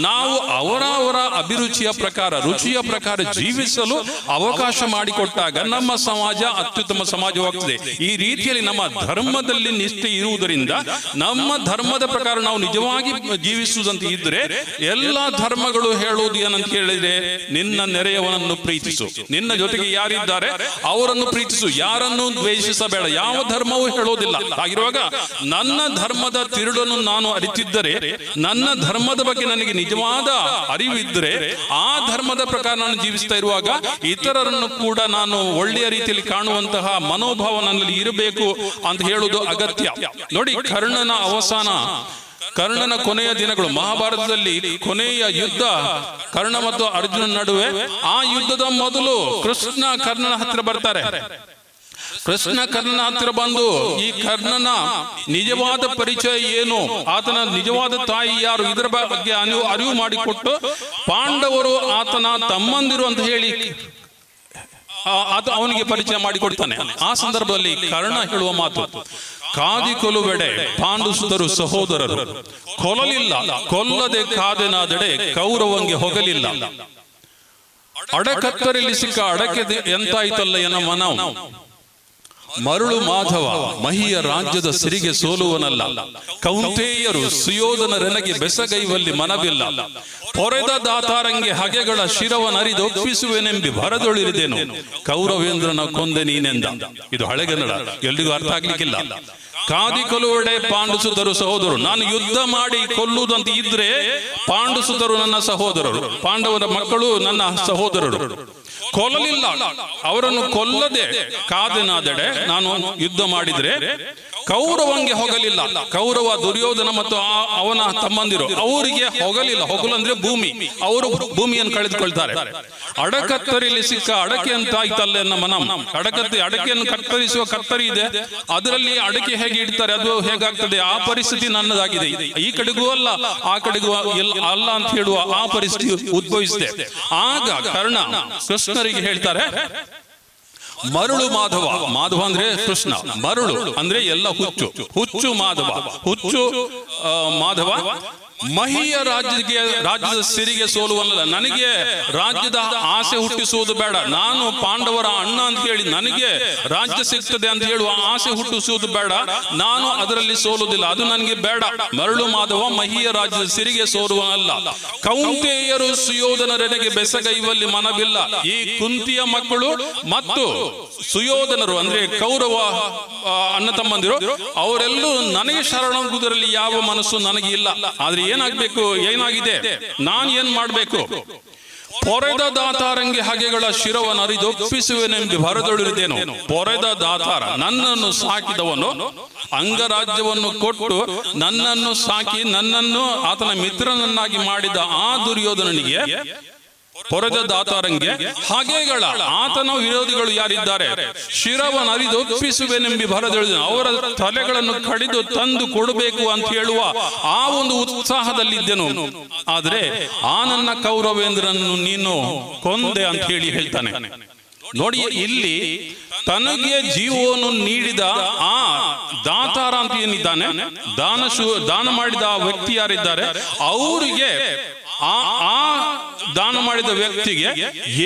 ನಾವು ಅವರ ಅಭಿರುಚಿಯ ಪ್ರಕಾರ, ರುಚಿಯ ಪ್ರಕಾರ ಜೀವಿಸಲು ಅವಕಾಶ ಮಾಡಿಕೊಟ್ಟಾಗ ನಮ್ಮ ಸಮಾಜ ಅತ್ಯುತ್ತಮ ಸಮಾಜವಾಗ್ತದೆ. ಈ ರೀತಿಯಲ್ಲಿ ನಮ್ಮ ಧರ್ಮದಲ್ಲಿ ನಿಷ್ಠೆ ಇರುವುದರಿಂದ, ನಮ್ಮ ಧರ್ಮದ ಪ್ರಕಾರ ನಾವು ನಿಜವಾಗಿ ಜೀವಿಸುವುದಂತ ಇದ್ರೆ, ಎಲ್ಲ ಧರ್ಮಗಳು ಹೇಳುವುದು ಏನಂತ ಹೇಳಿದ್ರೆ, ನಿನ್ನ ನೆರೆಯವನನ್ನು ಪ್ರೀತಿಸು, ನಿನ್ನ ಜೊತೆಗೆ ಯಾರಿದ್ದಾರೆ ಅವರನ್ನು ಪ್ರೀತಿಸು, ಯಾರನ್ನು ದ್ವೇಷಿಸಬೇಡ, ಯಾವ ಧರ್ಮವೂ ಹೇಳೋದಿಲ್ಲ. ಹಾಗಿರುವಾಗ ನನ್ನ ಧರ್ಮದ ತಿರುಳನ್ನು ನಾನು ಅರಿತಿದ್ದರೆ, ನನ್ನ ಧರ್ಮದ ಬಗ್ಗೆ ನನಗೆ ನಿಜವಾದ ಅರಿವಿದ್ದರೆ, ಆ ಧರ್ಮದ ಪ್ರಕಾರ ನಾನು ಜೀವಿಸ್ತಾ ಇರುವಾಗ ಇತರರನ್ನು ಕೂಡ ನಾನು ಒಳ್ಳೆಯ ರೀತಿಯಲ್ಲಿ ಕಾಣುವಂತಹ ಮನೋಭಾವ ನನ್ನಲ್ಲಿ ಇರಬೇಕು ಅಂತ ಹೇಳುವುದು ಅಗತ್ಯ. ನೋಡಿ, ಕರ್ಣನ ಕೊನೆಯ ದಿನಗಳು, ಮಹಾಭಾರತದಲ್ಲಿ ಕೊನೆಯ ಯುದ್ಧ ಕರ್ಣ ಮತ್ತು ಅರ್ಜುನ ನಡುವೆ. ಆ ಯುದ್ಧದ ಮೊದಲು ಕೃಷ್ಣ ಕರ್ಣನ ಹತ್ತಿರ ಬರ್ತಾರೆ. ಕೃಷ್ಣ ಕರ್ಣನ ಹತ್ತಿರ ಬಂದು ಈ ಕರ್ಣನ ನಿಜವಾದ ಪರಿಚಯ ಏನು, ಆತನ ನಿಜವಾದ ತಾಯಿ ಯಾರು, ಇದರ ಬಗ್ಗೆ ಅರಿವು ಮಾಡಿಕೊಟ್ಟು, ಪಾಂಡವರು ಆತನ ತಮ್ಮಂದಿರು ಅಂತ ಹೇಳಿ ಅವನಿಗೆ ಪರಿಚಯ ಮಾಡಿಕೊಡ್ತಾನೆ. ಆ ಸಂದರ್ಭದಲ್ಲಿ ಕರ್ಣ ಹೇಳುವ ಮಾತು, ಕಾದಿಕೊಲುವೆಡೆ ಪಾಂಡುಸುತರು ಸಹೋದರರು, ಕೊಲ್ಲಲಿಲ್ಲ ಕೊಲ್ಲದೆ ಕಾದೆನಾದೆಡೆ ಕೌರವಂಗೆ ಹೊಗಲಿಲ್ಲ. ಅಡಕತ್ತರಲ್ಲಿ ಸಿಕ್ಕ ಅಡಕೆ ಎಂತಾಯ್ತಲ್ಲ ಎನ್ನ ಮನವು, ಮರುಳು ಮಾಧವ ಮಹಿಯ ರಾಜ್ಯದ ಸಿರಿಗೆ ಸೋಲುವನಲ್ಲ. ಕೌಂತೇಯರು ಸುಯೋಧನರೆನಗೆ ಬೆಸಗೈವಲ್ಲಿ ಮನವಿಲ್ಲ. ಪೊರೆದ ದಾತಾರಂಗೆ ಹಗೆಗಳ ಶಿರವನರಿದೊಪ್ಪಿಸುವೆನೆಂಬಿ ಭರದೊಳಿರಿದೆನು, ಕೌರವೇಂದ್ರನ ಕೊಂದೆ ನೀನೆಂದ. ಇದು ಹಳೆಗನ್ನಡ, ಎಲ್ರಿಗೂ ಅರ್ಥ ಆಗ್ಲಿಕ್ಕಿಲ್ಲ. ಕಾದಿಕೊಲುವೆಡೆ ಪಾಂಡುಸುತರು ಸಹೋದರರು, ನಾನು ಯುದ್ಧ ಮಾಡಿ ಕೊಲ್ಲುವುದಂತ ಇದ್ರೆ ಪಾಂಡುಸುತರು ನನ್ನ ಸಹೋದರರು, ಪಾಂಡವರ ಮಕ್ಕಳು ನನ್ನ ಸಹೋದರರು. ಕೊಲ್ಲಲಿಲ್ಲ, ಅವರನ್ನು ಕೊಲ್ಲದೆ ಕಾದೆನಾದೆಡೆ ನಾನು ಯುದ್ಧ ಮಾಡಿದ್ರೆ ಕೌರವಂಗೆ ಹೊಗಲಿಲ್ಲ. ಕೌರವ, ದುರ್ಯೋಧನ ಮತ್ತು ಅವನ ತಮ್ಮಂದಿರು, ಅವರಿಗೆ ಹೊಗಲಿಲ್ಲ. ಹೊಗಲು ಅಂದ್ರೆ ಭೂಮಿ, ಅವರು ಭೂಮಿಯನ್ನು ಕಳೆದುಕೊಳ್ತಾರೆ. ಅಡಕತ್ತರಿಯಲ್ಲಿ ಸಿಕ್ಕ ಅಡಕೆ ಅಂತ ಆಯ್ತಲ್ಲ ಎನ್ನ ಮನಂ. ಅಡಕೆಯನ್ನು ಕತ್ತರಿಸುವ ಕತ್ತರಿ ಇದೆ, ಅದರಲ್ಲಿ ಅಡಕೆ ಹೇಗೆ ಇಡ್ತಾರೆ, ಅದು ಹೇಗಾಗ್ತದೆ, ಆ ಪರಿಸ್ಥಿತಿ ನನ್ನದಾಗಿದೆ. ಈ ಕಡೆಗೂ ಅಲ್ಲ ಆ ಕಡೆಗೂ ಅಲ್ಲ ಅಂತ ಹೇಳುವ ಆ ಪರಿಸ್ಥಿತಿ ಉದ್ಭವಿಸಿದೆ. ಆಗ ಕರ್ಣ ಕೃಷ್ಣರಿಗೆ ಹೇಳ್ತಾರೆ, ಮರುಳು ಮಾಧವ, ಮಾಧವ ಅಂದ್ರೆ ಕೃಷ್ಣ, ಮರುಳು ಅಂದ್ರೆ ಎಲ್ಲ ಹುಚ್ಚು ಮಾಧವ, ಮಾಧವ ಮಹಿಯ ರಾಜ್ಯದ ಸಿರಿಗೆ ಸೋಲುವಲ್ಲ. ನನಗೆ ರಾಜ್ಯದ ಆಸೆ ಹುಟ್ಟಿಸುವುದು ಬೇಡ, ನಾನು ಪಾಂಡವರ ಅಣ್ಣ ಅಂತ ಹೇಳಿ ನನಗೆ ರಾಜ್ಯ ಸಿಗ್ತದೆ ಅಂತ ಹೇಳುವ ಆಸೆ ಹುಟ್ಟಿಸುವುದು ಬೇಡ, ನಾನು ಅದರಲ್ಲಿ ಸೋಲುವುದಿಲ್ಲ, ಅದು ನನಗೆ ಬೇಡ. ಮರಳು ಮಾಧವ ಮಹಿಯ ರಾಜ್ಯದ ಸಿರಿಗೆ ಸೋಲುವನಲ್ಲ. ಕೌಂತೇಯರು ಸುಯೋಧನರೆನಗೆ ಬೆಸಗೈವಲ್ಲಿ ಮನವಿಲ್ಲ. ಈ ಕುಂತಿಯ ಮಕ್ಕಳು ಮತ್ತು ಸುಯೋಧನರು ಅಂದ್ರೆ ಕೌರವ ಅಣ್ಣ ತಮ್ಮಂದಿರು ಅವರೆಲ್ಲೂ ನನಗೆ ಶರಣಾಗುವುದರಲ್ಲಿ ಯಾವ ಮನಸ್ಸು ನನಗೆ ಇಲ್ಲ. ಆದ್ರೆ ಏನಾಗಿದೆ, ನಾನು ಏನ್ ಮಾಡ್ಬೇಕು? ಪೊರೆದ ದಾತಾರಂಗೆ ಹಗೆಗಳ ಶಿರವನ್ನರಿದೊಪ್ಪಿಸುವೆನೆಂದು ಭರದೊಳಿರಿದೇನು. ಪೊರೆದ ದಾತಾರ, ನನ್ನನ್ನು ಸಾಕಿದವನು, ಅಂಗರಾಜ್ಯವನ್ನು ಕೊಟ್ಟು ನನ್ನನ್ನು ಸಾಕಿ ನನ್ನನ್ನು ಆತನ ಮಿತ್ರನನ್ನಾಗಿ ಮಾಡಿದ ಆ ದುರ್ಯೋಧನನಿಗೆ ಪೊರೆದ ದಾತಾರಂಗೆ ಹಗೆಗಳ, ಆತನ ವಿರೋಧಿಗಳು ಯಾರಿದ್ದಾರೆ, ಶಿರವನ್ನರಿದೊಪ್ಪಿಸುವೆನೆಂಬಿ ಭರದೊಳಿದ, ಅವರ ತಲೆಗಳನ್ನು ಕಡಿದು ತಂದು ಕೊಡಬೇಕು ಅಂತ ಹೇಳುವ ಆ ಒಂದು ಉತ್ಸಾಹದಲ್ಲಿದ್ದೆನು. ಆದ್ರೆ ಆ ನನ್ನ ಕೌರವೇಂದ್ರನನ್ನು ನೀನು ಕೊಂದೆ ಅಂತ ಹೇಳ್ತಾನೆ. ನೋಡಿ, ಇಲ್ಲಿ ತನಗೆ ಜೀವವನ್ನು ನೀಡಿದ ಆ ದಾತಾರ ಅಂತ ಏನಿದ್ದಾನೆ, ದಾನ ಮಾಡಿದ ಆ ವ್ಯಕ್ತಿ ಯಾರಿದ್ದಾರೆ, ಅವರಿಗೆ ಆ ದಾನ ಮಾಡಿದ ವ್ಯಕ್ತಿಗೆ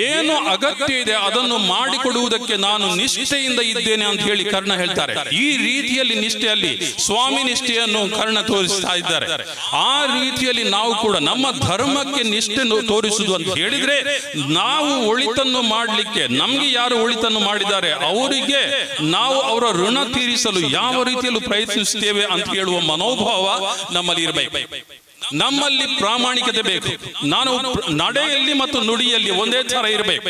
ಏನು ಅಗತ್ಯ ಇದೆ ಅದನ್ನು ಮಾಡಿಕೊಡುವುದಕ್ಕೆ ನಾನು ನಿಷ್ಠೆಯಿಂದ ಇದ್ದೇನೆ ಅಂತ ಹೇಳಿ ಕರ್ಣ ಹೇಳ್ತಾರೆ. ಈ ರೀತಿಯಲ್ಲಿ ನಿಷ್ಠೆಯಲ್ಲಿ ಸ್ವಾಮಿ ನಿಷ್ಠೆಯನ್ನು ಕರ್ಣ ತೋರಿಸ್ತಾ ಇದ್ದಾರೆ. ಆ ರೀತಿಯಲ್ಲಿ ನಾವು ಕೂಡ ನಮ್ಮ ಧರ್ಮಕ್ಕೆ ನಿಷ್ಠೆ ತೋರಿಸುವುದು ಅಂತ ಹೇಳಿದ್ರೆ, ನಾವು ಒಳಿತನ್ನು ಮಾಡಲಿಕ್ಕೆ, ನಮ್ಗೆ ಯಾರು ಒಳಿತನ್ನು ಮಾಡಿದ್ದಾರೆ ಅವರಿಗೆ ನಾವು ಅವರ ಋಣ ತೀರಿಸಲು ಯಾವ ರೀತಿಯಲ್ಲೂ ಪ್ರಯತ್ನಿಸುತ್ತೇವೆ ಅಂತ ಹೇಳುವ ಮನೋಭಾವ ನಮ್ಮಲ್ಲಿ ಇರಬೇಕು. ನಮ್ಮಲ್ಲಿ ಪ್ರಾಮಾಣಿಕತೆ ಬೇಕು. ನಾನು ನಡೆಯಲ್ಲಿ ಮತ್ತು ನುಡಿಯಲ್ಲಿ ಒಂದೇ ತರ ಇರಬೇಕು.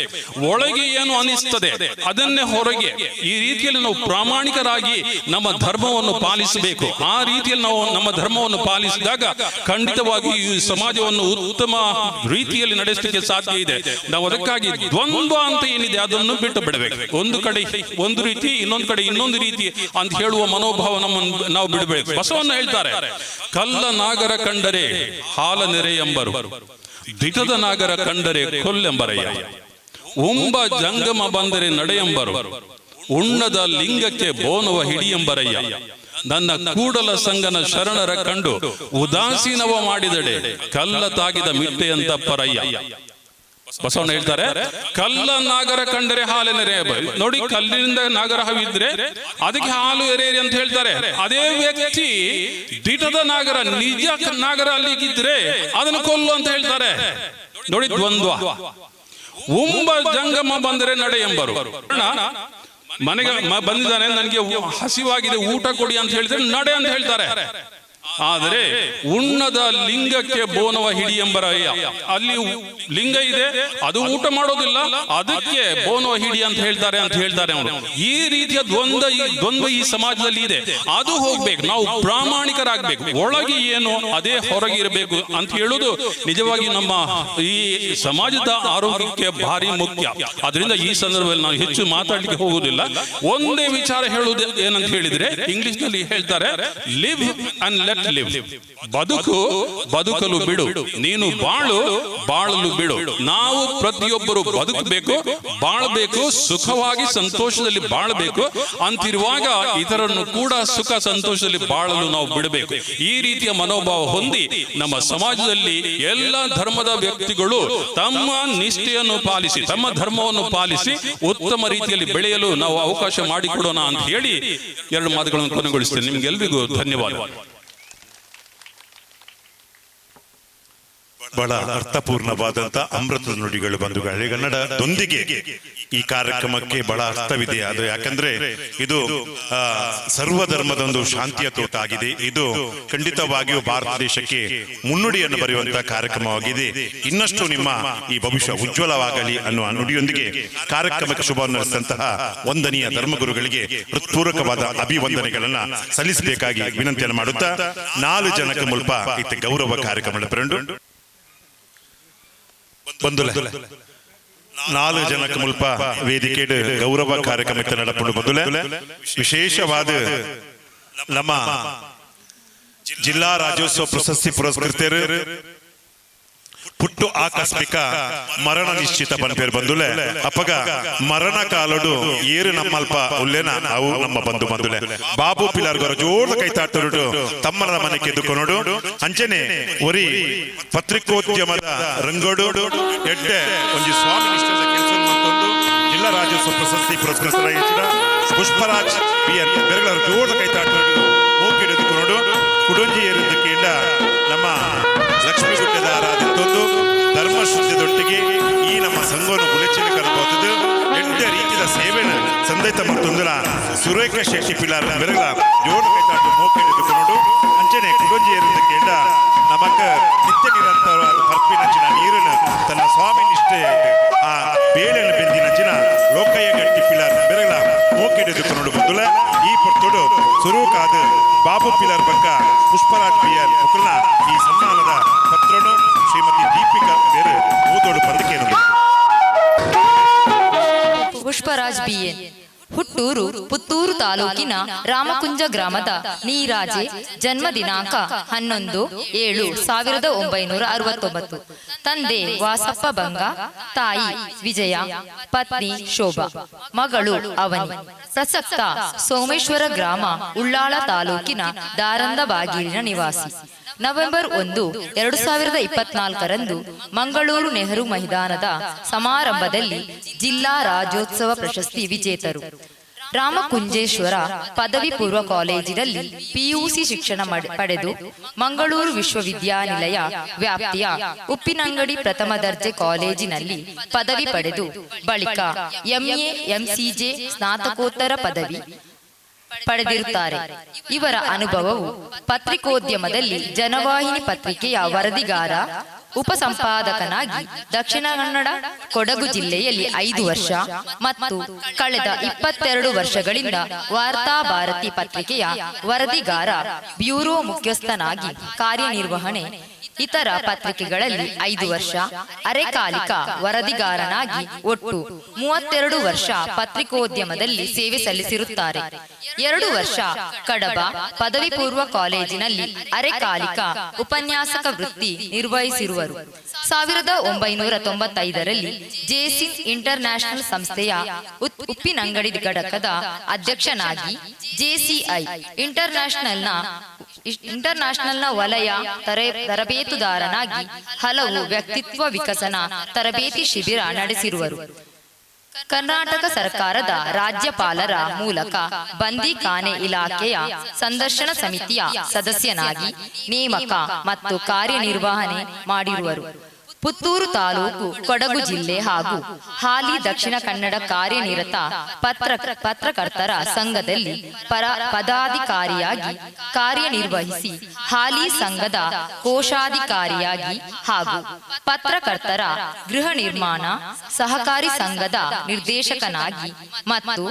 ಒಳಗೆ ಏನು ಅನಿಸ್ತದೆ ಅದನ್ನೇ ಹೊರಗೆ, ಈ ರೀತಿಯಲ್ಲಿ ನಾವು ಪ್ರಾಮಾಣಿಕರಾಗಿ ನಮ್ಮ ಧರ್ಮವನ್ನು ಪಾಲಿಸಬೇಕು. ಆ ರೀತಿಯಲ್ಲಿ ನಾವು ನಮ್ಮ ಧರ್ಮವನ್ನು ಪಾಲಿಸಿದಾಗ ಖಂಡಿತವಾಗಿ ಈ ಸಮಾಜವನ್ನು ಉತ್ತಮ ರೀತಿಯಲ್ಲಿ ನಡೆಸಲಿಕ್ಕೆ ಸಾಧ್ಯ ಇದೆ. ನಾವು ಅದಕ್ಕಾಗಿ ದ್ವಂದ್ವ ಅಂತ ಏನಿದೆ ಅದನ್ನು ಬಿಟ್ಟು ಬಿಡಬೇಕು. ಒಂದು ಕಡೆ ಒಂದು ರೀತಿ, ಇನ್ನೊಂದು ಕಡೆ ಇನ್ನೊಂದು ರೀತಿ ಅಂತ ಹೇಳುವ ಮನೋಭಾವ ನಮ್ಮನ್ನು ನಾವು ಬಿಡಬೇಕು. ಬಸವಣ್ಣ ಹೇಳ್ತಾರೆ, ಕಲ್ಲ ನಾಗರ ಕಂಡರೆ ಹಾಲ ನೆರೆ ಎಂಬರು, ದಿಟದ ನಾಗರ ಕಂಡರೆ ಕೊಲ್ಲೆಂಬರಯ್ಯ, ಉಂಬ ಜಂಗಮ ಬಂದರೆ ನಡೆಯೆಂಬರು, ಉಣ್ಣದ ಲಿಂಗಕ್ಕೆ ಬೋನುವ ಹಿಡಿಯೆಂಬರಯ್ಯ, ನನ್ನ ಕೂಡಲ ಸಂಗನ ಶರಣರ ಕಂಡು ಉದಾಸೀನವ ಮಾಡಿದಡೆ ಕಲ್ಲ ತಾಗಿದ ಮಿಟ್ಟೆಯಂತ ಪರಯ್ಯ. ಬಸವಣ್ಣ ಹೇಳ್ತಾರೆ, ಕಲ್ಲ ನಾಗರ ಕಂಡರೆ ಹಾಲು ನೆರೆ. ನೋಡಿ, ಕಲ್ಲಿನಿಂದ ನಾಗರ ಹವಿದ್ರೆ ಅದಕ್ಕೆ ಹಾಲು ಎರೆಯರಿ ಅಂತ ಹೇಳ್ತಾರೆ. ಅದೇ ವ್ಯಕ್ತಿ ದಿಟದ ನಾಗರ, ನಿಜ ನಾಗರ ಅಲ್ಲಿಗಿದ್ರೆ ಅದನ್ನು ಕೊಲ್ಲು ಅಂತ ಹೇಳ್ತಾರೆ. ನೋಡಿ ದ್ವಂದ್ವ. ಉಂಬ ಜಂಗಮ ಬಂದರೆ ನಡೆ ಎಂಬರು. ಮನೆಗೆ ಬಂದಿದ್ದಾನೆ, ನನಗೆ ಹಸಿವಾಗಿದೆ, ಊಟ ಕೊಡಿ ಅಂತ ಹೇಳಿದ್ರೆ ನಡೆ ಅಂತ ಹೇಳ್ತಾರೆ. ಆದರೆ ಉಣ್ಣದ ಲಿಂಗಕ್ಕೆ ಬೋನವ ಹಿಡಿ ಎಂಬರಯ್ಯ, ಅಲ್ಲಿ ಲಿಂಗ ಇದೆ, ಅದು ಊಟ ಮಾಡೋದಿಲ್ಲ, ಅದಕ್ಕೆ ಬೋನವ ಹಿಡಿ ಅಂತ ಹೇಳ್ತಾರೆ ಅವರು. ಈ ರೀತಿಯ ದ್ವಂದ್ವ ಈ ಸಮಾಜದಲ್ಲಿ ಇದೆ. ಅದು ಹೋಗ್ಬೇಕು. ನಾವು ಪ್ರಾಮಾಣಿಕರಾಗಬೇಕು. ಒಳಗೆ ಏನು ಅದೇ ಹೊರಗೆ ಇರಬೇಕು ಅಂತ ಹೇಳುವುದು ನಿಜವಾಗಿ ನಮ್ಮ ಈ ಸಮಾಜದ ಆರೋಗ್ಯಕ್ಕೆ ಭಾರಿ ಮುಖ್ಯ. ಅದರಿಂದ ಈ ಸಂದರ್ಭದಲ್ಲಿ ನಾನು ಹೆಚ್ಚು ಮಾತಾಡಲಿಕ್ಕೆ ಹೋಗುವುದಿಲ್ಲ. ಒಂದೇ ವಿಚಾರ ಹೇಳುವುದು ಏನಂತ ಹೇಳಿದ್ರೆ, ಇಂಗ್ಲಿಷ್ ನಲ್ಲಿ ಹೇಳ್ತಾರೆ, ಲಿವ್ ಅಂಡ್ ಲೆಟ್ ಲಿವ್. ಬದುಕಲು ಬಿಡು, ನೀನು ಬಾಳಲು ಬಿಡು. ನಾವು ಪ್ರತಿಯೊಬ್ಬರು ಬದುಕಬೇಕು, ಬಾಳಬೇಕು, ಸುಖವಾಗಿ ಸಂತೋಷದಲ್ಲಿ ಬಾಳಬೇಕು ಅಂತಿರುವಾಗ ಇತರನ್ನು ಕೂಡ ಸುಖ ಸಂತೋಷದಲ್ಲಿ ಬಾಳಲು ನಾವು ಬಿಡಬೇಕು. ಈ ರೀತಿಯ ಮನೋಭಾವ ಹೊಂದಿ ನಮ್ಮ ಸಮಾಜದಲ್ಲಿ ಎಲ್ಲ ಧರ್ಮದ ವ್ಯಕ್ತಿಗಳು ತಮ್ಮ ನಿಷ್ಠೆಯನ್ನು ಪಾಲಿಸಿ, ತಮ್ಮ ಧರ್ಮವನ್ನು ಪಾಲಿಸಿ ಉತ್ತಮ ರೀತಿಯಲ್ಲಿ ಬೆಳೆಯಲು ನಾವು ಅವಕಾಶ ಮಾಡಿಕೊಡೋಣ ಅಂತ ಹೇಳಿ ಎರಡು ಮಾತುಗಳನ್ನು ಕೊನೆಗೊಳಿಸ್ತೇನೆ. ನಿಮ್ಗೆಲ್ರಿಗೂ ಧನ್ಯವಾದ. ಬಹಳ ಅರ್ಥಪೂರ್ಣವಾದಂತ ಅಮೃತ ನುಡಿಗಳು ಬಂಧುಗಳು. ಹಳೆಗನ್ನಡದೊಂದಿಗೆ ಈ ಕಾರ್ಯಕ್ರಮಕ್ಕೆ ಬಹಳ ಅರ್ಥವಿದೆ. ಅದು ಯಾಕಂದ್ರೆ ಇದು ಸರ್ವಧರ್ಮದ ಒಂದು ಶಾಂತಿಯ ತೋಟ ಆಗಿದೆ. ಇದು ಖಂಡಿತವಾಗಿಯೂ ಭಾರತ ದೇಶಕ್ಕೆ ಮುನ್ನುಡಿಯನ್ನು ಬರೆಯುವಂತಹ ಕಾರ್ಯಕ್ರಮವಾಗಿದೆ. ಇನ್ನಷ್ಟು ನಿಮ್ಮ ಈ ಭವಿಷ್ಯ ಉಜ್ವಲವಾಗಲಿ ಅನ್ನುವ ನುಡಿಯೊಂದಿಗೆ ಕಾರ್ಯಕ್ರಮಕ್ಕೆ ಶುಭ ನಡೆಸಿದಂತಹ ವಂದನೀಯ ಧರ್ಮಗುರುಗಳಿಗೆ ಹೃತ್ಪೂರ್ವಕವಾದ ಅಭಿವಂದನೆಗಳನ್ನ ಸಲ್ಲಿಸಬೇಕಾಗಿ ವಿನಂತಿಯನ್ನು ಮಾಡುತ್ತಾ 4 ಜನಕ್ಕೆ ಮುಲ್ಪ ಇತ್ತ ಗೌರವ ಕಾರ್ಯಕ್ರಮ ನಡೆಪುಂಡು. ಬಂಧುಲೆ 4 ಜನಕ್ಕೆ ಮುಲ್ಪ ವೇದಿಕೆಡ್ ಗೌರವ ಕಾರ್ಯಕ್ರಮಕ್ಕೆ ನಡಪುಂಡು. ಬಂಧುಲೆ, ವಿಶೇಷವಾದ ನಮ್ಮ ಜಿಲ್ಲಾ ರಾಜ್ಯೋತ್ಸವ ಪ್ರಶಸ್ತಿ ಪುರಸ್ಕೃತರು ಪುಟ್ಟು ಆಕಸ್ಮಿಕ ಮರಣ ನಿಶ್ಚಿತ ಬಂಪೇರು. ಬಂಧುಲೆ, ಅಪ್ಪಗ ಮರಣ ಕಾಲಡು ಏರು ನಮ್ಮಲ್ಪ ಉಲ್ಲೇನ ಅವು ನಮ್ಮ ಬಂಧು. ಬಂಧುಲೆ, ಬಾಬು ಪಿಲಾರ್ಗರ ಜೋರ್ದ ಕೈತಾಟರು ತಮ್ಮರ ಮನೆಗೆ ಎದ್ದುಕೊಂಡು ಅಂಚನೆ ಒರಿ ಪತ್ರಿಕೋದ್ಯಮದ ರಂಗೋಡು ಎಡ್ಡೆ ಒಂದು ಸ್ವಾಮಿ ನಿಷ್ಠದ ಕೆಲಸ ಮತ್ತೊಂದು ಜಿಲ್ಲಾ ರಾಜ್ಯೋತ್ಸವ ಪ್ರಶಸ್ತಿ ಪುರಸ್ಕೃತರಾಗಿದ್ದ ಪುಷ್ಪರಾಜ್ PN ಬೆರಗಳ ಜೋರ್ದ ಕೈತಾಟರು ಹೋಗಿ ಎದ್ದುಕೊಂಡು ಕುಡಂಜಿ ಏರಿದ್ದಕ್ಕಿಂದ ನಮ್ಮ ಲಕ್ಷ್ಮೀಗುಡ್ಡದ ಆರಾಧಿತೊಂದು ಧರ್ಮಶುದ್ಧದೊಟ್ಟಿಗೆ ಈ ನಮ್ಮ ಸಂಘವನ್ನು ಗುಲೆಚಿನ ಕರಬಹುದು ಎಡ್ಡ ರೀತಿ ಮಲ್ತಿದ ಸೇವೆನ ಸಂದೈತ ಮತ್ತೊಂದರ ಸುರೇಖ ಶೆಟ್ಟಿ ಪಿಲಾರ್ ಬೆರಗ ಜೋಡು ಕೈತಾಟು ಮೋಕೆಡಿದುಕೊಂಡು ಅಂಚನೆ ಕುಡಂಜಿ ಏರಿದ ಕೇಂದ್ರ ನಮಕ ನಿತ್ಯ ನಿರಂತರವಾದ ಪರ್ಪಿನಂಚಿನ ನೀರನ್ನು ತನ್ನ ಸ್ವಾಮಿ ನಿಷ್ಠೆ ಆ ಬೇಳೆಯನ್ನು ಬೆಂದಿನಂಚಿನ ಲೋಕಯ್ಯ ಗಟ್ಟಿ ಪಿಲಾರ್ ಬೆರಗ ಮೋಕೆಡಿದುಕೊಂಡು ಬಂದುಲ ಈ ಪೊರ್ತುಡು ಸುರೂಕಾದ ಬಾಬು ಪಿಲಾರ್ ಬಕ್ಕ ಪುಷ್ಪರಾಜ್ ಬಿಯರ್ ಮುಕುಲ್ನ ಈ ಸನ್ಮಾನದ ಪತ್ರನು ಶ್ರೀಮತಿ ದೀಪಿಕಾ ಬೇರೆ ಓದೋಡು ಪದಕೇನು ಪುಷ್ಪರಾಜ್ ಬಿಎನ್ ಹುಟ್ಟೂರು ಪುತ್ತೂರು ತಾಲೂಕಿನ ರಾಮಕುಂಜ ಗ್ರಾಮದ ನೀರಾಜೆ ಜನ್ಮ ದಿನಾಂಕ 11/7/1969. ತಂದೆ ವಾಸಪ್ಪ ಬಂಗ, ತಾಯಿ ವಿಜಯ, ಪತ್ನಿ ಶೋಭಾ, ಮಗಳು ಅವನಿ. ಪ್ರಸಕ್ತ ಸೋಮೇಶ್ವರ ಗ್ರಾಮ ಉಳ್ಳಾಳ ತಾಲೂಕಿನ ದಾರಂದ ಬಾಗಿಲಿನ ನಿವಾಸಿ. ನವೆಂಬರ್ 1, 2024 ಮಂಗಳೂರು ನೆಹರು ಮೈದಾನದ ಸಮಾರಂಭದಲ್ಲಿ ಜಿಲ್ಲಾ ರಾಜ್ಯೋತ್ಸವ ಪ್ರಶಸ್ತಿ ವಿಜೇತರು. ರಾಮಕುಂಜೇಶ್ವರ ಪದವಿ ಪೂರ್ವ ಕಾಲೇಜಿನಲ್ಲಿ ಪಿಯುಸಿ ಶಿಕ್ಷಣ ಪಡೆದು ಮಂಗಳೂರು ವಿಶ್ವವಿದ್ಯಾನಿಲಯ ವ್ಯಾಪ್ತಿಯ ಉಪ್ಪಿನಂಗಡಿ ಪ್ರಥಮ ದರ್ಜೆ ಕಾಲೇಜಿನಲ್ಲಿ ಪದವಿ ಪಡೆದು ಬಳಿಕ ಎಂಎ ಎಂಸಿಜೆ ಸ್ನಾತಕೋತ್ತರ ಪದವಿ ಪಡೆದಿರುತ್ತಾರೆ. ಇವರ ಅನುಭವವು ಪತ್ರಿಕೋದ್ಯಮದಲ್ಲಿ ಜನವಾಹಿನಿ ಪತ್ರಿಕೆಯ ವರದಿಗಾರ, ಉಪಸಂಪಾದಕನಾಗಿ ದಕ್ಷಿಣ ಕನ್ನಡ ಕೊಡಗು ಜಿಲ್ಲೆಯಲ್ಲಿ 5 ವರ್ಷ ಮತ್ತು ಕಳೆದ 22 ವರ್ಷಗಳಿಂದ ವಾರ್ತಾ ಭಾರತಿ ಪತ್ರಿಕೆಯ ವರದಿಗಾರ, ಬ್ಯೂರೋ ಮುಖ್ಯಸ್ಥನಾಗಿ ಕಾರ್ಯನಿರ್ವಹಣೆ, ಇತರ ಪತ್ರಿಕೆಗಳಲ್ಲಿ 5 ವರ್ಷ, ಅರೆಕಾಲಿಕ ವರದಿಗಾರನಾಗಿ ಒಟ್ಟು 32 ವರ್ಷ ಪತ್ರಿಕೋದ್ಯಮದಲ್ಲಿ ಸೇವೆ ಸಲ್ಲಿಸಿರುತ್ತಾರೆ. 2 ವರ್ಷ ಕಡಬ ಪದವಿ ಪೂರ್ವ ಕಾಲೇಜಿನಲ್ಲಿ ಅರೆಕಾಲಿಕ ಉಪನ್ಯಾಸಕ ವೃತ್ತಿ ನಿರ್ವಹಿಸಿರುವರು. 1995 ಜೆಸಿ ಇಂಟರ್ನ್ಯಾಷನಲ್ ಸಂಸ್ಥೆಯ ಉಪ್ಪಿನಂಗಡಿ ಘಟಕದ ಅಧ್ಯಕ್ಷನಾಗಿ ಜೆಸಿಐ ಇಂಟರ್ನ್ಯಾಷನಲ್ನ ವಲಯ ತರಬೇತುದಾರನಾಗಿ ಹಲವು ವ್ಯಕ್ತಿತ್ವ ವಿಕಸನ ತರಬೇತಿ ಶಿಬಿರ ನಡೆಸಿರುವರು. ಕರ್ನಾಟಕ ಸರ್ಕಾರದ ರಾಜ್ಯಪಾಲರ ಮೂಲಕ ಬಂದಿಖಾನೆ ಇಲಾಖೆಯ ಸಂದರ್ಶನ ಸಮಿತಿಯ ಸದಸ್ಯನಾಗಿ ನೇಮಕ ಮತ್ತು ಕಾರ್ಯನಿರ್ವಹಣೆ ಮಾಡಿರುವರು. ಪುತ್ತೂರು ತಾಲೂಕು ಕೊಡಗು ಜಿಲ್ಲೆ ಹಾಗೂ ಹಾಲಿ ದಕ್ಷಿಣ ಕನ್ನಡ ಕಾರ್ಯನಿರತ ಪತ್ರಕರ್ತರ ಸಂಘದಲ್ಲಿ ಪದಾಧಿಕಾರಿಯಾಗಿ ಕಾರ್ಯನಿರ್ವಹಿಸಿ ಹಾಲಿ ಸಂಘದ ಕೋಶಾಧಿಕಾರಿಯಾಗಿ ಹಾಗೂ ಪತ್ರಕರ್ತರ ಗೃಹ ನಿರ್ಮಾಣ ಸಹಕಾರಿ ಸಂಘದ ನಿರ್ದೇಶಕನಾಗಿ ಮತ್ತು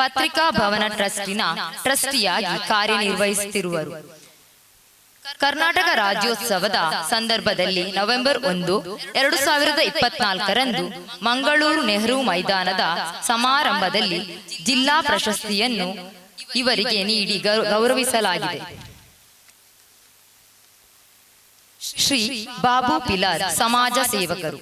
ಪತ್ರಿಕಾ ಭವನ ಟ್ರಸ್ಟಿನ ಟ್ರಸ್ಟಿಯಾಗಿ ಕಾರ್ಯನಿರ್ವಹಿಸುತ್ತಿರುವರು. ಕರ್ನಾಟಕ ರಾಜ್ಯೋತ್ಸವದ ಸಂದರ್ಭದಲ್ಲಿ ನವೆಂಬರ್ 1, 2024 ಮಂಗಳೂರು ನೆಹರು ಮೈದಾನದ ಸಮಾರಂಭದಲ್ಲಿ ಜಿಲ್ಲಾ ಪ್ರಶಸ್ತಿಯನ್ನು ಇವರಿಗೆ ನೀಡಿ ಗೌರವಿಸಲಾಗಿದೆ. ಶ್ರೀ ಬಾಬು ಪಿಲಾರ್ ಸಮಾಜ ಸೇವಕರು.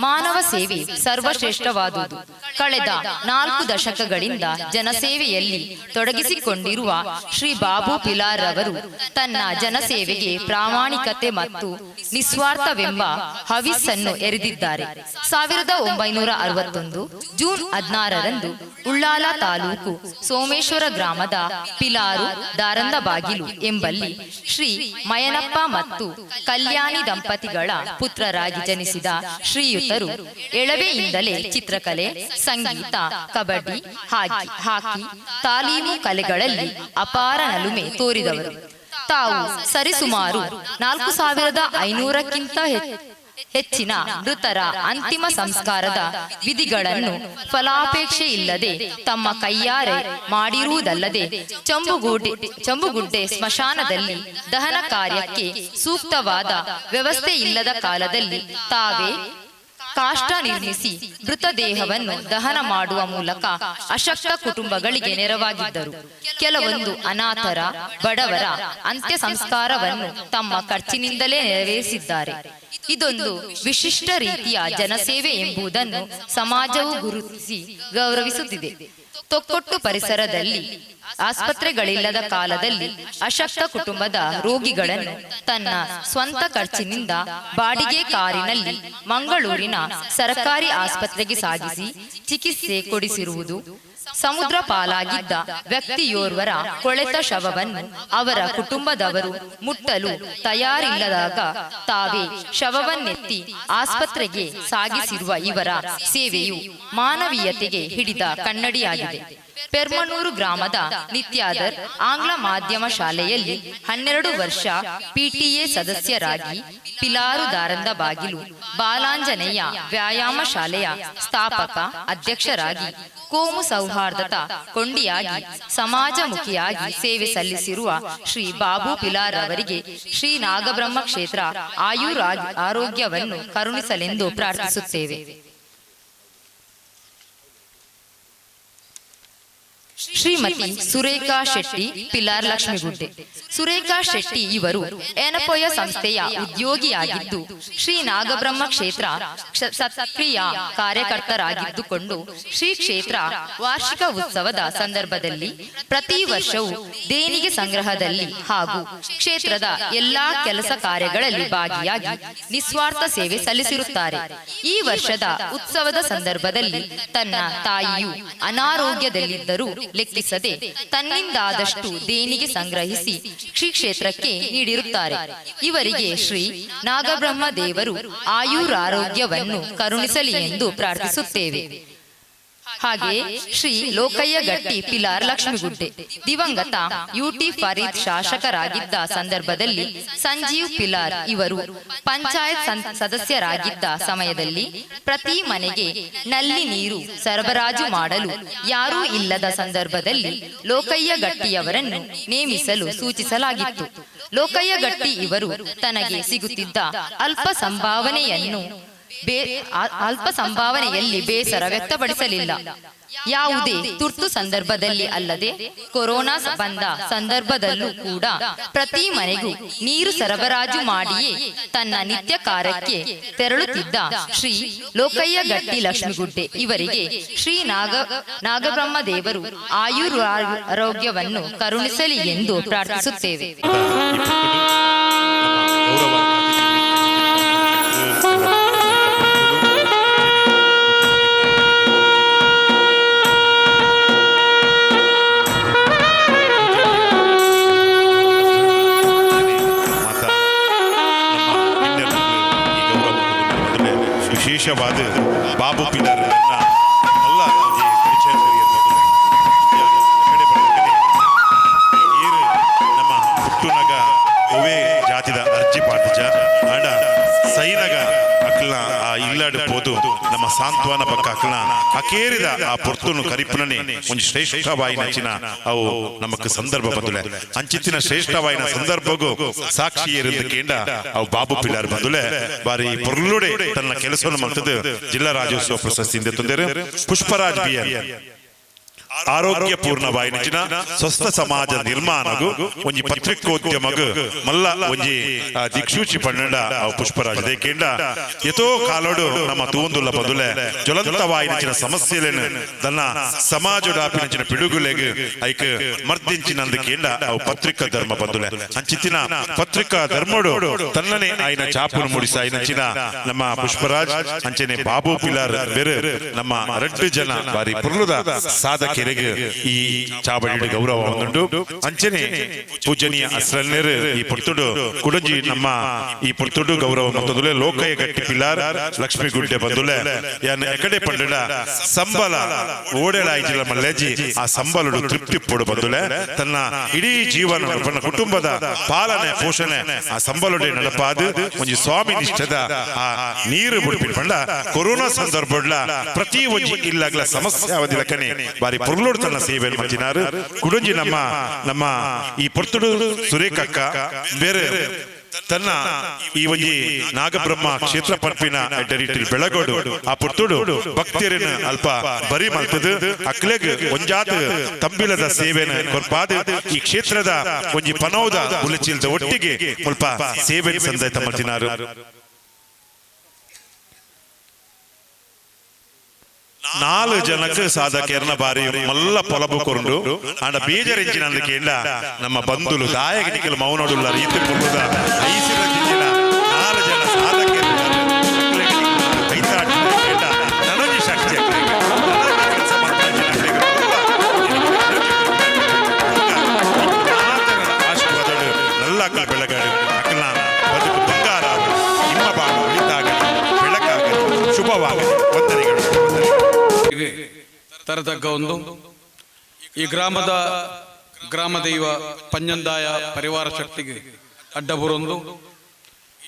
ಮಾನವ ಸೇವೆ ಸರ್ವಶ್ರೇಷ್ಠವಾದುದು. ಕಳೆದ 4 ದಶಕಗಳಿಂದ ಜನಸೇವೆಯಲ್ಲಿ ತೊಡಗಿಸಿಕೊಂಡಿರುವ ಶ್ರೀ ಬಾಬು ಪಿಲಾರ್ ರವರು ತನ್ನ ಜನಸೇವೆಗೆ ಪ್ರಾಮಾಣಿಕತೆ ಮತ್ತು ನಿಸ್ವಾರ್ಥವೆಂಬ ಹವಿಸ್ಸನ್ನು ಎರೆದಿದ್ದಾರೆ. 1961 ಜೂನ್ 16 ಉಳ್ಳಾಲ ತಾಲೂಕು ಸೋಮೇಶ್ವರ ಗ್ರಾಮದ ಪಿಲಾರು ದಾರಂದ ಬಾಗಿಲು ಎಂಬಲ್ಲಿ ಶ್ರೀ ಮಯನಪ್ಪ ಮತ್ತು ಕಲ್ಯಾಣಿ ದಂಪತಿಗಳ ಪುತ್ರರಾಗಿ ಜನಿಸಿದ ಶ್ರೀಯುತರು ಎಳವೆಯಿಂದಲೇ ಚಿತ್ರಕಲೆ, ಸಂಗೀತ, ಕಬಡ್ಡಿ, ಹಾಕಿ ತಾಲೀಮು ಕಲೆಗಳಲ್ಲಿ ಅಪಾರ ನಲುಮೆ ತೋರಿದವರು. ತಾವು ಸರಿಸುಮಾರು 4500ಕ್ಕಿಂತ ಹೆಚ್ಚಿನ ಮೃತರ ಅಂತಿಮ ಸಂಸ್ಕಾರದ ವಿಧಿಗಳನ್ನು ಫಲಾಪೇಕ್ಷೆ ಇಲ್ಲದೆ ತಮ್ಮ ಕೈಯಾರೆ ಮಾಡಿರುವುದಲ್ಲದೆ ಚಂಬುಗುಡ್ಡೆ ಸ್ಮಶಾನದಲ್ಲಿ ದಹನ ಕಾರ್ಯಕ್ಕೆ ಸೂಕ್ತವಾದ ವ್ಯವಸ್ಥೆ ಇಲ್ಲದ ಕಾಲದಲ್ಲಿ ತಾವೇ ಕಾಷ್ಟ ನಿರ್ಮಿಸಿ ಮೃತದೇಹವನ್ನು ದಹನ ಮಾಡುವ ಮೂಲಕ ಅಶಕ್ತ ಕುಟುಂಬಗಳಿಗೆ ನೆರವಾಗಿದ್ದರು. ಕೆಲವೊಂದು ಅನಾಥರ, ಬಡವರ ಅಂತ್ಯ ಸಂಸ್ಕಾರವನ್ನು ತಮ್ಮ ಖರ್ಚಿನಿಂದಲೇ ನೆರವೇರಿಸಿದ್ದಾರೆ. ಇದೊಂದು ವಿಶಿಷ್ಟ ರೀತಿಯ ಜನಸೇವೆ ಎಂಬುದನ್ನು ಸಮಾಜವು ಗುರುತಿಸಿ ಗೌರವಿಸುತ್ತಿದೆ. ತೊಕ್ಕೊಟ್ಟು ಪರಿಸರದಲ್ಲಿ ಆಸ್ಪತ್ರೆಗಳಿಲ್ಲದ ಕಾಲದಲ್ಲಿ ಅಶಕ್ತ ಕುಟುಂಬದ ರೋಗಿಗಳನ್ನು ತನ್ನ ಸ್ವಂತ ಖರ್ಚಿನಿಂದ ಬಾಡಿಗೆ ಕಾರಿನಲ್ಲಿ ಮಂಗಳೂರಿನ ಸರ್ಕಾರಿ ಆಸ್ಪತ್ರೆಗೆ ಸಾಗಿಸಿ ಚಿಕಿತ್ಸೆ ಕೊಡಿಸಿರುವುದು. ಸಮುದ್ರ ಪಾಲಾಗಿದ್ದ ವ್ಯಕ್ತಿಯೋರ್ವರ ಕೊಳೆತ ಶವವನ್ನು ಅವರ ಕುಟುಂಬದವರು ಮುಟ್ಟಲು ತಯಾರಿಲ್ಲದಾಗ ತಾವೇ ಶವವನ್ನೆತ್ತಿ ಆಸ್ಪತ್ರೆಗೆ ಸಾಗಿಸಿರುವ ಇವರ ಸೇವೆಯು ಮಾನವೀಯತೆಗೆ ಹಿಡಿದ ಕನ್ನಡಿಯಾಗಿದೆ. ಪೆರ್ಮನೂರು ಗ್ರಾಮದ ನಿತ್ಯಾದರ್ ಆಂಗ್ಲ ಮಾಧ್ಯಮ ಶಾಲೆಯಲ್ಲಿ 12 ವರ್ಷ ಪಿಟಿಎ ಸದಸ್ಯರಾಗಿ, ಪಿಲಾರು ದಾರಂದ ಬಾಗಿಲು ಬಾಲಾಂಜನೇಯ ವ್ಯಾಯಾಮ ಶಾಲೆಯ ಸ್ಥಾಪಕ ಅಧ್ಯಕ್ಷರಾಗಿ, ಕೋಮು ಸೌಹಾರ್ದತಾ ಕೊಂಡಿಯಾಗಿ, ಸಮಾಜಮುಖಿಯಾಗಿ ಸೇವೆ ಸಲ್ಲಿಸಿರುವ ಶ್ರೀ ಬಾಬು ಪಿಲಾರ್ ಅವರಿಗೆ ಶ್ರೀ ನಾಗಬ್ರಹ್ಮ ಕ್ಷೇತ್ರ ಆರೋಗ್ಯವನ್ನು ಕರುಣಿಸಲೆಂದು ಪ್ರಾರ್ಥಿಸುತ್ತೇವೆ. ಶ್ರೀಮತಿ ಸುರೇಖಾ ಶೆಟ್ಟಿ, ಪಿಲಾರ್ ಲಕ್ಷ್ಮಿಗುಡ್ಡೆ. ಸುರೇಖಾ ಶೆಟ್ಟಿ ಇವರು ಎನಪೊಯ ಸಂಸ್ಥೆಯ ಉದ್ಯೋಗಿಯಾಗಿದ್ದು, ಶ್ರೀ ನಾಗಬ್ರಹ್ಮ ಕ್ಷೇತ್ರ ಸಕ್ರಿಯ ಕಾರ್ಯಕರ್ತರಾಗಿದ್ದುಕೊಂಡು ಶ್ರೀ ಕ್ಷೇತ್ರ ವಾರ್ಷಿಕ ಉತ್ಸವದ ಸಂದರ್ಭದಲ್ಲಿ ಪ್ರತಿ ವರ್ಷವೂ ದೇಣಿಗೆ ಸಂಗ್ರಹದಲ್ಲಿ ಹಾಗೂ ಕ್ಷೇತ್ರದ ಎಲ್ಲಾ ಕೆಲಸ ಕಾರ್ಯಗಳಲ್ಲಿ ಭಾಗಿಯಾಗಿ ನಿಸ್ವಾರ್ಥ ಸೇವೆ ಸಲ್ಲಿಸಿರುತ್ತಾರೆ. ಈ ವರ್ಷದ ಉತ್ಸವದ ಸಂದರ್ಭದಲ್ಲಿ ತನ್ನ ತಾಯಿಯು ಅನಾರೋಗ್ಯದಲ್ಲಿದ್ದರೂ ಲೆಕ್ಕಿಸದೆ ತನ್ನಿಂದಾದಷ್ಟು ದೇಣಿಗೆ ಸಂಗ್ರಹಿಸಿ ಶ್ರೀ ಕ್ಷೇತ್ರಕ್ಕೆ ನೀಡಿರುತ್ತಾರೆ. ಇವರಿಗೆ ಶ್ರೀ ನಾಗಬ್ರಹ್ಮ ದೇವರು ಆಯುರಾರೋಗ್ಯವನ್ನು ಕರುಣಿಸಲಿ ಎಂದು ಪ್ರಾರ್ಥಿಸುತ್ತೇವೆ. ಹಾಗೆಯೇ ಶ್ರೀ ಲೋಕಯ್ಯ ಗಟ್ಟಿ, ಪಿಲಾರ್ ಲಕ್ಷ್ಮಿಗುಡ್ಡೆ. ದಿವಂಗತ ಯುಟಿ ಫರೀದ್ ಶಾಸಕರಾಗಿದ್ದ ಸಂದರ್ಭದಲ್ಲಿ ಸಂಜೀವ್ ಪಿಲಾರ್ ಇವರು ಪಂಚಾಯತ್ ಸದಸ್ಯರಾಗಿದ್ದ ಸಮಯದಲ್ಲಿ ಪ್ರತಿ ಮನೆಗೆ ನಲ್ಲಿ ನೀರು ಸರಬರಾಜು ಮಾಡಲು ಯಾರೂ ಇಲ್ಲದ ಸಂದರ್ಭದಲ್ಲಿ ಲೋಕಯ್ಯ ಗಟ್ಟಿಯವರನ್ನು ನೇಮಿಸಲು ಸೂಚಿಸಲಾಗಿತ್ತು. ಲೋಕಯ್ಯ ಗಟ್ಟಿ ಇವರು ತನಗೆ ಸಿಗುತ್ತಿದ್ದ ಅಲ್ಪ ಸಂಭಾವನೆಯಲ್ಲಿ ಬೇಸರ ವ್ಯಕ್ತಪಡಿಸಲಿಲ್ಲ. ಯಾವುದೇ ತುರ್ತು ಸಂದರ್ಭದಲ್ಲಿ ಅಲ್ಲದೆ ಕೊರೋನಾ ಬಂದ ಸಂದರ್ಭದಲ್ಲೂ ಕೂಡ ಪ್ರತಿ ಮನೆಗೂ ನೀರು ಸರಬರಾಜು ಮಾಡಿಯೇ ತನ್ನ ನಿತ್ಯ ಕಾರ್ಯಕ್ಕೆ ತೆರಳುತ್ತಿದ್ದ ಶ್ರೀ ಲೋಕಯ್ಯ ಗಟ್ಟಿ ಲಕ್ಷ್ಮಿಗುಡ್ಡೆ ಇವರಿಗೆ ಶ್ರೀ ನಾಗಬ್ರಹ್ಮ ದೇವರು ಆಯುರಾರೋಗ್ಯವನ್ನು ಕರುಣಿಸಲಿ ಎಂದು ಪ್ರಾರ್ಥಿಸುತ್ತೇವೆ. ವಿಶೇಷವಾದ ಬಾಬು ಪಿಲಾರ್ ಎಲ್ಲ ಪರಿಚಯ ನಮ್ಮ ಹುಟ್ಟುನಗ ಒವೇ ಜಾತಿದ ಅರ್ಜಿ ಪಾಠಜ ಆಡ ಸೈನಗ ಅಕ್ಲ ಆ ಇಲ್ಲಾಡು ಪೋದು ನಮ್ಮ ಸಾಂತ್ವನ ಪಕ್ಕ ಅಕ್ಲ ಅಕೇರಿದ ಆ ಪೊರ್ತುನು ಕರಿಪುನನೆ ಒಂದು ಶ್ರೇಷ್ಠವಾಯಿನ ನಚಿನ ಅವು ನಮಕ್ ಸಂದರ್ಭ ಬಂದುಲೆ ಅಂಚಿತ್ತಿನ ಶ್ರೇಷ್ಠವಾಯಿನ ಸಂದರ್ಭಗೂ ಸಾಕ್ಷಿ ಇருந்து ಕೇಂಡ ಅವು ಬಾಬು ಪಿಲಾರ್ ಬಂದುಲೆ ಬಾರಿ ಪೊರ್ಲುಡೆ ತನ್ನ ಕೆಲಸವನ್ನು ಮಾಡ್ತದೆ. ಜಿಲ್ಲಾ ರಾಜ್ಯೋತ್ಸವ ಪ್ರಶಸ್ತಿಯಿಂದ ತಂದರೆ ಪುಷ್ಪರಾಜ್ ಬಿಎನ್ ಆರೋಗ್ಯಪೂರ್ಣವಾಯಿ ನಚಿನ ಸ್ವಸ್ಥ ಸಮಾಜ ನಿರ್ಮಾಣಗೂ ಒಂಜಿ ಪತ್ರಿಕೋದ್ಯಮಗೂ ಮಲ್ಲ ಒಂಜಿ ದಿಕ್ಸೂಚಿ ಪನ್ನಡ ಅವು ಪುಷ್ಪರಾಜ್ ದೇಕೇಂಡ ಎತೋ ಕಾಲೋಡು ನಮ್ಮ ತೂಂದುಲ್ಲ ಬದುಲೆ ಜ್ವಲಂತವಾಯಿ ನಚಿನ ಸಮಸ್ಯೆಲೇನು ತನ್ನ ಸಮಾಜೋಡಾಪಿ ನಚಿನ ಪಿಡುಗುಲೆಗ್ ಐಕ್ ಮರ್ದಿಂಚಿನಂದಕೇಂಡ ಅವು ಪತ್ರಿಕಾ ಧರ್ಮ ಬಂದುಲೆ ಅಂಚಿತ್ತಿನ ಪತ್ರಿಕಾ ಧರ್ಮಡು ತನ್ನನೆ ಆಯ್ನ ಚಾಪುನು ಮುಡಿಸಾಯಿ ನಚಿನ ನಮ್ಮ ಪುಷ್ಪರಾಜ್ ಅಂಚನೆ ಬಾಬು ಪಿಲಾರ್ ಬೇರೆ ನಮ್ಮ 2 ಜನ ಬಾರಿ ಪುರ್ಲುದ ಸಾಧಕ ಈ ಚಾಬಡಿ ಗೌರವ ಒಂದುಂಟು ಅಂಚನೆ ಪೂಜನೀಯ ಅಸ್ರಲ್ನೇರು ಈ ಪುರ್ತುಡು ಕುಡಂಜಿ ನಮ್ಮ ಈ ಪುರ್ತುಡು ಗೌರವ ಮತ್ತದುಲೆ ಲೋಕಯ್ಯ ಗಟ್ಟಿ ಪಿಲಾರ್ ಲಕ್ಷ್ಮಿಗುಡ್ಡೆ ಬಂದುಲೆ ಯಾನ್ ಎಕಡೆ ಪಂಡಡ ಸಂಬಲ ಓಡೆಲಾಯ್ಜಿಲ ಮಲ್ಲೇಜಿ ಆ ಸಂಬಲುಡು ತೃಪ್ತಿ ಪೋಡು ಬಂದುಲೆ ತನ್ನ ಇಡೀ ಜೀವನ ತನ್ನ ಕುಟುಂಬದ ಪಾಲನೆ ಪೋಷಣೆ ಆ ಸಂಬಲುಡೆ ನಡಪಾದು ಒಂಜಿ ಸ್ವಾಮಿ ನಿಷ್ಠದ ಆ ನೀರು ಬುಡ್ಪಿಡ್ ಪಂಡ ಕೊರೋನಾ ಸಂದರ್ಭಡ್ಲ ಪ್ರತಿ ಒಂಜಿ ಇಲ್ಲಾಗ್ಲ ಸಮಸ್ಯೆ ಅವಧಿಲಕನೆ ಬಾರಿ ಪುರ್ಲೋಡ್ ತನ್ನ ಸೇವೆ ಮಾಡ್ತಿನಾರು ಕುಡಂಜಿ ನಮ್ಮ ಈ ಪೊರ್ತುಡು ಸುರೇಖಕ್ಕ ಬೇರೆ ತನ್ನ ಈ ಒಂಜಿ ನಾಗಬ್ರಹ್ಮ ಕ್ಷೇತ್ರ ಪಂಪಿನ ಎಡ್ಡರಿಟಿಲ್ ಬೆಳಗೋಡು ಆ ಪುರ್ತುಡು ಭಕ್ತಿಯರನ್ನ ಅಲ್ಪ ಬರಿ ಮಲ್ತದು ಅಕ್ಲೆಗ್ ಒಂಜಾತ್ ತಂಬಿಲದ ಸೇವೆನ ಕೊರ್ಪಾದ ಈ ಕ್ಷೇತ್ರದ ಒಂಜಿ ಪನೌದ ಉಲಚಿಲ್ದ ಒಟ್ಟಿಗೆ ಸ್ವಲ್ಪ ಸೇವೆ ಸಂದೈತ ಮಾಡ್ತಿನಾರು. 4 ಜನಕ್ಕೆ ಸಾಧಕರನ್ನ ಬಾರಿ ಮಲ್ಲ ಪೊಲಬು ಕೊಂಡು ಆಂಡ ಬೇಜರಿಂಚಿನಂದಕೇಂಡ ನಮ್ಮ ಬಂಧುಲು ದಾಯಕನಿಕಲು ಮೌನಡುಲ್ಲ ರೀತಿ ಪುರ್ಲುದ ಐಸಿರ ಜಿಲ್ಲೆನ 4 ಜನ ಸಾಧಕರು ಕೈತಾಟ ನನಗೆ ಶಕ್ತಿ ತರತಕ್ಕ ಒಂದು ಈ ಗ್ರಾಮದ ಗ್ರಾಮದೈವ ಪಂಜಂದಾಯ ಪರಿವಾರ ಶಕ್ತಿಗೆ ಅಡ್ಡ ಬರೊಂದು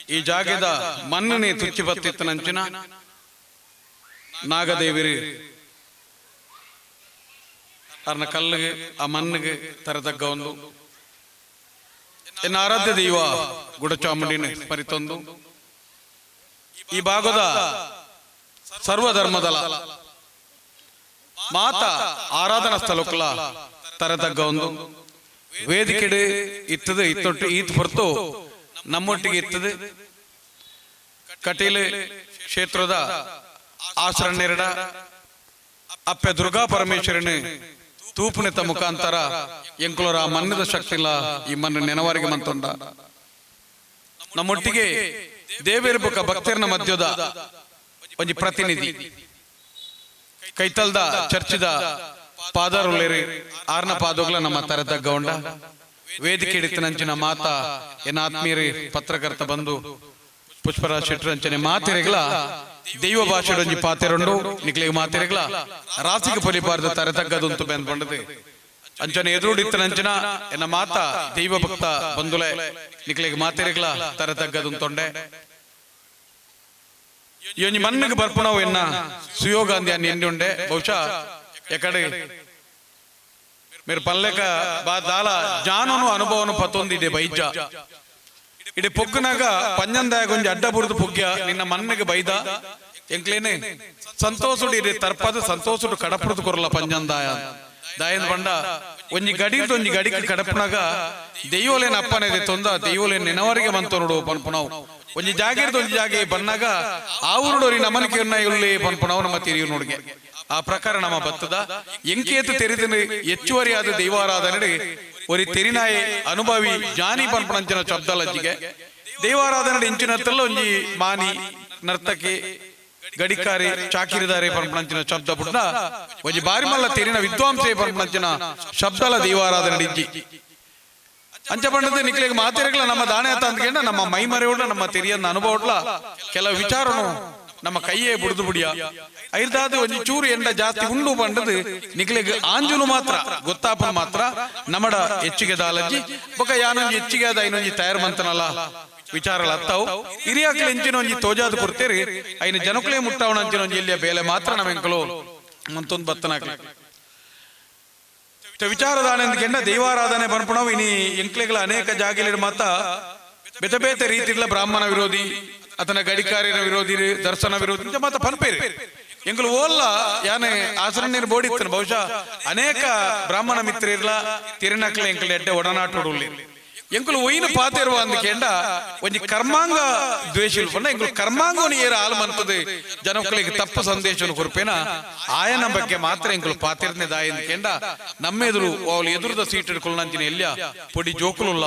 ಈ ಜಾಗದ ಮಣ್ಣನೆ ತುಚ್ಚಿ ಬತ್ತಿತ್ತನಂಚಿನ ನಾಗದೇವಿರಿ ಅರ್ನ ಕಲ್ಲಿಗೆ ಆ ಮಣ್ಣಿಗೆ ತರತಕ್ಕ ಒಂದು ಎನ್ನ ಆರಾಧ್ಯ ದೈವ ಗುಡಚಾಮುಂಡಿನ ಸ್ಮರಿತೊಂದು ಈ ಭಾಗದ ಸರ್ವಧರ್ಮದ ಮಾತ ಆರಾಧನಾ ಸ್ಥಳಕ್ಕಲ ತರತಕ್ಕ ಒಂದು ವೇದಿಕೆ ಇತ್ತದು ಇತ್ತೊಟ್ಟು ಈತ್ ಹೊರತು ನಮ್ಮೊಟ್ಟಿಗೆ ಇರ್ತದೆ ಕಟೀಲು ಕ್ಷೇತ್ರದ ಆಸರಣ್ಯರಡ ಅಪ್ಪೆ ದುರ್ಗಾ ಪರಮೇಶ್ವರನ ತೂಪುನೆತ ಮುಖಾಂತರ ಎಂಕುಲರ ಮನ್ನದ ಶಕ್ತಿಲ್ಲ ಈ ಮನ್ನ ನೆನವಾರಿಗೆ ಮಂತೊಂಡ ನಮ್ಮೊಟ್ಟಿಗೆ ದೇವೇರ್ಬುಕ ಭಕ್ತರನ ಮಧ್ಯದ ಒಂದು ಪ್ರತಿನಿಧಿ ಕೈತಲ್ದ ಚರ್ಚಿದ ಪಾದಾರುಲೇರಿ ಆರ್ನ ಪಾದೋಗ್ಲ ನಮ್ಮ ತರತಗ್ಗ ಉಂಡ ವೇದಿಕೆ ಹಿಡಿತನಂಚಿನ ಮಾತ ಎನ್ನ ಆತ್ಮೀಯರಿ ಪತ್ರಕರ್ತ ಬಂದು ಪುಷ್ಪರಾಜ್ ಶೆಟ್ಟರಂಚನೆ ಮಾತಿರೆಗ್ಲ ದೈವ ಭಾಷೆಡೊಂಜಿ ಪಾತೆರೊಂಡು ನಿಕ್ಲೆಗೆ ಮಾತಿರೆಗ್ಲ ರಾಸಿಗೆ ಪೊಲಿಪಾರ್ದ ತರತಗ್ಗದುಂತು ಬೆಂದ್ಕೊಂಡದೆ ಅಂಚನೆ ಎದುರುಡಿತ್ತನಂಚಿನ ಎನ್ನ ಮಾತ ದೈವ ಭಕ್ತ ಬಂದುಲೆ ನಿಕ್ಲೆಗೆ ಮಾತಿರೆಗ್ಲ ತರತಗ್ಗದುಂತೊಂಡೆ ಇವನಿ ಮಣ್ಣಿಗೆ ಬರ್ಪಣವು ಎನ್ನ ಸುಯೋಗ ಅಂದ್ಯ ಎನ್ನುಂಡೆ ಬಹುಶಃ ಎಕಡೆ మీరు పల్లెక బాల జ్ఞానను అనుభవను పతొందిದೆ ಬೈಜ ಇಡೆ ಪೊಗ್ಗನಾಗ ಪಂಜಂದಾಯ ಗೊಂಜಿ ಅಡ್ಡ ಬುರ್ದು ಪೊಗ್ಗ್ಯ ನಿನ್ನ ಮನ್ನಿಗೆ ಬೈದ ಎಂಕ್ಲೇನೆ ಸಂತೋಷುಡು ಇಡೆ ತರ್ಪದ ಸಂತೋಷುಡು ಕಡಪುರದು ಕೊರಲ ಪಂಜಂದಾಯ ದಾಯನ್ ಬಂಡ ಒಂಜಿ ಗಡಿರ್ದು ಒಂಜಿ ಗಡಿಗೆ ಕಡಪನಾಗ ದೆಯ್ಯೋಲೇನ ಅಪ್ಪನೇದೆ ತೊಂದ ದೆಯ್ಯೋಲೇನ ನೆನವರಿಗೆ ಮಂತೋನುಡು ಪನ್ಪುನವು ಒಂಜಿ ಜಾಗಿರ್ದು ಒಂಜಿ ಜಾಗೆ ಬನ್ನಾಗ ಆ ಊರುಡೋರಿ ನಮನಿಕೆ ಉಳ್ಳಿ ಪನ್ಪುನವು ನಮ್ಮ ತಿರಿಯು ನೋಡಿಗೆ ಆ ಪ್ರಕಾರ ನಮ್ಮ ಬತ್ತದ ಎಂಕೇತು ತೆರೆದಿನ ಹೆಚ್ಚುವರಿಯಾದ ದೈವಾರಾಧನೆ ಒರಿ ತೆರಿನಾಯಿ ಅನುಭವಿ ಜಾನಿ ಪನ್ಪಣಂಚಿನ ಶಬ್ದಲಜ್ಜಿಗೆ ದೈವಾರಾಧನೆ ಇಂಚಿನತ್ತಲ್ಲ ಒಂಜಿ ಮಾನಿ ನರ್ತಕಿ ಗಡಿಕಾರಿ ಚಾಕಿರಿದಾರೆ ಪನ್ಪಣಂಚಿನ ಶಬ್ದ ಪುಟ್ಟ ಒಂಜಿ ಬಾರಿ ಮಲ್ಲ ತೆರಿನ ವಿದ್ವಾಂಸೆ ಪನ್ಪಣಂಚಿನ ಶಬ್ದಲ ದೈವಾರಾಧನೆ ಇಜ್ಜಿ ಅಂಚ ಪಂಡದ ನಿಕ್ಲಿಗೆ ಮಾತಿರಗಳ ನಮ್ಮ ದಾಣೆ ಅಂತ ಅಂದ್ಕೊಂಡ ನಮ್ಮ ಮೈ ಮರೆಯೋಡ ನಮ್ಮ ತೆರಿಯನ್ನ ಅನುಭವಡ್ಲ ಕೆಲವು ವಿಚಾರನು ನಮ್ಮ ಕೈಯೇ ಬುಡ್ದು ಬುಡಿಯ ಐದಾದ ಒಂಜಿ ಚೂರು ಎಂಡ ಜಾಸ್ತಿ ಉಂಡು ಪಂಡದು ನಿಕ್ಲೆಗ್ ಆಂಜುಲು ಮಾತ್ರ ಗೊತ್ತಾಪನ ಮಾತ್ರ ನಮ್ಮಡ ಹೆಚ್ಚಿಗೆ ದಾಲಜ್ಜಿ ಬೊಕ ಯಾನೊಂಜಿ ಹೆಚ್ಚಿಗೆ ಆದ ಇನ್ನೊಂಜಿ ತಯಾರು ಮಂತನಲ್ಲ ವಿಚಾರಗಳ ಹತ್ತಾವು ಹಿರಿಯಾಕ್ಲೆ ಎಂಚಿನ ಒಂಜಿ ತೋಜಾದ ಕೊಡ್ತೇರಿ ಐನ ಜನಕ್ಲೆ ಮುಟ್ಟಾವಣ ಅಂಚಿನ ಒಂಜಿ ಇಲ್ಲಿಯ ಬೇಲೆ ಮಾತ್ರ ನಮ್ಮೆಂಕಲು ಮಂತೊಂದು ಬತ್ತನಾಗ್ಲಿ ವಿಚಾರದಾನೆ ಎಂದ ದೈವಾರಾಧನೆ ಪನ್ಪುಣವು ಇನಿ ಎಂಕ್ಲೆಗಳ ಅನೇಕ ಜಾಗೆಲಿಡ ಮಾತ ಬೇತೆ ಬೇತೆ ರೀತಿಗಳ ಬ್ರಾಹ್ಮಣ ವಿರೋಧಿ ಅತನ ಗಡಿಕಾರಿನ ವಿರೋಧಿ ದರ್ಶನ ವಿರೋಧಿ ಮಾತ ಪನ್ಪೇರಿ ಎಂಕಲು ಓಲ್ಲ ಯಾನೆ ಆಸರಣ್ಯರು ಬೋಡಿತ್ತನ ಬಹುಶಃ ಅನೇಕ ಬ್ರಾಹ್ಮಣ ಮಿತ್ರ ಇರ್ಲ ತಿರುನಕ್ಲೆ ಎಂಕಲ್ ಎಡ್ಡೆ ಒಡನಾಟೋಡುಲ್ಲಿ ಎಂಕಲು ಒಯ್ನು ಪಾತಿರುವ ಅಂದ್ಕೇಂಡ ಒಂಜಿ ಕರ್ಮಾಂಗ ದ್ವೇಷಿಲ್ ಪಂಡ ಎಂಕಲು ಕರ್ಮಾಂಗವನ್ನು ಏರ ಹಾಲು ಮಂತದೆ ಜನಕ್ಕಳಿಗೆ ತಪ್ಪು ಸಂದೇಶವನ್ನು ಕೊರ್ಪೇನ ಆಯನ ಬಗ್ಗೆ ಮಾತ್ರ ಎಂಕಲು ಪಾತಿರ್ನೆ ದಾಯ ಎಂದ್ಕೇಂಡ ನಮ್ಮೆದುರು ಅವಳು ಎದುರದ ಸೀಟ್ ಹಿಡ್ಕೊಳ್ಳ ನಂಚಿನ ಎಲ್ಯ ಪೊಡಿ ಜೋಕುಲುಲ್ಲ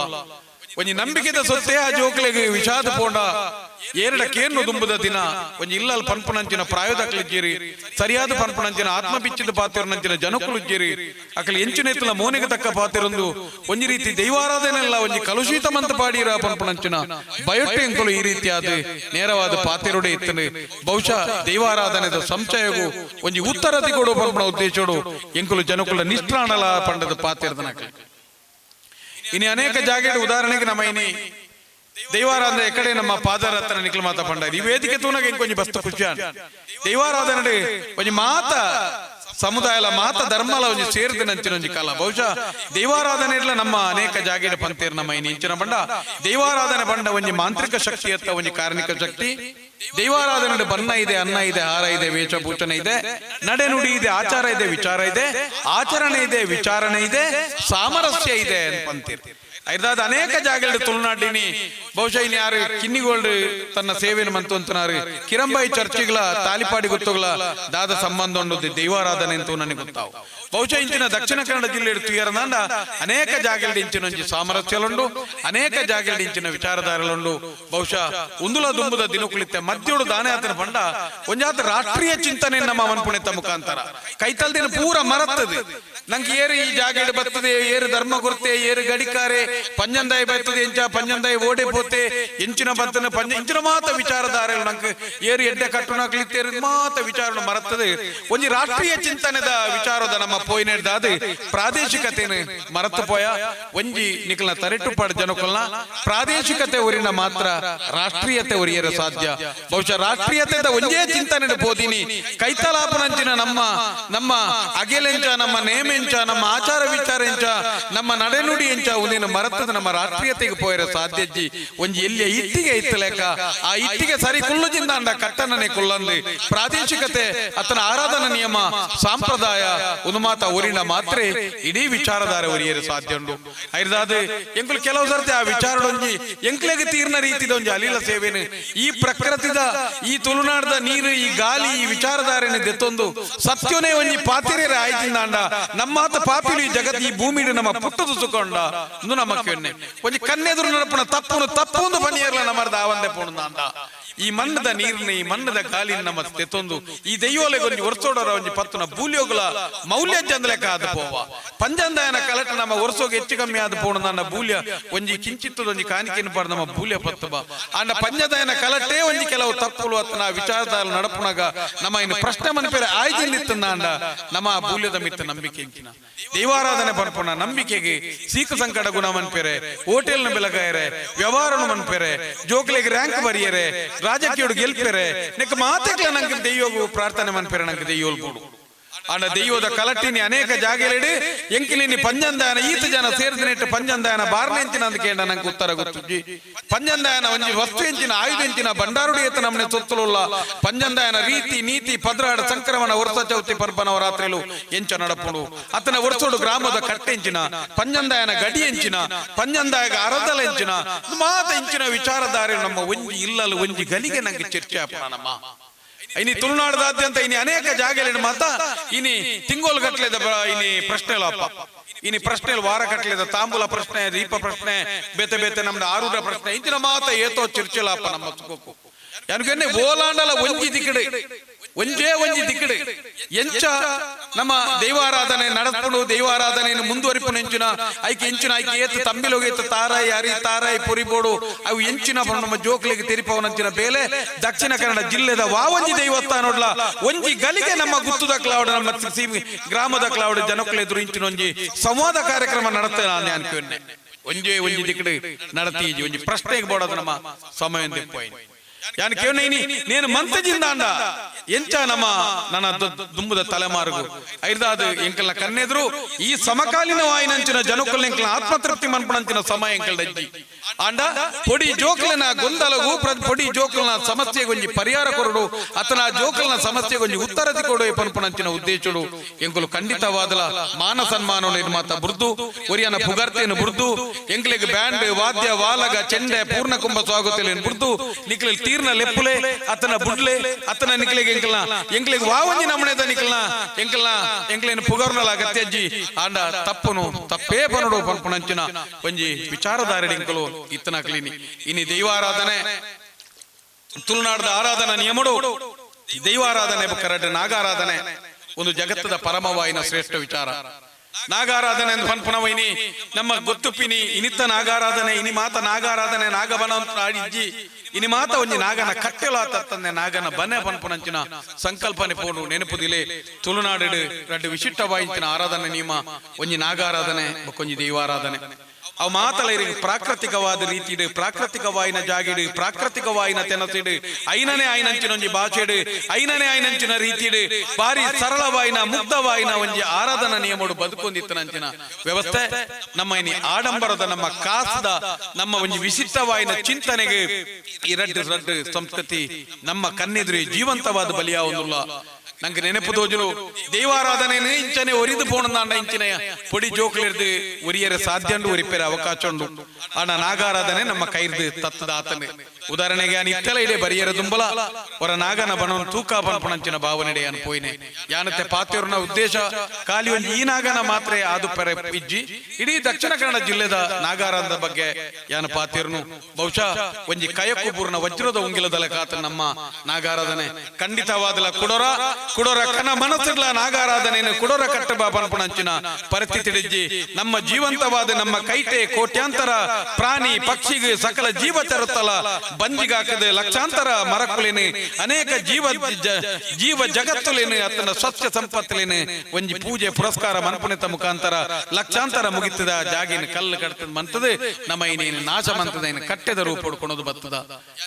ಒಂಜಿ ನಂಬಿಕೆದ ಸೊತ್ತೆ ಆ ಜೋಕ್ಲೆಗೆ ವಿಷಾದ ಪೋಂಡ ಏರಡ ಕೇರ್ನು ದುಂಬುದ ದಿನ ಒಂಜಿ ಇಲ್ಲಲ್ ಪನ್ಪನಂಚಿನ ಪ್ರಾಯೋದಕ್ಲಿಜ್ಜೇರಿ ಸರಿಯಾದ ಪನ್ಪನಂಚಿನ ಆತ್ಮ ಬಿಚ್ಚಿದ ಪಾತಿರನಂಚಿನ ಜನಕುಲಿಜ್ಜೇರಿ ಅಕಲ್ ಎಂಚಿನೆತ್ತಲ ಮೋನೆಗೆ ತಕ್ಕ ಪಾತಿರೊಂದು ಒಂಜಿ ರೀತಿ ದೈವಾರಾಧನೆಲ್ಲ ಒಂಜಿ ಕಲುಷಿತ ಮಂತ ಪಾಡಿರ ಪನ್ಪನಂಚಿನ ಬಯೊಟ್ಟೆ ಎಂಕಲು ಈ ರೀತಿಯಾದ ನೇರವಾದ ಪಾತಿರೊಡೆ ಇತ್ತನೆ ಬಹುಶಃ ದೈವಾರಾಧನೆದ ಸಂಶಯಗೂ ಒಂಜಿ ಉತ್ತರ ತಿಗೊಡು ಪನ್ಪನ ಉದ್ದೇಶೋಡು ಎಂಕಲು ಜನಕುಲ ನಿಷ್ಟ್ರಾಣಲ ಪಂಡದ ಪಾತಿರದನಕ ಇನಿ ಅನೇಕ ಜಾಗೆಡ್ ಉದಾಹರಣೆಗೆ ನಮ್ಮ ಇನಿ ದೈವಾರಾಧನೆ ಎಕಡೆ ನಮ್ಮ ಪಾದರತ್ನ ನಿಖಿಲ್ ಮಾತಾ ಪಂಡ ಈ ವೇದಿಕೆ ತೂನಗೆ ಇಂಕೊಂಜಿ ಬಸ್ತು ಖುಷಿಯಾನ್ ದೈವಾರಾಧನೆ ಒಂಜಿ ಮಾತ ಸಮುದಾಯಲ ಮಾತ ಧರ್ಮಲ ಒಂಜಿ ಸೇರಿದಿನಂಚಿನ ಒಂಜಿ ಕಾಲ ಬಹುಶಃ ದೈವಾರಾಧನೆ ನಮ್ಮ ಅನೇಕ ಜಾಗೆಡ್ ಪಂತೇರ್ ನಮ್ಮ ಇನಿ ಇಂಚಿನ ಬಂಡ ದೈವಾರಾಧನೆ ಬಂಡ ಒಂಜಿ ಮಾಂತ್ರಿಕ ಶಕ್ತಿ ಅತ್ತ ಒಂಜಿ ಕಾರ್ಮಿಕ ಶಕ್ತಿ ದೈವಾರಾಧನೆ ಬಣ್ಣ ಇದೆ ಅನ್ನ ಇದೆ ಹಾರ ಇದೆ ವೇಷಭೂಷಣ ಇದೆ ನಡೆ ನುಡಿ ಇದೆ ಆಚಾರ ಇದೆ ವಿಚಾರ ಇದೆ ಆಚರಣೆ ಇದೆ ವಿಚಾರಣೆ ಇದೆ ಸಾಮರಸ್ಯ ಇದೆ ಅನ್ಪಂತೀರ್ ಐದಾದ ಅನೇಕ ಜಾಗಗಳು ತುಳುನಾಡಿನಿ ಬಹುಶಃ ಇನ್ನು ಯಾರು ಕಿನ್ನಿಗೋಲ್ಡ್ ತನ್ನ ಸೇವೆಯನ್ನು ಮಂತು ಅಂತನಾರು ಕಿರಂಬಾಯಿ ಚರ್ಚಿಗಳ ತಾಲಿಪಾಡಿ ಗೊತ್ತುಗಳ ದಾದ ಸಂಬಂಧ ಉಂಡು ದೈವಾರಾಧನೆ ಅಂತೂ ನನಗೆ ಗೊತ್ತಾವು ಬಹುಶಃ ಇಂಚಿನ ದಕ್ಷಿಣ ಕನ್ನಡ ಜಿಲ್ಲೆ ತುಯರನಂಡ ಅನೇಕ ಜಾಗಗಳಲ್ಲಿ ಇಂಚಿನ ಒಂಜಿ ಸಾಮರಸ್ಯಲುಂಡು ಅನೇಕ ಜಾಗಗಳಲ್ಲಿ ಇಂಚಿನ ವಿಚಾರಧಾರಲುಂಡು ಬಹುಶಃ ಉಂದುಲ ದುಂಬುದ ದಿನಕುಳಿತೆ ಮಧ್ಯೋಡು ದಾನೆ ಆತನ ಪಂಡ ಒಂಜಾತ ರಾಷ್ಟ್ರೀಯ ಚಿಂತನೆ ನಮ್ಮ ಮನ್ಪುಣೆತ ಮುಖಾಂತರ ಕೈತಲ್ದಿನ ಪೂರ ಮರತ್ತದು ನಂಗೆ ಏರು ಈ ಜಾಗ ಬರ್ತದೆ, ಏರು ಧರ್ಮ ಕೊರತೆ, ಏರು ಗಡಿಕಾರೆ ಪಂಜಂದಾಯ ಬರ್ತದೆ, ಎಂಚ ಪಂಜಂದಾಯ ಓಡೆ ಪೋತೆ ಎಂಚಿನ ಬಂತನ ಪಂಜ ಇಂಚಿನ ಮಾತ ವಿಚಾರಧಾರೆ ನಂಗೆ ಏರು ಎಡ್ಡೆ ಕಟ್ಟುನಾಕ್ಲಿತ್ತೇರು ಮಾತ ವಿಚಾರ ಮರತ್ತದೆ. ಒಂದು ರಾಷ್ಟ್ರೀಯ ಚಿಂತನೆದ ವಿಚಾರದ ನಮ್ಮ ಪೋಯಿನೆಡ್ದಾದ ಪ್ರಾದೇಶಿಕತೆಯನ್ನು ಮರತು ಪೋಯ ಒಂಜಿ ನಿಖಲ್ನ ತರೆಟುಪಾಡು ಜನಕೊಲ್ನ ಪ್ರಾದೇಶಿಕತೆ ಊರಿನ ಮಾತ್ರ ರಾಷ್ಟ್ರೀಯತೆ ಉರಿಯರ ಸಾಧ್ಯ. ಬಹುಶಃ ರಾಷ್ಟ್ರೀಯತೆದ ಒಂದೇ ಚಿಂತನೆ ಬೋದಿನಿ ಕೈತಲಾಪನಂಚಿನ ನಮ್ಮ ಅಗೆಲೆಂಚ, ನಮ್ಮ ನೇಮೆಂಚ, ನಮ್ಮ ಆಚಾರ ವಿಚಾರ ಎಂಚ, ನಮ್ಮ ನಡೆನುಡಿ ಎಂಚ ಒಂದಿನ ಮರತದ ನಮ್ಮ ರಾಷ್ಟ್ರೀಯತೆಗೆ ಪೋಯರ ಸಾಧ್ಯಜ್ಜಿ ಒಂಜಿ ಎಲ್ಲಿಯ ಇಟ್ಟಿಗೆ ಇತ್ತಲೇಕ ಆ ಇಟ್ಟಿಗೆ ಸರಿ ಕುಲ್ಲುಜಿಂದ ಅಂಡ ಕಟ್ಟಣನೆ ಕುಲ್ಲಂದು ಪ್ರಾದೇಶಿಕತೆ ಅತನ ಆರಾಧನಾ ನಿಯಮ ಸಾಂಪ್ರದಾಯ ಒಂದು ಮಾತ ಊರಿನ ಮಾತ್ರ ಇಡೀ ವಿಚಾರಧಾರೆ ಒರಿಯರು ಸಾಧ್ಯ ಉಂಟು. ಐದಾದ ಎಂಕುಲು ಕೆಲವು ಸರ್ತಿ ಆ ವಿಚಾರದೊಂಜಿ ಎಂಕ್ಲೆಗೆ ತೀರ್ನ ರೀತಿದೊಂಜಿ ಅಲೀಲ ಸೇವೆನು ಈ ಪ್ರಕೃತಿದ ಈ ತುಳುನಾಡದ ನೀರು, ಈ ಗಾಳಿ, ಈ ವಿಚಾರಧಾರೆನ ದೆತ್ತೊಂದು ಸತ್ಯನೇ ಒಂಜಿ ಪಾತಿರೇರ ಆಯ್ತಿಂದ ಅಂಡ ನಮ್ಮಾತ ಪಾಪಿಲು ಈ ಜಗತ್ ಈ ಭೂಮಿ ನಮ್ಮ ಪುಟ್ಟದು ಸುಕೊಂಡ ಒಂದು ನಮ್ಮಕ್ಕೆ ಒಂಜಿ ಕನ್ನೆದುರು ನಡಪಣ ತಪ್ಪೊಂದು ಪನಿಯರ್ಲ ನಮ್ಮರ್ದ ಆವಂದೆ ಪೋಣ ಅಂದ ಈ ಮಣ್ಣದ ನೀರಿನ, ಈ ಮಣ್ಣದ ಗಾಲಿನ ನಮ್ಮ ತೆತ್ತೊಂದು ಈ ದೆಯ್ಯೋಲೆಗೆ ಒಂಜಿ ಒರ್ಸೋಡರ ಒಂಜಿ ಪತ್ತುನ ಬೂಲಿಯೋಗುಲ ಮೌಲ್ಯ ಚಂದಲೆಕ್ಕ ಆದ ಪೋವ ಪಂಜಂದಾಯನ ಕಲಟ ನಮ್ಮ ಒರ್ಸೋಗೆ ಹೆಚ್ಚು ಕಮ್ಮಿ ಆದ ಪೋಣ ನನ್ನ ಬೂಲ್ಯ ಒಂಜಿ ಕಿಂಚಿತ್ತದ ಒಂಜಿ ಕಾಣಿಕೆನ ಪಾಡು ನಮ್ಮ ಬೂಲ್ಯ ಪತ್ತುಬ ಅಂಡ ಪಂಜದಾಯನ ಕಲಟೇ ಒಂಜಿ ಕೆಲವು ತಪ್ಪುಲು ಅತ್ತನ ವಿಚಾರದಲ್ಲಿ ನಡಪುನಾಗ ನಮ್ಮ ಇನ್ನು ಪ್ರಶ್ನೆ ಮನಪೇರೆ ಆಯ್ದಿಲ್ಲಿತ್ತಂದ ಅಂಡ ನಮ್ಮ ಬೂಲ್ಯದ ಮಿತ್ತ ನಂಬಿಕೆ ಇಂಚಿನ ದೈವಾರಾಧನೆ ಪನ್ಪುನ ನಂಬಿಕೆಗೆ ಸೀಕ ಸಂಕಟ ಗುಣ ಮನ್ಪೇರೆ ಹೋಟೆಲ್ನ ಬೆಲಗಾಯರೆ ವ್ಯವಹಾರನ ಮನ್ಪೇರೆ ಜೋಕ್ಲೆಗೆ ರ್ಯಾಂಕ್ ಬರಿಯರೆ ರಾಜಕೀಯ ಗೆಲ್ಪೇರೆ ನೆಕ್ ಮಾತೆಕ್ಲ ನಂಗೆ ದೆಯ್ಯೋಗು ಪ್ರಾರ್ಥನೆ ಮನ್ಪೇರೆ ನಂಗೆ ದೆಯ್ಯೋಲ್ಬೋಡು ಅಂಡ ದೆಯ್ಯೋದ ಕಲಟ್ಟಿನಿ ಅನೇಕ ಜಾಗೆಲೆಡು ಎಂಕಿಲಿನಿ ಪಂಜಂದಾಯನ ಈತ ಜನ ಸೇರಿದಿನೆಟ್ಟು ಪಂಜಂದಾಯನ ಬಾರ್ನೆ ಎಂಚಿನ ಅಂದ ಕೇಂಡ ನಂಗೆ ಉತ್ತರ ಗೊತ್ತುಜ್ಜಿ ಪಂಜಂದಾಯನ ಒಂಜಿ ವಸ್ತು ಎಂಚಿನ ಆಯುಧ ಎಂಚಿನ ಬಂಡಾರುಡಿ ಎತ್ತ ನಮ್ಮನೆ ಸೊತ್ತುಲ್ಲ ಪಂಜಂದಾಯನ ರೀತಿ ನೀತಿ ಪದ್ರಾಡ ಸಂಕ್ರಮಣ ವರ್ಷ ಚೌತಿ ಪರ್ಬನವ ರಾತ್ರಿಲು ಎಂಚ ನಡಪುಡು ಅತನ ವರ್ಷೋಡು ಗ್ರಾಮದ ಕಟ್ಟೆಂಚಿನ ಪಂಜಂದಾಯನ ಗಡಿ ಎಂಚಿನ ಪಂಜಂದಾಯಗ ಅರದಲ ಎಂಚಿನ ಮಾತ ಇಂಚಿನ ವಿಚಾರಧಾರೆ ನಮ್ಮ ಒಂಜಿ ಇಲ್ಲಲು ಒಂಜಿ ಗಲಿಗೆ ನಂಗೆ ಚರ್ಚೆ ಆಪಣ ನಮ್ಮ ಇನಿ ತುಳುನಾಡದಾದ್ಯಂತ ಇನಿ ಅನೇಕ ಜಾಗಲಿನ ಮಾತ ಇನಿ ತಿಂಗೋಲು ಗಟ್ಲೆದ ಇನಿ ಪ್ರಶ್ನೆಲಪ್ಪ ಇನಿ ಪ್ರಶ್ನೆ ವಾರ ಕಟ್ಲೆದ ತಾಂಬೂಲ ಪ್ರಶ್ನೆ, ದೀಪ ಪ್ರಶ್ನೆ, ಬೇತೆ ಬೇತೆ ನಮ್ದು ಆರೂಢ ಪ್ರಶ್ನೆ ಇಂಚಿನ ಮಾತ ಏತೋ ಚರ್ಚೆಲಪ್ಪ ನಮ್ಮ ಸುಖಕ್ಕೂ ಯಾಕೆ ಓಲಾಂಡಲ ಒಂಜಿ ದಿಕ್ಕಡೆ ಒಂಜೇ ಒಂಜಿ ದಿಕ್ಕಡೆ ಎಂಚ ನಮ್ಮ ದೈವಾರಾಧನೆ ನಡಪುಡು ದೈವಾರಾಧನೆಯನ್ನು ಮುಂದುವರಿಪುನು ಎಂಚಿನ ಐಕೆ ಎಂಚಿನ ಐಕೆ ಏತು ತಂಬಿಲೋಗೇತು ತಾರಾಯಿ ಅರಿ ತಾರಾಯಿ ಪುರಿಬೋಡು ಅವು ಎಂಚಿನ ನಮ್ಮ ಜೋಕ್ಲಿಗೆ ತೆರಿಪವನಂಚಿನ ಬೇಲೆ ದಕ್ಷಿಣ ಕನ್ನಡ ಜಿಲ್ಲೆದ ವಾವಂಜಿ ದೈವತ್ತ ನೋಡ್ಲ ಒಂಜಿ ಗಲಿಗೆ ನಮ್ಮ ಗುತ್ತುದ ಕ್ಲೌಡ್ ನಮ್ಮ ಗ್ರಾಮದ ಕ್ಲೌಡ್ ಜನಕ್ಲೆ ಎದುರು ಇಂಚಿನ ಒಂಜಿ ಸಂವಾದ ಕಾರ್ಯಕ್ರಮ ನಡತ್ತೆ ನಾನು ಅನ್ಕೊಂಡೆ ಒಂಜೇ ಒಂಜಿ ದಿಕ್ಕಡೆ ನಡತಿ ಒಂಜಿ ಪ್ರಶ್ನೆಗೆ ಬೋಡೋದು ನಮ್ಮ ಸಮಯ ಯಾನ್ ಕೇವನಿ నేను ಮಂತಜಿಂದ ಅಂಡ ಎಂಚ ನಮ್ಮ ನನ್ನ ದುಂಬುದ ತಲೆಮಾರುಗು ಐದಾದ ಎಂಕಲ್ನ ಕನ್ನೆದ್ರು ಈ ಸಮಕಾಲೀನ ವಾಯಿನಂಚಿನ ಜನಕ್ಕಲ್ ಎಂಕಲ್ನ ಆತ್ಮತೃಪ್ತಿ ಮನ್ಪಣಂಚಿನ ಸಮಯ ಎಂಕಲ್ ದಜ್ಜಿ ಅಂಡ ಪೊಡಿ ಜೋಕಲ್ನ ಗೊಂದಲಗು ಪೊಡಿ ಜೋಕಲ್ನ ಸಮಸ್ಯೆಗೆ ಒಂಜಿ ಪರಿಹಾರ ಕೊರಡು ಅತನ ಜೋಕಲ್ನ ಸಮಸ್ಯೆಗೆ ಒಂಜಿ ಉತ್ತರದಿ ಕೊಡು ಪನ್ಪಣಂಚಿನ ಉದ್ದೇಶಡು ಎಂಕಲು ಖಂಡಿತವಾದಲ ಮಾನ ಸನ್ಮಾನ ನಿರ್ಮಾತ ಬುರ್ದು ಒರಿಯನ ಪುಗರ್ತೆಯನ್ನು ಬುರ್ದು ಎಂಕಲಿಗೆ ಬ್ಯಾಂಡ್ ವಾದ್ಯ ವಾಲಗ ಚೆಂಡೆ ಪೂರ್ಣ ಕುಂಭ ಸ್ವಾಗತ ಬುರ್ದು ನಿಕ್ಲಲ್ಲಿ ತೀರ್ನ ಲೆಪ್ಪುಲೆ ಅತನ ಬುಡ್ಲೆ ಅತನ ನಿಕ್ಲಿಗೆ ಎಂಕ್ಲಿಗೆ ವಾವಂಜಿ ನಮ್ಮನೆದ ನಿಕ್ಲನ ಎಂಕ್ಲೇನು ಪುಗರ್ನಲ ಅಗತ್ಯಜ್ಜಿ ಆಂಡ ತಪ್ಪೇ ಪನಡು ಪನ್ಪಣಂಚಿನ ಒಂಜಿ ವಿಚಾರಧಾರೆ ಎಂಕಲು ಇತ್ತನ ಕ್ಲೀನಿ ಇನಿ ದೈವಾರಾಧನೆ ತುಳುನಾಡದ ಆರಾಧನಾ ನಿಯಮಡು ದೈವಾರಾಧನೆ ಕರಡ್ ನಾಗಾರಾಧನೆ ಒಂದು ಜಗತ್ತದ ಪರಮವಾಯಿನ ಶ್ರೇಷ್ಠ ವಿಚಾರ ನಾಗಾರಾಧನೆ ಎಂದು ಪನ್ಪುನವೈನಿ ನಮ್ಮ ಗೊತ್ತುಪಿನಿ ಇನಿತ್ತ ನಾಗಾರಾಧನೆ ಇನಿ ಮಾತ ನಾಗಾರಾಧನೆ ನಾಗಬನ ಆಡಿಜ್ಜಿ ಇನಿ ಮಾತ ಒಂಜಿ ನಾಗನ ಕಟ್ಟೆಲಾತಂದೆ ನಾಗನ ಬನೆ ಪನ್ಪುನಂಚಿನ ಸಂಕಲ್ಪನೆ ಪೋಡು ನೆನಪುದಿಲೆ ತುಳುನಾಡು ರಡ್ಡು ವಿಶಿಷ್ಟವಾಯಿನ ಆರಾಧನೆ ನಿಯಮ ಒಂಜಿ ನಾಗಾರಾಧನೆ ಒಂಜಿ ದೈವಾರಾಧನೆ ಅವು ಮಾತಲ ಪ್ರಾಕೃತಿಕವಾದ ರೀತಿಡು ಪ್ರಾಕೃತಿಕವಾಯಿನ ಜಾಗಿಡು ಪ್ರಾಕೃತಿಕವಾಯಿನ ತೆನಸಿಡು ಐನನೇ ಆಯ್ನಂಚಿನ ಒಂಜಿ ಭಾಷೆಡು ಐನನೇ ಆಯ್ನಂಚಿನ ರೀತಿಡು ಬಾರಿ ಸರಳವಾಯಿನ ಮುಗ್ಧವಾಯಿನ ಒಂಜಿ ಆರಾಧನಾ ನಿಯಮಡು ಬದುಕೊಂದಿತ್ತನಂಚಿನ ವ್ಯವಸ್ಥೆ ನಮ್ಮ ಇನಿ ಆಡಂಬರದ ನಮ್ಮ ಕಾಸದ ನಮ್ಮ ಒಂಜಿ ವಿಶಿಷ್ಟವಾಯಿನ ಚಿಂತನೆಗೆ ಈ ರಡ್ಡು ಸಂಸ್ಕೃತಿ ನಮ್ಮ ಕಣ್ಣೆದುರು ಜೀವಂತವಾದ ಬಲಿಯಾವುದಿಲ್ಲ ನಂಗೆ ನೆನಪು ತೋಜಲು ದೈವಾರಾಧನೆ ಇಂಚನೆ ಒರಿದು ಪೋಣಂದಾಂಡ ಇಂಚಿನ ಪೊಡಿ ಜೋಕ್ಲಿರ್ದು ಒರಿಯರೆ ಸಾಧ್ಯ ಉಂಡು ಒರಿಪೇರೆ ಅವಕಾಶ ಉಂಡು ಆನ ನಾಗಾರಾಧನೆ ನಮ್ಮ ಕೈರ್ದು ತತ್ತದ ಆತನೆ ಉದಾಹರಣೆಗೆ ನಿತ್ತೆಲ ಇಡೆ ಬರಿಯರ ದುಂಬಲ ಹೊರ ನಾಗನ ಬಣವನ್ನು ತೂಕ ಪನ್ಪಣಂಚಿನ ಭಾವನೆಡೆ ಅನ್ಪೋಯ್ನೆ ಯಾನತ್ತೆ ಪಾತೆಯವ್ರನ ಉದ್ದೇಶ ಖಾಲಿ ಒಂದು ಈ ನಾಗನ ಮಾತ್ರ ಆದು ಪೆರೆ ಇಜ್ಜಿ ಇಡೀ ದಕ್ಷಿಣ ಕನ್ನಡ ಜಿಲ್ಲೆದ ನಾಗಾರಾಧದ ಬಗ್ಗೆ ಯಾನ ಪಾತೆಯರ್ನು ಬಹುಶಃ ಒಂಜಿ ಕಯಕ್ಕುಪೂರ್ಣ ವಜ್ರದ ಉಂಗಿಲದಲ್ಲ ಕಾತ ನಮ್ಮ ನಾಗಾರಾಧನೆ ಖಂಡಿತವಾದಲ ಕೊಡೋರ ಕುಡೋರ ಕನ ಮನಸ್ಸುಗಳ ನಾಗಾರಾಧನೆಯನ್ನು ಕುಡೋರ ಕಟ್ಟಬ ಪನ್ಪುಣಂಚಿನ ಪರಿಸ್ಥಿತಿ ನಮ್ಮ ಜೀವಂತವಾದ ನಮ್ಮ ಕೈಟೆ ಕೋಟ್ಯಾಂತರ ಪ್ರಾಣಿ ಪಕ್ಷಿಗೆ ಸಕಲ ಜೀವ ತರುತ್ತಲ ಬಂಜಿಗಾಕದೆ ಲಕ್ಷಾಂತರ ಮರಕುಲೇನೆ ಅನೇಕ ಜೀವ ಜಗತ್ತುಲೇನೆ ಅತನ ಸ್ವಚ್ಛ ಸಂಪತ್ತಲೇನೆ ಒಂಜಿ ಪೂಜೆ ಪುರಸ್ಕಾರ ಮನ್ಪುಣಿತ ಮುಖಾಂತರ ಲಕ್ಷಾಂತರ ಮುಗಿತದ ಜಾಗಿನ ಕಲ್ಲು ಕಟ್ತದ ಮಂತದೆ ನಮ್ಮ ಇನ್ನೇನು ನಾಶ ಮಂತದ ಇನ್ನು ಕಟ್ಟೆದ ರೂಪ ಹುಡ್ಕೊಳೋದು ಬರ್ತದ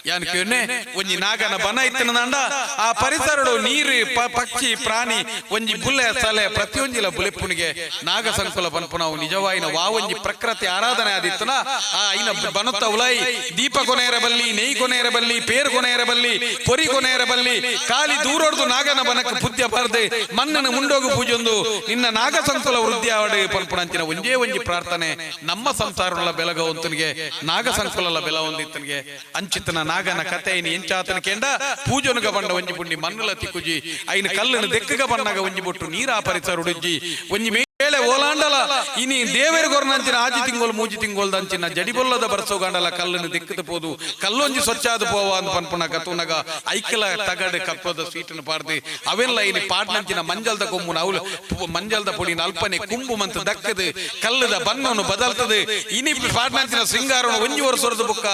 ಯಾನಕ್ಕೆ ಒಂಜಿ ನಾಗನ ಬನ ಇತ್ತನ ದಂಡ ಆ ಪರಿಸರಡು ನೀರು ಪಕ್ಷಿ ಪ್ರಾಣಿ ಒಂಜಿ ಬುಲ್ಲೆ ಸಲೆ ಪ್ರತಿಯೊಂಜಿಲ ಬುಲೆಪ್ಪುನಿಗೆ ನಾಗ ಸಂಕುಲ ಪನ್ಪು ನಾವು ನಿಜವಾಯಿನ ವಾವಂಜಿ ಪ್ರಕೃತಿ ಆರಾಧನೆ ಆದಿತ್ತನ ಆ ಐನ ಬನುತ್ತ ಉಲೈ ದೀಪ ಕೊನೆಯರ ಬಲ್ಲಿ ನೆಯ್ ಕೊನೆಯರ ಬಲ್ಲಿ ಪೇರು ಕೊನೆಯರ ಬಲ್ಲಿ ಪೊರಿ ಕೊನೆಯರ ಬಲ್ಲಿ ಕಾಲಿ ದೂರೊಡ್ದು ನಾಗನ ಬನಕ್ಕೆ ಪುದ್ಯ ಬಾರದೆ ಮಣ್ಣನ ಮುಂಡೋಗು ಪೂಜೊಂದು ನಿನ್ನ ನಾಗ ಸಂಕುಲ ವೃದ್ಧಿ ಆವಡೆ ಪನ್ಪುಣಂಚಿನ ಒಂಜೇ ಒಂಜಿ ಪ್ರಾರ್ಥನೆ ನಮ್ಮ ಸಂಸಾರಗಳ ಬೆಳಗವಂತನಿಗೆ ನಾಗ ಸಂಕುಲ ಬೆಲ ಹೊಂದಿತ್ತನಿಗೆ ಅಂಚಿತನ ನಾಗನ ಕತೆ ಇನ್ನು ಎಂಚಾತನ ಕೆಂಡ ಪೂಜೊನುಗ ಬಂಡ ಒಂಜಿ ಪುಂಡಿ ಮಣ್ಣುಲ ತಿಕ್ಕುಜಿ ಐನ ಕಲ್ಲನ ದೆಕ್ಕಗ ಬಣ್ಣಗ ಒಂಜಿ ಬೊಟ್ಟು ನೀರಾ ಪರಿಸರ ಉಡುಜ್ಜಿ ಒಂಜಿ ಮೇಲೆ ಓಲಾಂಡಲ ಇನಿ ದೇವೇರ ಗೊರ್ನಂಚಿನ ಆಜಿ ತಿಂಗೋಲ್ ಮೂಜಿ ತಿಂಗೋಲ್ ದಂಚಿನ ಜಡಿಬೊಲ್ಲದ ಬರ್ಸೋಗಾಂಡಲ ಕಲ್ಲನ್ನು ದಿಕ್ಕದ ಪೋದು ಕಲ್ಲೊಂಜಿ ಸ್ವಚ್ಛಾದ ಪೋವ ಅಂತ ಪನ್ಪುಣ ಕತ್ತುನಗ ಐಕಲ ತಗಡೆ ಕಪ್ಪದ ಸ್ವೀಟನ್ನು ಪಾಡ್ದೆ ಅವೆಲ್ಲ ಇನಿ ಪಾಡ್ನಂಚಿನ ಮಂಜಲ್ದ ಕೊಮ್ಮು ನಾವು ಮಂಜಲ್ದ ಪುಡಿ ಅಲ್ಪನೆ ಕುಂಬು ಮಂತ ದಕ್ಕದು ಕಲ್ಲದ ಬಣ್ಣವನ್ನು ಬದಲ್ತದೆ ಇನಿ ಪಾಡ್ನಂಚಿನ ಸಿಂಗಾರವನ್ನು ಒಂಜಿ ವರ್ಷದ ಬುಕ್ಕ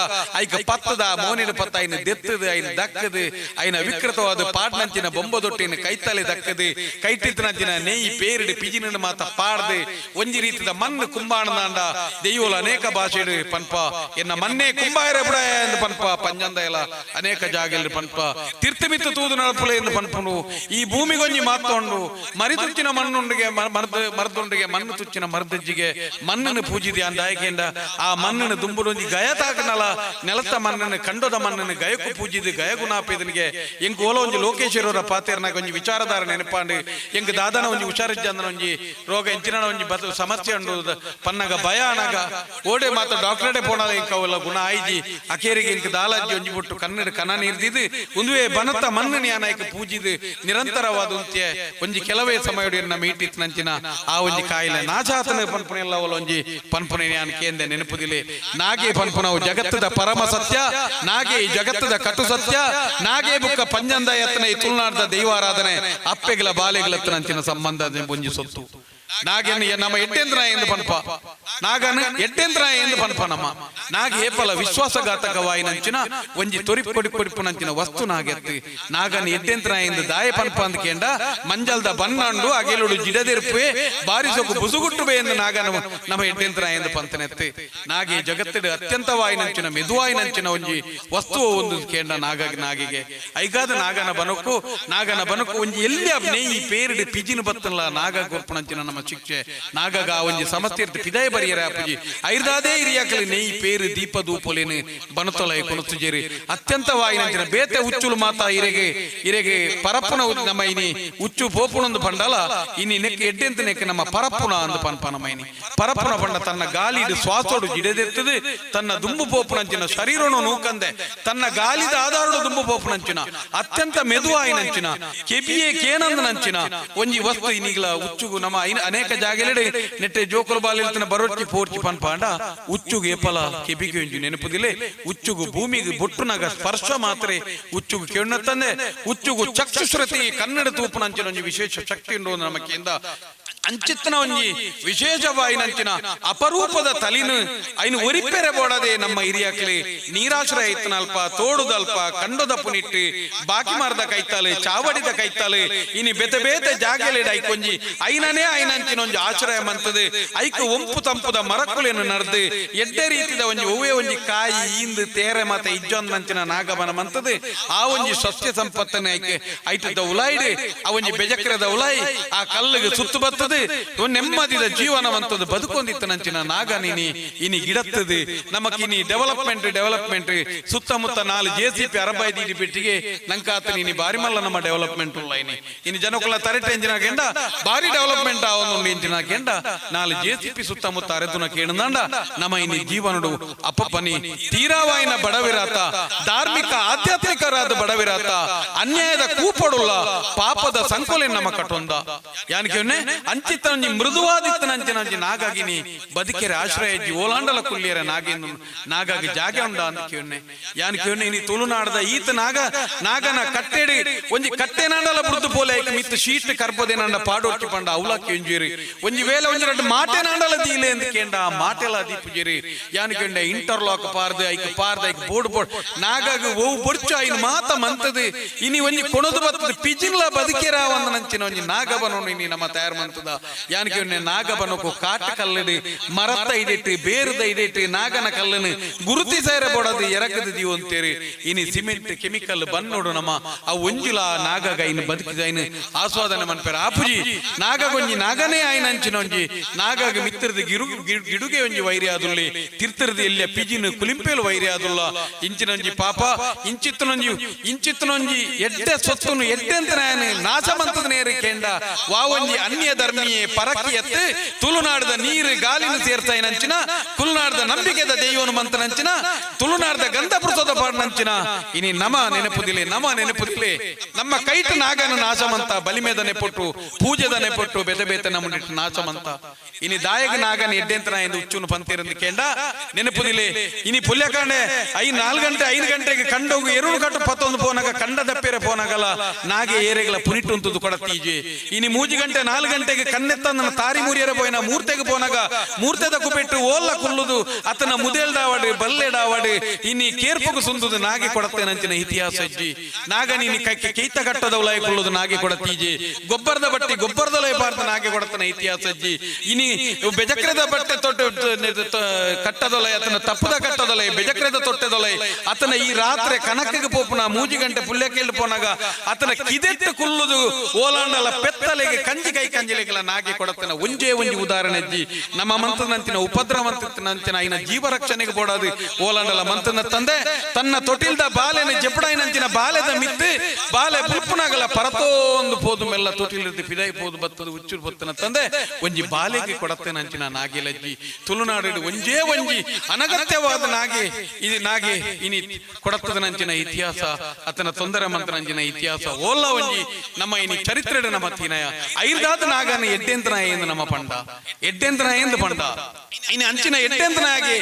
ಐಕ ಪತ್ತದ ಮೋನಿನ ಪತ್ತ ಐನ ದೆತ್ತದು ಐನ ದಕ್ಕದು ಐನ ವಿಕೃತವಾದ ಪಾಡ್ನಂಚಿನ ಬೊಂಬದೊಟ್ಟಿನ ಕೈತಲೆ ದಕ್ಕದು ಕೈಟಿತ್ತನಂಚಿನ ನೆಯ್ ಪೇರಿಡಿ ಪಿಜಿನ ಮಾತ ಪಾಡ್ದೆ ಒಂಜಿ ರೀತಿದ ಮಣ್ಣು ಕುಂಬಾಣದಾಂಡ ದೆಯ್ಯೋಲ ಅನೇಕ ಭಾಷೆ ಪನ್ಪ ಎನ್ನ ಮನ್ನೆ ಕುಂಬಾಯರ ಬಿಡಾಯ ಎಂದು ಪನ್ಪ ಪಂಜಂದ ಎಲ್ಲ ಅನೇಕ ಜಾಗೆಲ್ಲಿ ಪನ್ಪ ತೀರ್ಥಮಿತ್ತು ತೂದು ನಳಪುಲೆ ಎಂದು ಪನ್ಪನು ಈ ಭೂಮಿಗೊಂಜಿ ಮಾತೊಂಡು ಮರಿತುಚ್ಚಿನ ಮಣ್ಣುಂಡಿಗೆ ಮರದೊಂಡಿಗೆ ಮಣ್ಣು ತುಚ್ಚಿನ ಮರದಜ್ಜಿಗೆ ಮಣ್ಣನ್ನು ಪೂಜಿದೆ ಅಂದಾಯಕೆಂಡ ಆ ಮಣ್ಣನ್ನು ದುಂಬುಡೊಂಜಿ ಗಯತಾಕನಲ ನೆಲತ ಮಣ್ಣನ್ನು ಕಂಡದ ಮಣ್ಣನ್ನು ಗಯಕು ಪೂಜಿದು ಗಯಗುನಾಪೇದನಿಗೆ ಎಂಕ್ ಓಲ ಒಂಜಿ ಲೋಕೇಶ್ವರರ ಪಾತೆರ್ನಾಗ ಒಂಜಿ ವಿಚಾರಧಾರ ನೆನಪಾಂಡು ಎಂಕ್ ದಾದನ ಒಂಜಿ ಹುಷಾರಿಜ್ಜಂದನ ಒಂಜಿ ರೋಗ ಎಂಚಿನ ಒಂಜಿ ಸಮಸ್ಯೆ ಉಂಡು ಪನ್ನಗ ಭಯ ಅನಗ ಓಡೆ ಮಾತ ಡಾಕ್ಟರ್ಡೆ ಪೋಣದ ಇಂಕವಲ್ಲ ಗುಣ ಆಯ್ಜಿ ಅಕೇರಿಗೆ ಇಂಕ ದಾಲಾಜಿ ಒಂಜಿ ಬಿಟ್ಟು ಕನ್ನಡ ಕನ ನೀರ್ದಿದ್ದು ಒಂದುವೇ ಬನತ ಮಣ್ಣು ಯಾನಾಯ್ಕ ಪೂಜಿದು ನಿರಂತರವಾದ ಉಂತ್ಯ ಒಂಜಿ ಕೆಲವೇ ಸಮಯಡಿನ ಮೀಟಿತ್ ನಂಚಿನ ಆ ಒಂಜಿ ಕಾಯಿಲೆ ನಾಚಾತನ ಪನ್ಪುನ ಎಲ್ಲ ಒಂಜಿ ಪನ್ಪುನ ಯಾನ್ ಕೇಂದ್ರ ನೆನಪುದಿಲೆ ನಾಗೆ ಪನ್ಪುನವು ಜಗತ್ತದ ಪರಮ ಸತ್ಯ ನಾಗೆ ಈ ಜಗತ್ತದ ಕಟು ಸತ್ಯ ನಾಗೆ ಬುಕ್ಕ ಪಂಜಂದ ಯತ್ನ ಈ ತುಳುನಾಡದ ದೈವಾರಾಧನೆ ಅಪ್ಪೆಗಳ ಬಾಲೆಗಳ ನಂಚಿನ ಸಂಬಂಧ ಒಂಜಿ ಸೊತ್ತು ನಾಗೇನು ನಮ್ಮ ಎಟ್ಟೇಂದ್ರ ಎಂದು ಪನ್ಪ ನಾಗನ ಎಟ್ಟೇಂದ್ರ ಎಂದು ಪನ್ಪ ನಮ್ಮ ನಾಗ ಏಪಲ ವಿಶ್ವಾಸಘಾತಕವಾಯಿನಂಚಿನ ಒಂಜಿ ಕೊಡಿಪುನಂಚಿನ ವಸ್ತು ನಾಗೆತ್ತಿ ನಾಗನ ಎಟ್ಟೇಂದ್ರ ಎಂದು ದಾಯ ಪನ್ಪ ಅಂದ ಕೇಂಡ ಮಂಜಲ್ದ ಬನ್ನಂಡು ಅಗೆಲುಡು ಜಿಡದಿರ್ಪುವೆ ಬಾರಿಸೋಕು ಬುಸುಗುಟ್ಟುವೆ ಎಂದು ನಾಗನ ನಮ್ಮ ಎಟ್ಟೇಂದ್ರ ಎಂದು ಪಂತನೆತ್ತಿ ನಾಗೆ ಜಗತ್ತಿನ ಅತ್ಯಂತವಾಯಿನಂಚಿನ ಮೆದುವಾಯಿನಂಚಿನ ಒಂಜಿ ವಸ್ತು ಒಂದು ಕೇಂಡ ನಾಗಿಗೆ ಐಗಾದ ನಾಗನ ಬನಕು ಒಂಜಿ ಎಲ್ಲಿ ನೆಯ್ಯಿ ಪೇರಿಡಿ ಪಿಜಿನ ಬತ್ತಲ್ಲ ನಾಗ ಕೊರ್ಪುನಂಚಿನ ನಮ್ಮ ಶಿಕ್ಷೆ ನಾಗಗ ಒಂಜಿ ಸಮಸ್ಯೆ ಪಿದಾಯ ಬರಿಯರ ಪೂಜಿ ಐರ್ದಾದೇ ಇರಿಯಾಕಲಿ ನೆಯ್ ಪೇರು ದೀಪ ದೂಪಲೇನು ಬನತೊಲೈ ಕೊನಸುಜೇರಿ ಅತ್ಯಂತವಾಯಿನಂಚಿನ ಬೇತೆ ಉಚ್ಚುಲು ಮಾತ ಇರೆಗೆ ಪರಪ್ಪುನ ನಮ್ಮ ಇನಿ ಉಚ್ಚು ಪೋಪುನೊಂದು ಪಂಡಲ ಇನಿ ನೆಕ್ ಎಡ್ಡೆಂತ ನೆಕ್ ನಮ್ಮ ಪರಪ್ಪುನ ಅಂದು ಪನ್ಪ ನಮ್ಮ ಇನಿ ಪರಪ್ಪುನ ಪಂಡ ತನ್ನ ಗಾಲಿಡು ಶ್ವಾಸೋಡು ಜಿಡೆದೆತ್ತದು ತನ್ನ ದುಂಬು ಪೋಪುನಂಚಿನ ಶರೀರನು ನೂಕಂದೆ ತನ್ನ ಗಾಲಿದ ಆಧಾರಡು ದುಂಬು ಪೋಪುನಂಚಿನ ಅತ್ಯಂತ ಮೆದುವಾಯಿನಂಚಿನ ಕೆಬಿಯೇ ಕೇನಂದನಂಚಿನ ಒಂಜಿ ವಸ್ತು ಇನಿಗ್ಲ ಉಚ್ಚುಗು ನಮ್ಮ ಅನೇಕ ಜಾಗೆಲೆಡೆ ನೆಟ್ಟೆ ಜೋಕುಲು ಬಾಲಿಲ್ತನ ಬರೋಟ್ಟಿ ಪೋರ್ಚಿ ಪನ್ಪಾಂಡ ಉಚ್ಚುಗು ಏಪಲ ಕೆಬಿಗೆ ಒಂಜಿ ನೆನಪುದಿಲೆ ಉಚ್ಚುಗು ಭೂಮಿಗೆ ಬೊಟ್ಟುನಾಗ ಸ್ಪರ್ಶ ಮಾತ್ರೆ ಉಚ್ಚುಗು ಕೇಳತ್ತಂದೆ ಉಚ್ಚುಗು ಚಕ್ಷುಶ್ರುತಿ ಕನ್ನಡ ತೂಪುನಂಚಿನ ಒಂಜಿ ವಿಶೇಷ ಶಕ್ತಿ ಉಂಡು ನಮಕಿಂದ ಅಂಚಿತ್ತನ ಒಂಜಿ ವಿಶೇಷವಾಯಿನಂಚಿನ ಅಪರೂಪದ ತಲಿನು ಐನು ಒರಿಪೆರೆ ಬೋಡದೆ ನಮ್ಮ ಹಿರಿಯಾಕ್ಲಿ ನೀರಾಶ್ರಯ ಇತ್ತನಲ್ಪ ತೋಡುದಲ್ಪ ಕಂಡದ ಪುನಿಟ್ಟು ಬಾಕಿ ಮಾರದ ಕೈತಾಲೆ ಚಾವಡಿದ ಕೈತಾಲೆ ಇನಿ ಬೆತೆ ಬೇತೆ ಜಾಗೆಲೆಡ ಐಕೊಂಜಿ ಐನನೇ ಐನಂಚಿನ ಒಂಜಿ ಆಶ್ರಯ ಮಂತದೆ ಐಕು ಒಂಪು ತಂಪುದ ಮರಕುಲೇನು ನಡ್ದು ಎಡ್ಡೆ ರೀತಿದ ಒಂಜಿ ಒವ್ವೆ ಒಂಜಿ ಕಾಯಿ ಇಂದು ತೇರೆ ಮಾತ ಇಜ್ಜೊಂದಂಚಿನ ನಾಗಮನ ಮಂತದೆ ಆ ಒಂಜಿ ಸಸ್ಯ ಸಂಪತ್ತನೆ ಐಕೆ ಐಟದ ಉಲಾಯಿಡೆ ಆ ಒಂಜಿ ಬೆಜಕ್ರದ ಉಲಾಯಿ ಆ ಕಲ್ಲಿಗೆ ಸುತ್ತು ಬರ್ತದೆ ನೆಮ್ಮದಿದ ಜೀವನವಂತದ್ದು ಬದುಕೊಂದಿತ್ತು ನಂಚಿನ ನಾಗನಿನಿ ಇನಿ ಗಿಡತ್ತದು ನಮಕಿನಿ ಡೆವಲಪ್ಮೆಂಟ್ ಸುತ್ತಮುತ್ತ 4 JCP ಅರಬೈದಿ ಬಿಟ್ಟಿಗೆ ನಂಕಾತ ನೀನಿ ಬಾರಿ ಮಲ್ಲ ನಮ್ಮ ಡೆವಲಪ್ಮೆಂಟ್ ಉಲ್ಲ ಇನಿ ಜನಕುಲ ತರಟೆ ಎಂಜಿನಾಗೆಂಡ ಬಾರಿ ಡೆವಲಪ್ಮೆಂಟ್ ಆವೊಂದು ಎಂಜಿನಾಗೆಂಡ 4 JCP ಸುತ್ತಮುತ್ತ ಅರೆದುನ ಕೇಣದಂಡ ನಮ್ಮ ಇನಿ ಜೀವನಡು ಅಪ್ಪಪ್ಪನಿ ತೀರಾವಾಯಿನ ಬಡವಿರಾತ ಧಾರ್ಮಿಕ ಆಧ್ಯಾತ್ಮಿಕರಾದ ಬಡವಿರಾತ ಅನ್ಯಾಯದ ಕೂಪಡುಲ್ಲ ಪಾಪದ ಸಂಕೋಲೆ ನಮ್ಮ ಕಟ್ಟೊಂದ ಯಾನಕ್ಕೆ ಅಂಚಿತ್ತ ಒಂಜಿ ಮೃದುವಾದಿತ್ತನಂಚಿನ ಒಂಜಿ ನಾಗಾಗಿನಿ ಬದುಕೆರೆ ಆಶ್ರಯ ಇಜ್ಜಿ ಓಲಾಂಡಲ ಕುಲ್ಲಿಯರ ನಾಗೇನು ನಾಗಾಗಿ ಜಾಗೆ ಉಂಡ ಅಂತ ಕೇವನೆ ಯಾನ್ ಕೇವನೆ ಇನಿ ತುಳುನಾಡದ ಈತ ನಾಗನ ಕಟ್ಟೆಡಿ ಒಂಜಿ ಕಟ್ಟೆನಾಂಡಲ ಬುರ್ದು ಪೋಲೆ ಮಿತ್ತು ಶೀಟ್ ಕರ್ಪದೇನಾಂಡ ಪಾಡೋರ್ಚಿ ಪಂಡ ಅವಲಕ್ಕಿ ಒಂಜಿರಿ ಒಂಜಿ ವೇಳೆ ಒಂಜಿ ಎರಡು ಮಾಟೆನಾಂಡಲ ದೀಲೆ ಅಂತ ಕೇಂಡ ಮಾಟೆಲ ದೀಪುಜಿರಿ ಯಾನ್ ಕೇಂಡ ಇಂಟರ್ಲಾಕ್ ಪಾರ್ದು ಐಕ್ ಬೋರ್ಡ್ ನಾಗಾಗ ಓವು ಬೊರ್ಚು ಐನ್ ಮಾತ ಮಂತದು ಇನಿ ಒಂಜಿ ಕೊಣದು ಬರ್ತದೆ ಪಿಜಿನ್ಲ ಬದುಕೇರ ಒಂದನಂಚಿನ ಒಂಜಿ ನಾಗಬನೋನು ಇನಿ ನಮ್ಮ ತಯಾರು ಮಂತದ ಯಾನ್ ಕೇವನೆ ನಾಗಬನಕು ಕಾಟ ಕಲ್ಲಡಿ ಮರತ್ತ ಇಡಿಟ್ಟು ಬೇರದ ಇಡಿಟ್ಟು ನಾಗನ ಕಲ್ಲನ್ನು ಗುರುತಿ ಸೇರ ಬೋಡದು ಎರಗದ ದೀವು ಅಂತೇರಿ ಇನಿ ಸಿಮೆಂಟ್ ಕೆಮಿಕಲ್ ಬನ್ನೋಡು ನಮ್ಮ ಆ ಒಂಜಿಲ ನಾಗಗ ಇನ್ನು ಬದುಕಿದ ಇನ್ನು ಆಸ್ವಾದನೆ ಮನ್ಪೇರ ಆಪುಜಿ ನಾಗಗೊಂಜಿ ನಾಗನೇ ಆಯ್ನ ಅಂಚಿನ ಒಂಜಿ ನಾಗಗ ಮಿತ್ರದ ಗಿಡುಗೆ ಒಂಜಿ ವೈರಿ ಆದುಲ್ಲಿ ತಿರ್ತರದ ಎಲ್ಲಿಯ ಪಿಜಿನ ಕುಲಿಂಪೇಲು ವೈರಿ ಆದುಲ್ಲ ಇಂಚಿನೊಂಜಿ ಪಾಪ ಇಂಚಿತ್ತನೊಂಜಿ ಎಡ್ಡೆ ಸೊತ್ತನು ಎಡ್ಡೆ ಅಂತ ನಾಶ ಮಂತದ ನೇರಿ ಕೇಂಡ ವಾವಂಜಿ ಅನ್ಯ ಧರ್ಮೀಯೇ ಪರಕಿ ಎತ್ತು ತುಳುನಾಡದ ನೀರು ಗಾಲಿನ ಸೇರ್ತಾಯಿನಂಚಿನ ತುಳುನಾಡದ ನಂಬಿಕೆದ ದೈವನು ಮಂತನಂಚಿನ ತುಳುನಾಡದ ಗಂಧಪುರಸದ ಪಾಡ್ನಂಚಿನ ಇನಿ ನಮ ನೆನಪುದಿಲೆ ನಮ್ಮ ಕೈಟ್ ನಾಗನ ನಾಶಮಂತ ಬಲಿಮೇದ ನೆಪೊಟ್ಟು ಪೂಜೆದ ನೆಪೊಟ್ಟು ಬೆತೆ ನಮ್ಮನಿಟ್ಟು ನಾಶಮಂತ ಇನಿ ದಾಯಗ ನಾಗನ ಎಡ್ಡೆಂತನ ಎಂದು ಉಚ್ಚುನು ಪಂತಿರಂದು ಕೇಂಡ ನೆನಪುದಿಲೆ ಇನಿ ಪುಲ್ಯಕಾಂಡೆ 5 ಗಂಟೆಗೆ ಕಂಡೋಗು ಎರಡು ಕಟ್ಟು 11 ಪೋನಾಗ ಕಂಡ ದಪ್ಪೇರೆ ಪೋನಾಗಲ್ಲ ನಾಗೆ ಏರೆಗಳ ಪುನಿಟ್ಟುಂತದ್ದು ಕೊಡತ್ತೀಜೆ ಇನಿ 3 ಗಂಟೆ 4 ಗಂಟೆಗೆ ಕನ್ನೆತ್ತ ನನ್ನ ತಾರಿ ಮುರಿಯರ ಪೋಯಿನ ಮೂರ್ತೆಗೆ ಪೋನಾಗ ಮೂರ್ತೆದ ಕುಪೆಟ್ಟು ಓಲ್ಲ ಕುಲ್ಲುದು ಅತನ ಮುದೇಲ್ಡಾವಡು ಬಲ್ಲೆಡಾವಡು ಇನಿ ಕೇರ್ಪುಗು ಸುಂದುದು ನಾಗೆ ಕೊಡತ್ತೇನಂಚಿನ ಇತಿಹಾಸ ಅಜ್ಜಿ ನಾಗ ನೀನಿ ಕೈತ ಕಟ್ಟದ ಉಲಾಯ ಕೊಳ್ಳುದು ನಾಗೆ ಕೊಡತ್ತೀಜೆ ಗೊಬ್ಬರದ ಬಟ್ಟಿ ಗೊಬ್ಬರದೊಲಯ ಪಾರ್ದ ನಾಗೆ ಕೊಡತನ ಇತಿಹಾಸ ಅಜ್ಜಿ ಇನಿ ಬೆಜಕ್ರದ ಬಟ್ಟೆ ತೊಟ್ಟು ಕಟ್ಟದೊಲಯ ಅತನ ತಪ್ಪದ ಕಟ್ಟದೊಲಯ ಬೆಜಕ್ರದ ತೊಟ್ಟೆದೊಲಯ ಅತನ ಈ ರಾತ್ರಿ ಕನಕಗೆ ಪೋಪುನ 3 ಗಂಟೆ ಪುಲ್ಯ ಕೇಳಿ ಪೋನಾಗ ಅತನ ಕಿದೆಟ್ಟು ಕುಲ್ಲುದು ಓಲಾಂಡಲ ಪೆತ್ತಲೆಗೆ ಕಂಜಿ ಕೈ ಕಂಜಿಲೆಗೆಲ್ಲ ನಾಗೆ ಕೊಡತನ ಒಂಜೇ ಉದಾಹರಣೆ ಅಜ್ಜಿ ನಮ್ಮ ಮಂತ್ರನಂತಿನ ಉಪದ್ರವಂತಿನ ಐನ ಜೀವ ರಕ್ಷಣೆಗೆ ಬೋಡಾದು ಓಲಾಂಡಲ ಮಂತ್ರನ ತಂದೆ ತನ್ನ ತೊಟಿಲ್ದ ಬಾಲೆನ ಜಪಡಾಯಿನಂಚಿನ ಬಾಲೆದ ಮಿತ್ತು ಬಾಲೆ ಪುಲ್ಪುನಾಗಲ ಪರತೋಂದು ಪೋದು ಮೆಲ್ಲ ತೊಟಿಲಿರ್ದು ಪಿದಾಯಿ ಪೋದು ಬತ್ತದು ಉಚ್ಚುರು ಬತ್ತನ ತಂದೆ ಒಂಜಿ ಬಾಲೆಗೆ ಕೊಡತ್ತೇನಂಚಿನ ನಾಗೆಲಜ್ಜಿ ತುಳುನಾಡು ಒಂಜೇ ಅನಗತ್ಯವಾದ ನಾಗೆ ಇನಿ ಕೊಡತ್ತದನಂಚಿನ ಇತಿಹಾಸ ಅತನ ತೊಂದರೆ ಮಂತ್ರನಂಚಿನ ಇತಿಹಾಸ ಓಲ್ಲ ಒಂಜಿ ನಮ್ಮ ಇನಿ ಚರಿತ್ರೆಡ ನಮ್ಮ ತೀನಯ ಐದಾದ ನಾಗನ ಎಡ್ಡೆಂತನಾಯ ಎಂದು ನಮ್ಮ ಪಂಡ ಎಡ್ಡೆಂತನಾಯ ಎಂದು ಪಂಡ ಇನಿ ಅಂಚಿನ ಎಡ್ಡೆಂತನಾಗೆ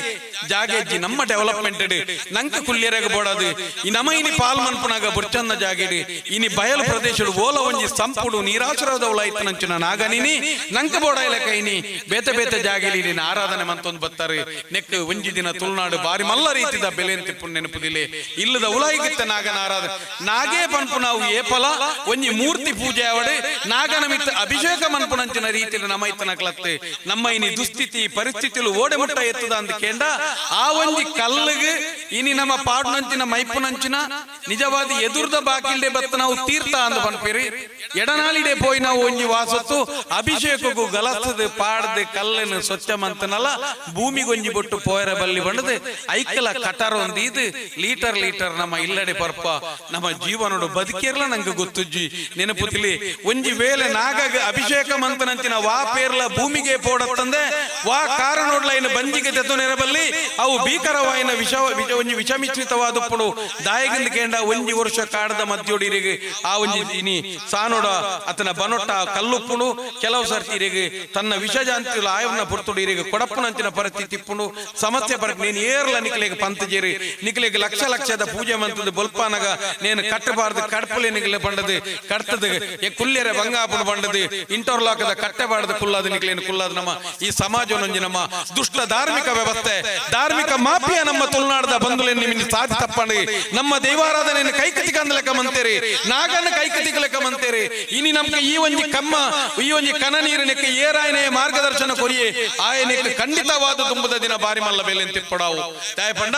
ಜಾಗೆಜ್ಜಿ ನಮ್ಮ ಡೆವಲಪ್ಮೆಂಟ್ ನಂಕ ಕುಲ್ಯರಾಗ ಬೋಡಾದು ಈ ನಮ್ಮ ಇನಿ ಪಾಲ್ ಮನ್ಪುನಾಗ ಬುರ್ಚನ್ನ ಜಾಗೆಡಿ ಇನಿ ಬಯಲು ಪ್ರದೇಶ ಓಲ ಒಂಜಿ ಸಂಪುಡು ನೀರಾಶ್ರಯದ ಉಳಾಯ್ತನಂಚಿನ ನಾಗನಿನಿ ನಂಕ ಬೋಡಾಯ್ಲಕ ಇನಿ ಬೇತೆ ಜಾಗೆಲಿ ನೀನು ಆರಾಧನೆ ಮಂತೊಂದು ಬತ್ತಾರೆ ನೆಕ್ ಒಂಜಿ ದಿನ ತುಳುನಾಡು ಬಾರಿ ಮಲ್ಲ ರೀತಿದ ಬೆಲೆ ತಿಪ್ಪು ನೆನಪುದಿಲೆ ಇಲ್ಲದ ಉಳಾಯಿಗಿತ್ತ ನಾಗನ ಆರಾಧನೆ ನಾಗೇ ಪನ್ಪು ನಾವು ಏಪಲ ಒಂಜಿ ಮೂರ್ತಿ ಪೂಜೆ ಅವಡೆ ನಾಗನ ಮಿತ್ತ ಅಭಿಷೇಕ ಮನ್ಪುನಂಚಿನ ರೀತಿಯಲ್ಲಿ ನಮೈತನ ಕ್ಲತ್ತೆ ನಮ್ಮ ಇನಿ ದುಸ್ಥಿತಿ ಪರಿಸ್ಥಿತಿಲು ಓಡೆ ಮುಟ್ಟ ಎತ್ತದ ಅಂದ ಕೇಂಡ ಆ ಒಂಜಿ ಕಲ್ಲಿಗೆ ಇನಿ ನಮ್ಮ ಪಾಡ್ನಂಚಿನ ಮೈಪುನಂಚಿನ ನಿಜವಾದ ಎದುರ್ದ ಬಾಕಿಲ್ಡೆ ಬತ್ತ ನಾವು ತೀರ್ಥ ಅಂದ ಪನ್ಪೇರಿ ಎಡನಾಳಿಡೆ ಪೋಯಿ ನಾವು ಒಂಜಿ ವಾಸತ್ತು ಅಭಿಷೇಕಕ್ಕೂ ಗಲಸದ ಪಾಡ್ದೆ ಕಲ್ಲನ್ನು ಸ್ವಚ್ಛ ಮಂತನಲ್ಲ ಭೂಮಿಗೊಂಜಿ ಬೊಟ್ಟು ಪೋಯರ ಬಲ್ಲಿ ಬಂಡದು ಐಕಲ ಕಟಾರ ಒಂದಿದು ಲೀಟರ್ ನಮ್ಮ ಇಲ್ಲಡೆ ಪರ್ಪ ನಮ್ಮ ಜೀವನೋಡು ಬದುಕಿರ್ಲ ನಂಗೆ ಗೊತ್ತುಜ್ಜಿ ನೆನಪುತಿಲಿ ಒಂಜಿ ವೇಳೆ ನಾಗಾಗ ಅಭಿಷೇಕ ಮಂತನಂಚಿನ ವಾ ಪೇರ್ಲ ಭೂಮಿಗೆ ಪೋಡತ್ತಂದೆ ವಾ ಕಾರಣೋಡ್ಲ ಇನ್ನು ಬಂಜಿಗೆ ತೆತ್ತುನೆರಬಲ್ಲಿ ಅವು ಭೀಕರವಾಯಿನ ಒಂಜಿ ವಿಷಮಿಶ್ರಿತವಾದಪ್ಪಡು ದಾಯಗಿಂದ ಕೇಂಡ ಒಂಜಿ ವರ್ಷ ಕಾಡದ ಮಧ್ಯೋಡಿರಿಗೆ ಆ ಒಂಜಿ ಇನಿ ಸಾನೋಡ ಅತನ ಬನೊಟ್ಟ ಕಲ್ಲುಪ್ಪುಡು ಕೆಲವು ಸರ್ತಿರಿಗೆ ತನ್ನ ವಿಷಜಾಂತಿಲ ಆಯವನ್ನ ಪುರ್ತುಡಿರಿಗೆ ಕೊಡಪ್ಪನಂಚಿನ ಪರಿಸ್ಥಿತಿ ಇಪ್ಪುಡು ಸಮಸ್ಯೆ ಬರಕ್ ನೀನು ಏರ್ಲ ನಿಕ್ಲೆಗೆ ಪಂತಜೇರಿ ನಿಕ್ಲೆಗೆ ಲಕ್ಷದ ಪೂಜೆ ಮಂತದ ಬೊಲ್ಪಾನಗ ನೇನು ಕಟ್ಟಬಾರ್ದು ಕಡ್ಪಲೆ ನಿಕ್ಲೆ ಬಂಡದು ಕಡ್ತದ ಕುಲ್ಲೆರ ಬಂಗಾಪುಡು ಬಂಡದು ಇಂಟರ್ಲಾಕದ ಕಟ್ಟಬಾರ್ದು ಕುಲ್ಲಾದ ನಿಕ್ಲೇನು ಕುಲ್ಲಾದ ನಮ್ಮ ಈ ಸಮಾಜವನ್ನೊಂಜಿ ನಮ್ಮ ದುಷ್ಟ ಧಾರ್ಮಿಕ ವ್ಯವಸ್ಥೆ ಧಾರ್ಮಿಕ ಮಾಫಿಯ ನಮ್ಮ ತುಳುನಾಡದ ಬಂಧುಲೆ ನಿಮ್ಮಿಂದ ಸಾಧಿ ತಪ್ಪಂಡಿ ನಮ್ಮ ದೈವಾರಾಧನೆಯನ್ನು ಕೈಕತಿ ಕಂದ ಲೆಕ್ಕ ಮಂತೇರಿ ನಾಗನ ಕೈಕತಿ ಲೆಕ್ಕ ಮಂತೇರಿ ಇನಿ ನಮ್ಗೆ ಈ ಒಂಜಿ ಕನ ನೀರಿನಕ್ಕೆ ಏರಾಯನೆಯ ಮಾರ್ಗದರ್ಶನ ಕೊರಿಯೇ ಆಯನಕ್ಕೆ ಖಂಡಿತವಾದ ತುಂಬದ ದಿನ ಬಾರಿ ಮಲ್ಲ ಬೆಲೆ ತಿಪ್ಪಡಾವು ತಾಯಪಂಡ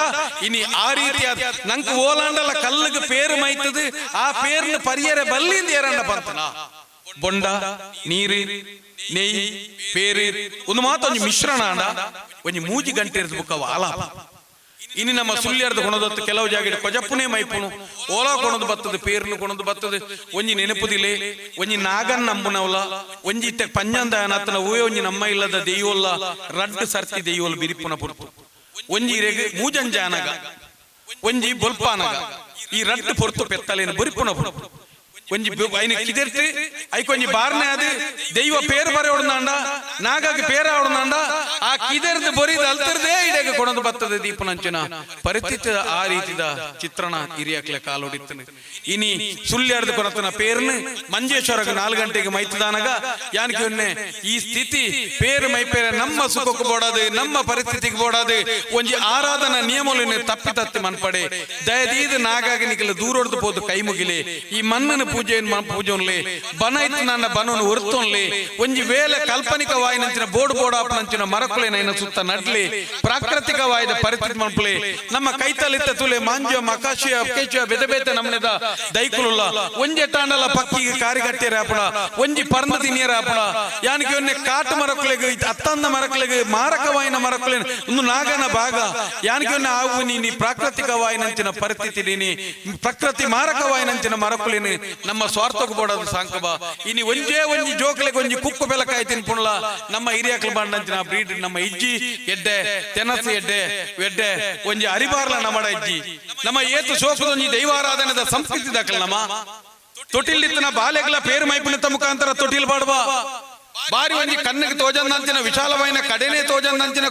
ಇನಿ ಆ ರೀತಿಯ ನಂಗೆ ಓಲಾಂಡಲ ಕಲ್ಲಿಗೆ ಪೇರು ಮೈತದು ಆ ಪೇರ್ನ ಪರಿಯರ ಬಲ್ಲಿಂದ ಏರಂಡ ಪಂತನ ಬೊಂಡ ನೀರು ನೆಯ್ಯಿ ಪೇರು ಒಂದು ಮಾತೊಂದು ಮಿಶ್ರಣ ಅಂಡ ಒಂಜಿ 3 ಗಂಟೆ ಇರ್ದು ಬುಕ್ಕ ಆಲಾಪ ಇನ್ನು ನಮ್ಮ ಸುಳ್ಯರ್ದು ಕೊಣದತ್ತು ಕೆಲವು ಜಾಗ ಕೊಜಪ್ಪುನೇ ಮೈಪುನು ಓಲಾ ಕೊಣದು ಬತ್ತದು ಪೇರ್ನು ಕೊಣದು ಬತ್ತದು ಒಂಜಿ ನೆನಪುದಿಲೆ ಒಂಜಿ ನಾಗನ್ ನಂಬುನವಲ ಒಂಜಿ ಪಂಜಂದ ಅನತ್ತನ ಊಯೆ ಒಂಜಿ ನಮ್ಮ ಇಲ್ಲದ ದೆಯ್ಯೋಲ್ಲ ರಡ್ಡು ಸರ್ತಿ ದೆಯ್ಯೋಲ್ ಬಿರಿಪುನ ಪುರ್ಪು ಒಂಜಿ ರೆಗೆ ಮೂಜಂಜಾನಗ ಒಂಜಿ ಬೊಲ್ಪಾನಗ ಈ ರಡ್ಡು ಪೊರ್ತು ಪೆತ್ತಲೇನು ಬರಿಪುನ ಪುರ್ಪು ಒಂಜಿ ಐನ ಕಿದೆರ್ತು ಐಕೊಂಜಿ ಬಾರ್ನೆ ಅದು ದೈವ ಪೇರು ಬರೆ ಹೊಡ್ದಾಂಡ ನಾಗಾಗಿ ಪೇರ ಹೊಡ್ದಾಂಡ ಆ ಕಿದೆರ್ದು ಬರೀದ್ ಅಲ್ತರ್ದೇ ಇಡೆಗೆ ಕೊಡೋದು ಬರ್ತದೆ ದೀಪನಂಚಿನ ಪರಿಸ್ಥಿತಿ ಆ ರೀತಿದ ಚಿತ್ರಣ ಹಿರಿಯಕ್ಲೆ ಕಾಲೊಡಿತನೆ ಇನಿ ಸುಳ್ಳ್ಯಾರ್ದು ಕೊರತನ ಪೇರ್ನು ಮಂಜೇಶ್ವರಗ 4 ಗಂಟೆಗೆ ಮೈತದಾನಗ ಯಾನಕ್ಕೆ ಒನ್ನೆ ಈ ಸ್ಥಿತಿ ಪೇರು ಮೈಪೇರ ನಮ್ಮ ಸುಖಕ್ಕೆ ಬೋಡಾದು ನಮ್ಮ ಪರಿಸ್ಥಿತಿಗೆ ಬೋಡಾದು ಒಂಜಿ ಆರಾಧನಾ ನಿಯಮಲು ತಪ್ಪಿ ಮನ್ಪಡೆ ದಯದೀದು ನಾಗಾಗಿ ನಿಖಿಲ ದೂರೊಡ್ದು ಪೋದು ಕೈ ಮುಗಿಲೆ ಈ ಮಣ್ಣನ ಪೂಜೆ ಪೂಜೋನ್ಲೆ ಬನ ಇತ್ತು ನನ್ನ ಬನವನ್ನು ಹೊರ್ತೋನ್ಲೆ ಒಂಜಿ ವೇಳೆ ಕಾಲ್ಪನಿಕವಾಯಿನಂಚಿನ ಬೋಡಾಪನಂಚಿನ ಮರಕುಲೆನ ಸುತ್ತ ನಡ್ಲಿ ಪ್ರಾಕೃತಿಕವಾದ ಪರಿಸ್ಥಿತಿ ಮನ್ಪಲೆ ನಮ್ಮ ಕೈತಲಿತ್ತ ತುಲೆ ಮಾಂಜ ಮಕಾಶಿಯ ಅಕೇಶ ಬೆದಬೇತ ನಮ್ಮನೆದ ದೈಕುಲುಲ್ಲ ಒಂಜೆ ತಾಂಡಲ ಪಕ್ಕಿಗೆ ಕಾರಿಗಟ್ಟೆರ ಆಪಣ ಒಂಜಿ ಪರ್ನ ತಿನಿಯರ ಆಪಣ ಯಾನಿಗೆ ಒನ್ನೆ ಕಾಟು ಮರಕುಲೆಗೆ ಅತ್ತಂದ ಮರಕುಲೆಗೆ ಮಾರಕವಾಯಿನ ಮರಕುಲೆ ಒಂದು ನಾಗನ ಭಾಗ ಯಾನಿಗೆ ಒನ್ನೆ ಆವು ನೀ ಪ್ರಾಕೃತಿಕವಾಯಿನಂಚಿನ ಪರಿಸ್ಥಿತಿ ನೀನಿ ಪ್ರಕೃತಿ ಮಾರಕವಾಯಿನಂಚಿನ ಮರಕುಲೇನಿ ನಮ್ಮ ಸ್ವಾರ್ಥಕ್ಕೆ ಬೋಡೋದು ಸಾಂಕಬ ಇನಿ ಒಂಜಿ ಜೋಕ್ಲೆಗೆ ಒಂಜಿ ಕುಕ್ಕು ಬೆಲಕಾಯಿ ತಿನ್ಪುಣ್ಲ ನಮ್ಮ ಹಿರಿಯಕ್ಲು ಬಂಡಂಚಿನ ಬ್ರೀಡ್ ನಮ್ಮ ಇಜ್ಜಿ ಎಡ್ಡೆ ತೆನಸಿ ಎಡ್ಡೆ ಒಂಜಿ ಅರಿಬಾರ್ಲ ನಮ್ಮಡ ಇಜ್ಜಿ ನಮ್ಮ ಏತು ಶೋಕದೊಂಜಿ ದೈವಾರಾಧನೆದ ಸಂಸ್ಕೃತಿ ದಾಖಲೆ ನಮ್ಮ ತೊಟಿಲಿತ್ತನ ಬಾಲೆಗಳ ಪೇರು ಮೈಪುಣಿತ ಮುಖಾಂತರ ತೊಟಿಲ್ ಬಾಡುವ ಬಾರಿ ಒಂಜಿ ಕಣ್ಣಿಗೆ ತೋಜಂದಂಚಿನ ವಿಶಾಲವಾಯಿನ ಕಡೆನೆ ತೋಜಂದಂಚಿನ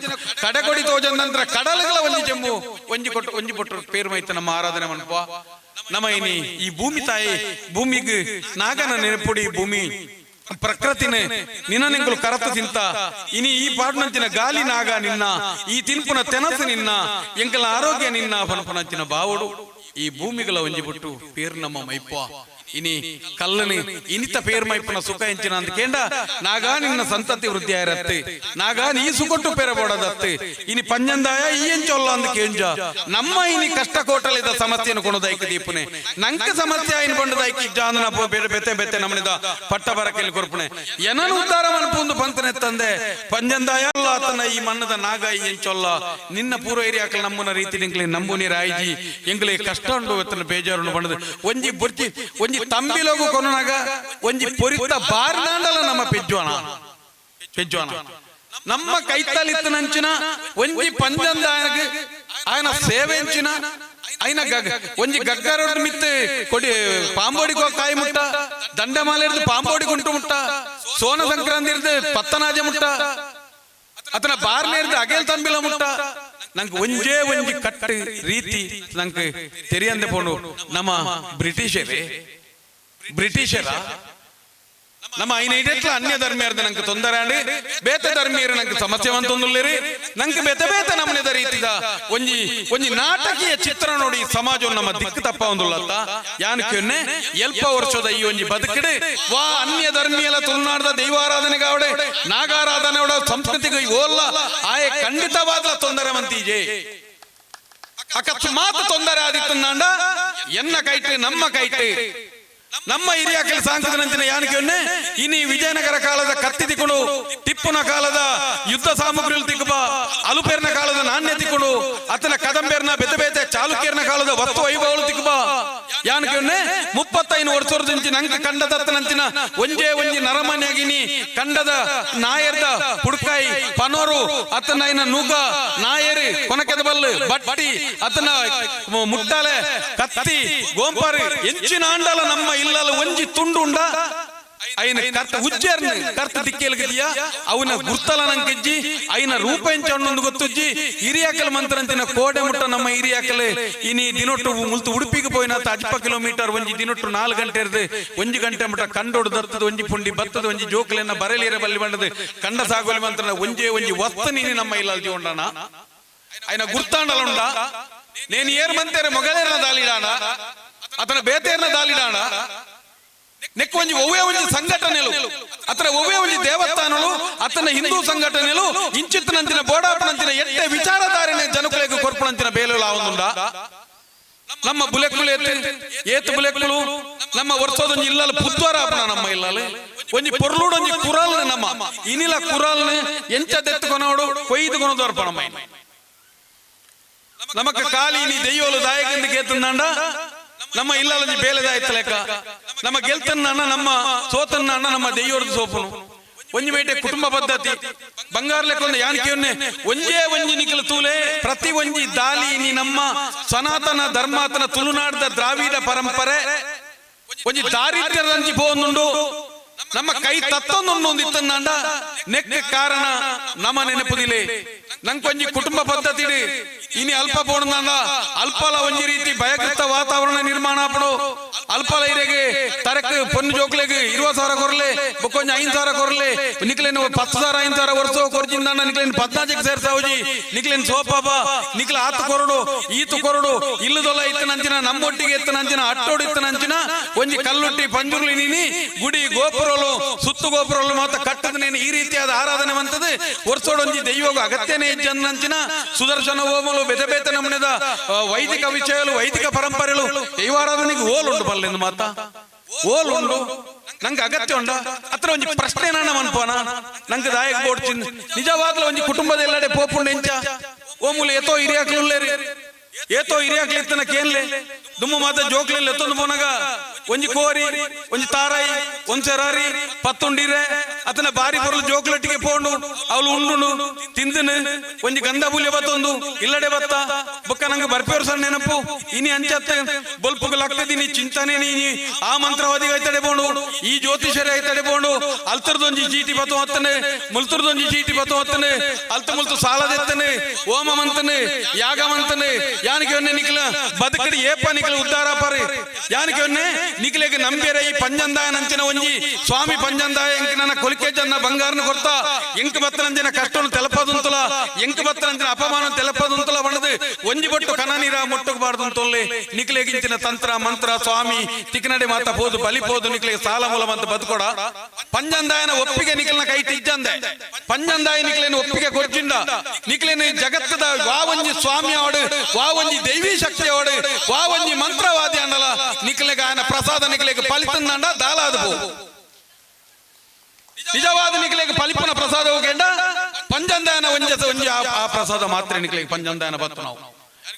ಕಡೆಕೊಡಿ ತೋಜಂದಂತರ ಕಡಲಗಳ ಒಂಜಿ ಜಂಬು ಒಂಜಿ ಪೊಟ್ಟು ಪೇರು ಮೈತ ನಮ್ಮ ಆರಾಧನೆ ಮನ್ಪ ನಮ್ಮ ಇನಿ ಈ ಭೂಮಿ ತಾಯಿ ಭೂಮಿಗೆ ನಾಗನ ನೆನಪುಡಿ ಭೂಮಿ ಪ್ರಕೃತಿನೇ ನಿನ್ನ ನಿಂಗಳು ಕರತು ತಿಂತ ಇನಿ ಈ ಪಾಡ್ನಂಚಿನ ಗಾಲಿ ನಾಗ ನಿನ್ನ ಈ ತಿನ್ಪುನ ತೆನಸು ನಿನ್ನ ಎಂಕಲ ಆರೋಗ್ಯ ನಿನ್ನ ಪನಪನಂಚಿನ ಬಾವುಡು ಈ ಭೂಮಿಗಳ ಒಂಜಿ ಬಿಟ್ಟು ಪೇರು ನಮ್ಮ ಮೈಪ್ಪ ಇನಿ ಕಲ್ಲನಿ ಇನಿತ ಪೇರು ಮೈಪನ ಸುಖ ಎಂಚಿನ ಅಂತ ಕೇಂಡ ನಾಗ ನಿನ್ನ ಸಂತತಿ ವೃದ್ಧಿ ಆಯಿರತ್ತೆ ನಾಗ ನೀ ಸುಕೊಟ್ಟು ಪೇರ ಬೋಡದತ್ತೆ ಇನಿ ಪಂಜಂದಾಯ ಈ ಎಂಚೊಲ್ಲ ಅಂದ ಕೇಂಜ ನಮ್ಮ ಇನಿ ಕಷ್ಟ ಕೋಟಲಿದ ಸಮಸ್ಯೆಯನ್ನು ಕೊಣದೈಕ ದೀಪನೆ ನಂಕ ಸಮಸ್ಯೆ ಆಯ್ನ ಬಂಡದೈಕಿ ಜಾನನ ಬೇರೆ ಬೆತೆ ನಮ್ಮನಿದ ಪಟ್ಟ ಬರಕೆಲ್ಲಿ ಕೊರ್ಪಣೆ ಏನನು ಉದ್ಧಾರ ಮನ್ಪುಂದು ಪಂತನೆ ತಂದೆ ಪಂಜಂದಾಯ ಆತನ ಈ ಮಣ್ಣದ ನಾಗ ಈ ಎಂಚೊಲ್ಲ ನಿನ್ನ ಪೂರ್ವ ಏರಿಯಾಕಲ್ ನಮ್ಮನ ರೀತಿ ನಿಂಕ್ಲಿ ನಂಬುನಿ ರಾಯಿಜಿ ಎಂಗ್ಲಿ ಕಷ್ಟ ಉಂಡು ಎತ್ತನ ಬೇಜಾರು ಬಂಡದು ಒಂಜಿ ತಂಬಿಲೋಗು ಕೊನಾಗ ಒಂಜಿ ಪೊರಿತ ಬಾರ್ನಾಂಡಲ ನಮ್ಮ ಪೆಜ್ವಾನ ನಮ್ಮ ಕೈತಲಿತ್ತನಂಚಿನ ಒಂಜಿ ಪಂಜಂದಾಯಗ ఆయన ಸೇವೆಂಚಿನ అయిన ಒಂಜಿ ಗಗ್ಗರೋಡ್ ಮಿತ್ತೆ ಕೊಡಿ ಪಾಂಬೋಡಿಗೋ ಕಾಯಿ ಮುಟ್ಟ ದಂಡಮಾಲೆರ್ದು ಪಾಂಬೋಡಿ ಗುಂಟು ಮುಟ್ಟ ಸೋನ ಸಂಕ್ರಾಂತಿ ಇರ್ದು ಪತ್ತನಾಜ ಮುಟ್ಟ ಅತನ ಬಾರ್ಲೇರ್ದು ಅಗೇಲ್ ತಂಬಿಲ ಮುಟ್ಟ ನಂಗೆ ಒಂಜಿ ಕಟ್ಟು ರೀತಿ ನಂಗೆ ತೆರಿಯಂದೆ ಪೋಂಡು ನಮ್ಮ ಬ್ರಿಟಿಷರ ನಮ್ಮ ಐನ ಇಡೆಟ್ಲ ಅನ್ಯ ಧರ್ಮೀಯರ್ದ ನಂಗೆ ತೊಂದರೆ ಆಂಡಿ ಬೇತೆ ಧರ್ಮೀಯರು ನಂಗೆ ಸಮಸ್ಯೆವಂತೊಂದುಲ್ಲೇರಿ ನಂಗೆ ಬೇತೆ ನಮ್ಮನೆದ ರೀತಿದ ಒಂಜಿ ನಾಟಕೀಯ ಚಿತ್ರ ನೋಡಿ ಸಮಾಜ ನಮ್ಮ ದಿಕ್ಕು ತಪ್ಪ ಒಂದುಲ್ಲತ್ತ ಯಾನಕ್ಕೆ ಎಲ್ಪ ವರ್ಷದ ಈ ಒಂಜಿ ಬದುಕಿಡೆ ವಾ ಅನ್ಯ ಧರ್ಮೀಯಲ ತುಳುನಾಡದ ದೈವಾರಾಧನೆಗೆ ಅವಡೆ ನಾಗಾರಾಧನೆ ಅವಡ ಸಂಸ್ಕೃತಿಗೆ ಓಲ್ಲ ಆಯೆ ಖಂಡಿತವಾದ ತೊಂದರೆ ಮಂತೀಜೆ ಅಕಸ್ಮಾತ್ ತೊಂದರೆ ಆದಿತ್ತು ನಾಂಡ ಎನ್ನ ಕೈಟೆ ನಮ್ಮ ಕೈಟೆ ನಮ್ಮ ಹಿರಿಯಕಲ್ ಸಾಂಕದನಂಚಿನ ಯಾನಕ್ಕೆ ಇನಿ ವಿಜಯನಗರ ಕಾಲದ ಕತ್ತಿ ತಿಕೊಂಡು ಟಿಪ್ಪುನ ಕಾಲದ ಯುದ್ಧ ಸಾಮಗ್ರಿಗಳು ತಿಕ್ಕುಬ ಅಲುಪೇರ್ನ ಕಾಲದ ನಾಣ್ಯ ತಿಕೊಂಡು ಅತನ ಕದಂಬೇರ್ನ ಬೇತೆ ಚಾಲುಕ್ಯರ್ನ ಕಾಲದ ವಸ್ತು ವೈಭವಗಳು ತಿಕ್ಕುಬ ಯಾನಕ್ಕೆ 35 ವರ್ಷದಿಂದ ನಂಗೆ ಕಂಡದತ್ತನಂಚಿನ ಒಂಜಿ ನರಮನೆಗಿನಿ ಕಂಡದ ನಾಯರ್ದ ಪುಡ್ಕಾಯಿ ಪನೋರು ಅತನ ಐನ ನೂಗ ನಾಯರಿ ಕೊನಕೆದ ಬಲ್ಲು ಬಟ್ಟಿ ಅತನ ಮುಟ್ಟಾಲೆ ಕತ್ತಿ ಗೋಂಪಾರಿ ಎಂಚಿನ ಆಂಡಲ ನಮ್ಮ ಇಲ್ಲಲ್ಲ ಒಂಜಿ ತುಂಡುಂಡ ಐನ ಕರ್ತ ಉಜ್ಜೇರ್ನ ಕರ್ತ ದಿಕ್ಕೇಲ್ಗಿದೆಯಾ ಅವನ ಗುರ್ತಲ ನಂಗೆಜ್ಜಿ ಐನ ರೂಪ ಎಂಚಣ್ಣೊಂದು ಗೊತ್ತುಜ್ಜಿ ಹಿರಿಯಾಕಲ್ ಮಂತ್ರಂತಿನ ಕೋಡೆ ಮುಟ್ಟ ನಮ್ಮ ಹಿರಿಯಾಕಲ್ ಇನಿ ದಿನೊಟ್ಟು ಮುಲ್ತು ಉಡುಪಿಗೆ ಪೋಯಿನ 10 ಕಿಲೋಮೀಟರ್ ಒಂಜಿ ದಿನೊಟ್ಟು 4 ಗಂಟೆ ಇರ್ದು 1 ಗಂಟೆ ಮುಟ್ಟ ಕಂಡೋಡು ದತ್ತದ ಒಂಜಿ ಪುಂಡಿ ಬತ್ತದ ಒಂಜಿ ಜೋಕಲೆನ್ನ ಬರಲಿರ ಬಲ್ಲಿ ಬಂಡದು ಕಂಡ ಸಾಗೋಲಿ ಮಂತ್ರನ ಒಂಜಿ ವಸ್ತು ನೀನಿ ನಮ್ಮ ಇಲ್ಲಲ್ದಿ ಉಂಡನ ಐನ ಗುರ್ತಾಂಡಲ ಉಂಡ ನೇನು ಏರ್ ಮಂತೇರೆ ಮೊಗಲೇರ್ನ ದಾಲಿಡಾಣ ಅತನ ಬೇತೇರ್ನ ದಾಲಿಡಾಣ ನೆಕ್ ಒಂಜಿ ಒಂಜಿ ಸಂಘಟನೆಲು ಅತರ ಒಂಜಿ ದೇವಸ್ಥಾನಗಳು ಅತನ ಹಿಂದೂ ಸಂಘಟನೆಲು ಇಂಚಿತ್ತನಂತಿನ ಬೋಡಾಪನಂತಿನ ಎಟ್ಟೆ ವಿಚಾರಧಾರಣೆ ಜನಕುಲೆಗೆ ಕೊರ್ಪಣಂತಿನ ಬೇಲೆಲು ಆವೊಂದುಂಡ ನಮ್ಮ ಬುಲೆಕ್ಕುಲು ಏತು ಬುಲೆಕ್ಕುಲು ನಮ್ಮ ವರ್ಷದೊಂಜಿ ಇಲ್ಲಲು ಪುದ್ವಾರ ಆಪಣ ನಮ್ಮ ಇಲ್ಲಲು ಒಂಜಿ ಪೊರ್ಲುಡೊಂಜಿ ಕುರಾಲ್ ನಮ್ಮ ಇನಿಲ ಕುರಾಲ್ನ ಎಂಚದೆತ್ತು ಕೊನೋಡು ಕೊಯ್ದು ಕೊನೋದರ್ಪಣ ನಮಕ ಕಾಲಿ ನೀ ದೆಯ್ಯೋಲು ದಾಯಕಂದು ಕೇತಂದಾಂಡ ನಮ್ಮ ಇಲ್ಲಲ್ಲಿ ಬೇಲೆದಾಯ್ತ ಲೆಕ್ಕ ನಮ್ಮ ಗೆಲ್ತನ್ನ ನಮ್ಮ ಸೋತನ್ನ ನಮ್ಮ ದೆಯ್ಯೋರ್ದು ಸೋಪುನು ಒಂಜಿ ಮೇಟೆ ಕುಟುಂಬ ಪದ್ಧತಿ ಬಂಗಾರ ಲೆಕ್ಕೊಂದು ಯಾನಿಕೆಯನ್ನೇ ಒಂಜಿ ನಿಖಲು ತೂಲೆ ಪ್ರತಿ ಒಂಜಿ ದಾಲಿ ನೀ ನಮ್ಮ ಸನಾತನ ಧರ್ಮಾತನ ತುಳುನಾಡದ ದ್ರಾವಿಡ ಪರಂಪರೆ ಒಂಜಿ ದಾರಿದ್ರ್ಯದಂಚಿ ಪೋಂದುಂಡು ನಮ್ಮ ಕೈ ತತ್ತೊಂದೊಂದಿತ್ತಂಡ ನೆಕ್ ಕಾರಣ ನಮ್ಮ ನೆನಪುದಿಲೆ ನಂಕೊಂಜಿ ಕುಟುಂಬ ಪದ್ಧತಿ ಇನಿ ಅಲ್ಪ ಪೋಣಂದ ಅಲ್ಪಲ ಒಂಜಿ ರೀತಿ ಭಯಕೃತ ವಾತಾವರಣ ನಿರ್ಮಾಣ ಆಪಡು ಅಲ್ಪಲ ಇರೆಗೆ ತರಕ್ ಪೊನ್ನು ಜೋಕ್ಲೆಗೆ 20,000 ಕೊರ್ಲೆ ಬೊಕ್ಕೊಂಜಿ 5,000 ಕೊರ್ಲೆ ನಿಕ್ಲೇನು 10,000 5,000 ವರ್ಷ ಕೊರ್ಜಿಂದ ನಿಕ್ಲೇನು 14ಕ್ಕೆ ಸೇರ್ಸಾವುಜಿ ನಿಕ್ಲೇನು ಸೋಪಾಪ ನಿಕ್ಲ ಆತು ಕೊರಡು ಈತು ಕೊರಡು ಇಲ್ಲದೊಲ ಇತ್ತನಂಚಿನ ನಮ್ಮೊಟ್ಟಿಗೆ ಎತ್ತನಂಚಿನ ಅಟ್ಟೋಡು ಇತ್ತನಂಚಿನ ಒಂಜಿ ಕಲ್ಲುಟ್ಟಿ ಪಂಜುರ್ಲಿ ನೀನಿ ಗುಡಿ ಗೋಪುರಲು ಸುತ್ತು ಗೋಪುರಲು ಮಾತ್ರ ಕಟ್ಟದ ನೇನು ಈ ರೀತಿಯಾದ ಆರಾಧನೆ ಮಂತದ್ದು ವರ್ಷೋಡೊಂಜಿ ದೈವಗ ಅಗತ್ಯನೇ ಇಜ್ಜಂಚಿನ ಸುದರ್ಶನ ಹೋಮಲು ಬೇತೆ ಬೇತೆ ನಮ್ಮನೆದ ವೈದಿಕ ವಿಷಯಗಳು ವೈದಿಕ ಪರಂಪರೆಗಳು ದೈವಾರಾಧನೆಗೆ ಓಲುಂಡು ಬಲ್ಲೆಂದು ಮಾತ ಓಲುಂಡು ನಂಗೆ ಅಗತ್ಯ ಉಂಡ ಅತ್ರ ಒಂಜಿ ಪ್ರಶ್ನೆ ನನ್ನ ಮನ್ಪೋನ ನಂಗೆ ದಾಯಕ ಬೋಡ್ಚಿಂದು ನಿಜವಾಗ್ಲೂ ಒಂಜಿ ಕುಟುಂಬದ ಎಲ್ಲಡೆ ಪೋಪುಂಡು ಎಂಚ ಓಮುಲು ಏತೋ ಹಿರಿಯಾಕ್ಲುಲ್ಲೇರಿ ಏತೋ ಹಿರಿಯಾಕ್ಲಿ ಎತ್ತನ ಕೇನ್ಲೆ ದುಮ್ಮು ಮಾತ ಜೋಕ್ಲೆಲ್ಲ ಎತ್ತೊಂದು ಪೋನಾಗ ಒಂಜಿ ಕೋರಿ ಒಂಜಿ ತಾರಾಯಿ ಒಂದ್ ಸೆರಾರಿ ಪತ್ತುಂಡಿರೆ ಅತನ ಬಾರಿ ಬರಲು ಜೋಕ್ಲೆಟ್ಟಿಗೆ ಪೋಂಡು ಅವಳು ಉಂಡು ತಿಂದನು ಒಂಜಿ ಗಂಧ ಬುಲ್ಯ ಬತ್ತೊಂದು ಇಲ್ಲಡೆ ಬತ್ತ ಬೊಕ್ಕ ನಂಗೆ ಬರ್ಪೇರು ಸಣ್ಣ ನೆನಪು ಇನಿ ಅಂಚತ್ತೆ ಬೊಲ್ಪುಗಳಾಗ್ತದೀನಿ ಚಿಂತನೆ ನೀನಿ ಆ ಮಂತ್ರವಾದಿಗೆ ಐತಡೆ ಪೋಂಡು ಈ ಜ್ಯೋತಿಷರೇ ಐತಡೆ ಪೋಂಡು ಅಲ್ತರದೊಂಜಿ ಚೀಟಿ ಬತ್ತು ಹತ್ತನೆ ಮುಲ್ತರದೊಂಜಿ ಚೀಟಿ ಬತ್ತು ಹತ್ತನೆ ಅಲ್ತ ಮುಲ್ತು ಸಾಲದೆತ್ತನೆ ಓಮ ಮಂತನೆ ಯಾಗ ಮಂತನೆ ಯಾನಿಗೆ ಒನ್ನೆ ನಿಖಿಲ ಬದುಕಡಿ ಏಪ ನಿಖಿಲ ಉದ್ಧಾರ ಪಾರಿ ಯಾನಿಗೆ ಒನ್ನೆ ನಿಖಿಲೆಗೆ ನಂಬೇರೆ ಈ ಪಂಜಂದಾಯ ನಂಚಿನ ಒಂಜಿ ಸ್ವಾಮಿ ಪಂಜಂದಾಯ ಎಂಕ್ ನನ್ನ ಕೊಲಿಕೆ ಜನ್ನ ಬಂಗಾರನ ಕೊಡ್ತ ಎಂಕ್ ಬತ್ತನಂಜಿನ ಕಷ್ಟವನ್ನು ತೆಲಪದುಂತಲ ಎಂಕ್ ಬತ್ತನಂಜಿನ ಅಪಮಾನ ತೆಲಪದುಂತಲ ಬಣ್ಣದು ಒಂಜಿ ಬೊಟ್ಟು ಕನ ನೀರ ಮುಟ್ಟಬಾರ್ದು ಅಂತೊಲ್ಲೆ ನಿಖಿಲೆಗಿಂಚಿನ ತಂತ್ರ ಮಂತ್ರ ಸ್ವಾಮಿ ತಿಕ್ನಡೆ ಮಾತ ಪೋದು ಬಲಿಪೋದು ನಿಖಿಲೆಗೆ ಸಾಲ ಮೂಲ ಅಂತ ಬದುಕೊಡ ಪಂಜಂದಾಯನ ಒಪ್ಪಿಗೆ ನಿಖಿಲ್ನ ಕೈ ತಿಜ್ಜಂದೆ ಪಂಜಂದಾಯ ನಿಖಿಲೇನು ಒಪ್ಪಿಗೆ ಕೊರ್ಚಿಂಡ ನಿಖಿಲೇನು ಜಗತ್ತದ ವಾವಂಜಿ ಸ್ವಾಮಿ ಅವಡು ವಾವಂಜಿ ದೈವಿ ಶಕ್ತಿ ಅವಡು ವಾವಂಜಿ ಮಂತ್ರವಾದಿ ಅನ್ನಲ್ಲ ನಿಖಿಲೆಗೆ ಆಯನ ಪ್ರಸಾದ ನಿಖಿಲೆಗೆ ಫಲಿತಂದಂಡ ದಾಲಾದ ಪೋ ನಿಜವಾದ ನಿಖಿಲೆಗೆ ಫಲಿಪನ ಪ್ರಸಾದ ಹೋಗೇಂಡ ಪಂಜಂದಾಯನ ಒಂಜಿ ಆ ಪ್ರಸಾದ ಮಾತ್ರ ನಿಖಿಲೆಗೆ ಪಂಜಂದಾಯನ ಬತ್ತು ನಾವು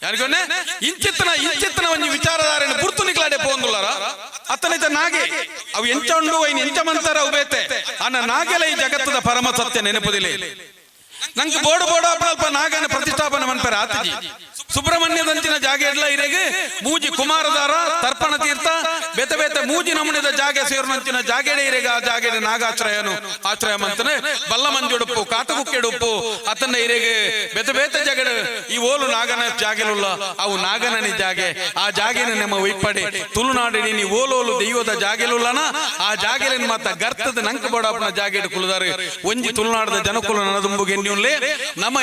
ಯಾರಿಗೊನ್ನೆ ಇಂಚಿತ್ತನ ಒಂಜಿ ವಿಚಾರಧಾರೆನ ಗುರ್ತು ನಿಖಿಲಾಡೆ ಪೋಂದುಲ್ಲಾರ ಅತ್ತನೈತ ನಾಗೆ ಅವು ಎಂಚ ಉಂಡು ಐನ್ ಎಂಚ ಮಂತರ ಅವು ಬೇತೆ ಅನ್ನ ನಾಗೆಲ ಈ ಜಗತ್ತದ ಪರಮ ಸತ್ಯ ನೆನಪುದಿಲ್ಲ ನಂಗೆ ಬೋಡು ಅಲ್ಪ ನಾಗನ ಪ್ರತಿಷ್ಠಾಪನೆ ಮನ್ಪೇರ ಆತಜಿ ಸುಬ್ರಹ್ಮಣ್ಯದಂಚಿನ ಜಾಗ ಎಲ್ಲ ಇರೆಗೆ ಮೂಜಿ ಕುಮಾರದಾರ ತರ್ಪಣ ತೀರ್ಥ ಬೇತೆ ಬೇತೆ ಮೂಜಿ ನಮೂನೆದ ಜಾಗ ಸೇರಿನಂಚಿನ ಜಾಗೆಡೆ ಇರೆಗೆ ಆ ಜಾಗೆಡೆ ನಾಗಾಶ್ರಯನು ಆಶ್ರಯ ಮಂತನೆ ಬಲ್ಲ ಮಂಜುಡುಪ್ಪು ಕಾಟಗುಕ್ಕೆಡುಪ್ಪು ಅತನ್ನ ಇರೆಗೆ ಬೇತೆ ಬೇತೆ ಜಾಗಡೆ ಈ ಓಲು ನಾಗನ ಜಾಗೆಲುಲ್ಲ ಅವು ನಾಗನನಿ ಜಾಗೆ ಆ ಜಾಗೆನ ನಮ್ಮ ಒಯ್ಪಡೆ ತುಳುನಾಡಿನಿ ನೀ ಓಲೋಲು ದೈವದ ಜಾಗೆಲುಲ್ಲನ ಆ ಜಾಗೆಲಿನ ಮಾತ ಗರ್ತದ ನಂಕ ಬೋಡಪ್ಪನ ಜಾಗೆಡೆ ಕುಲದಾರೆ ಒಂಜಿ ತುಳುನಾಡದ ಜನಕುಲ ನನದುಂಬುಗೆ ಎನ್ನುಲ್ಲೇ ನಮ್ಮ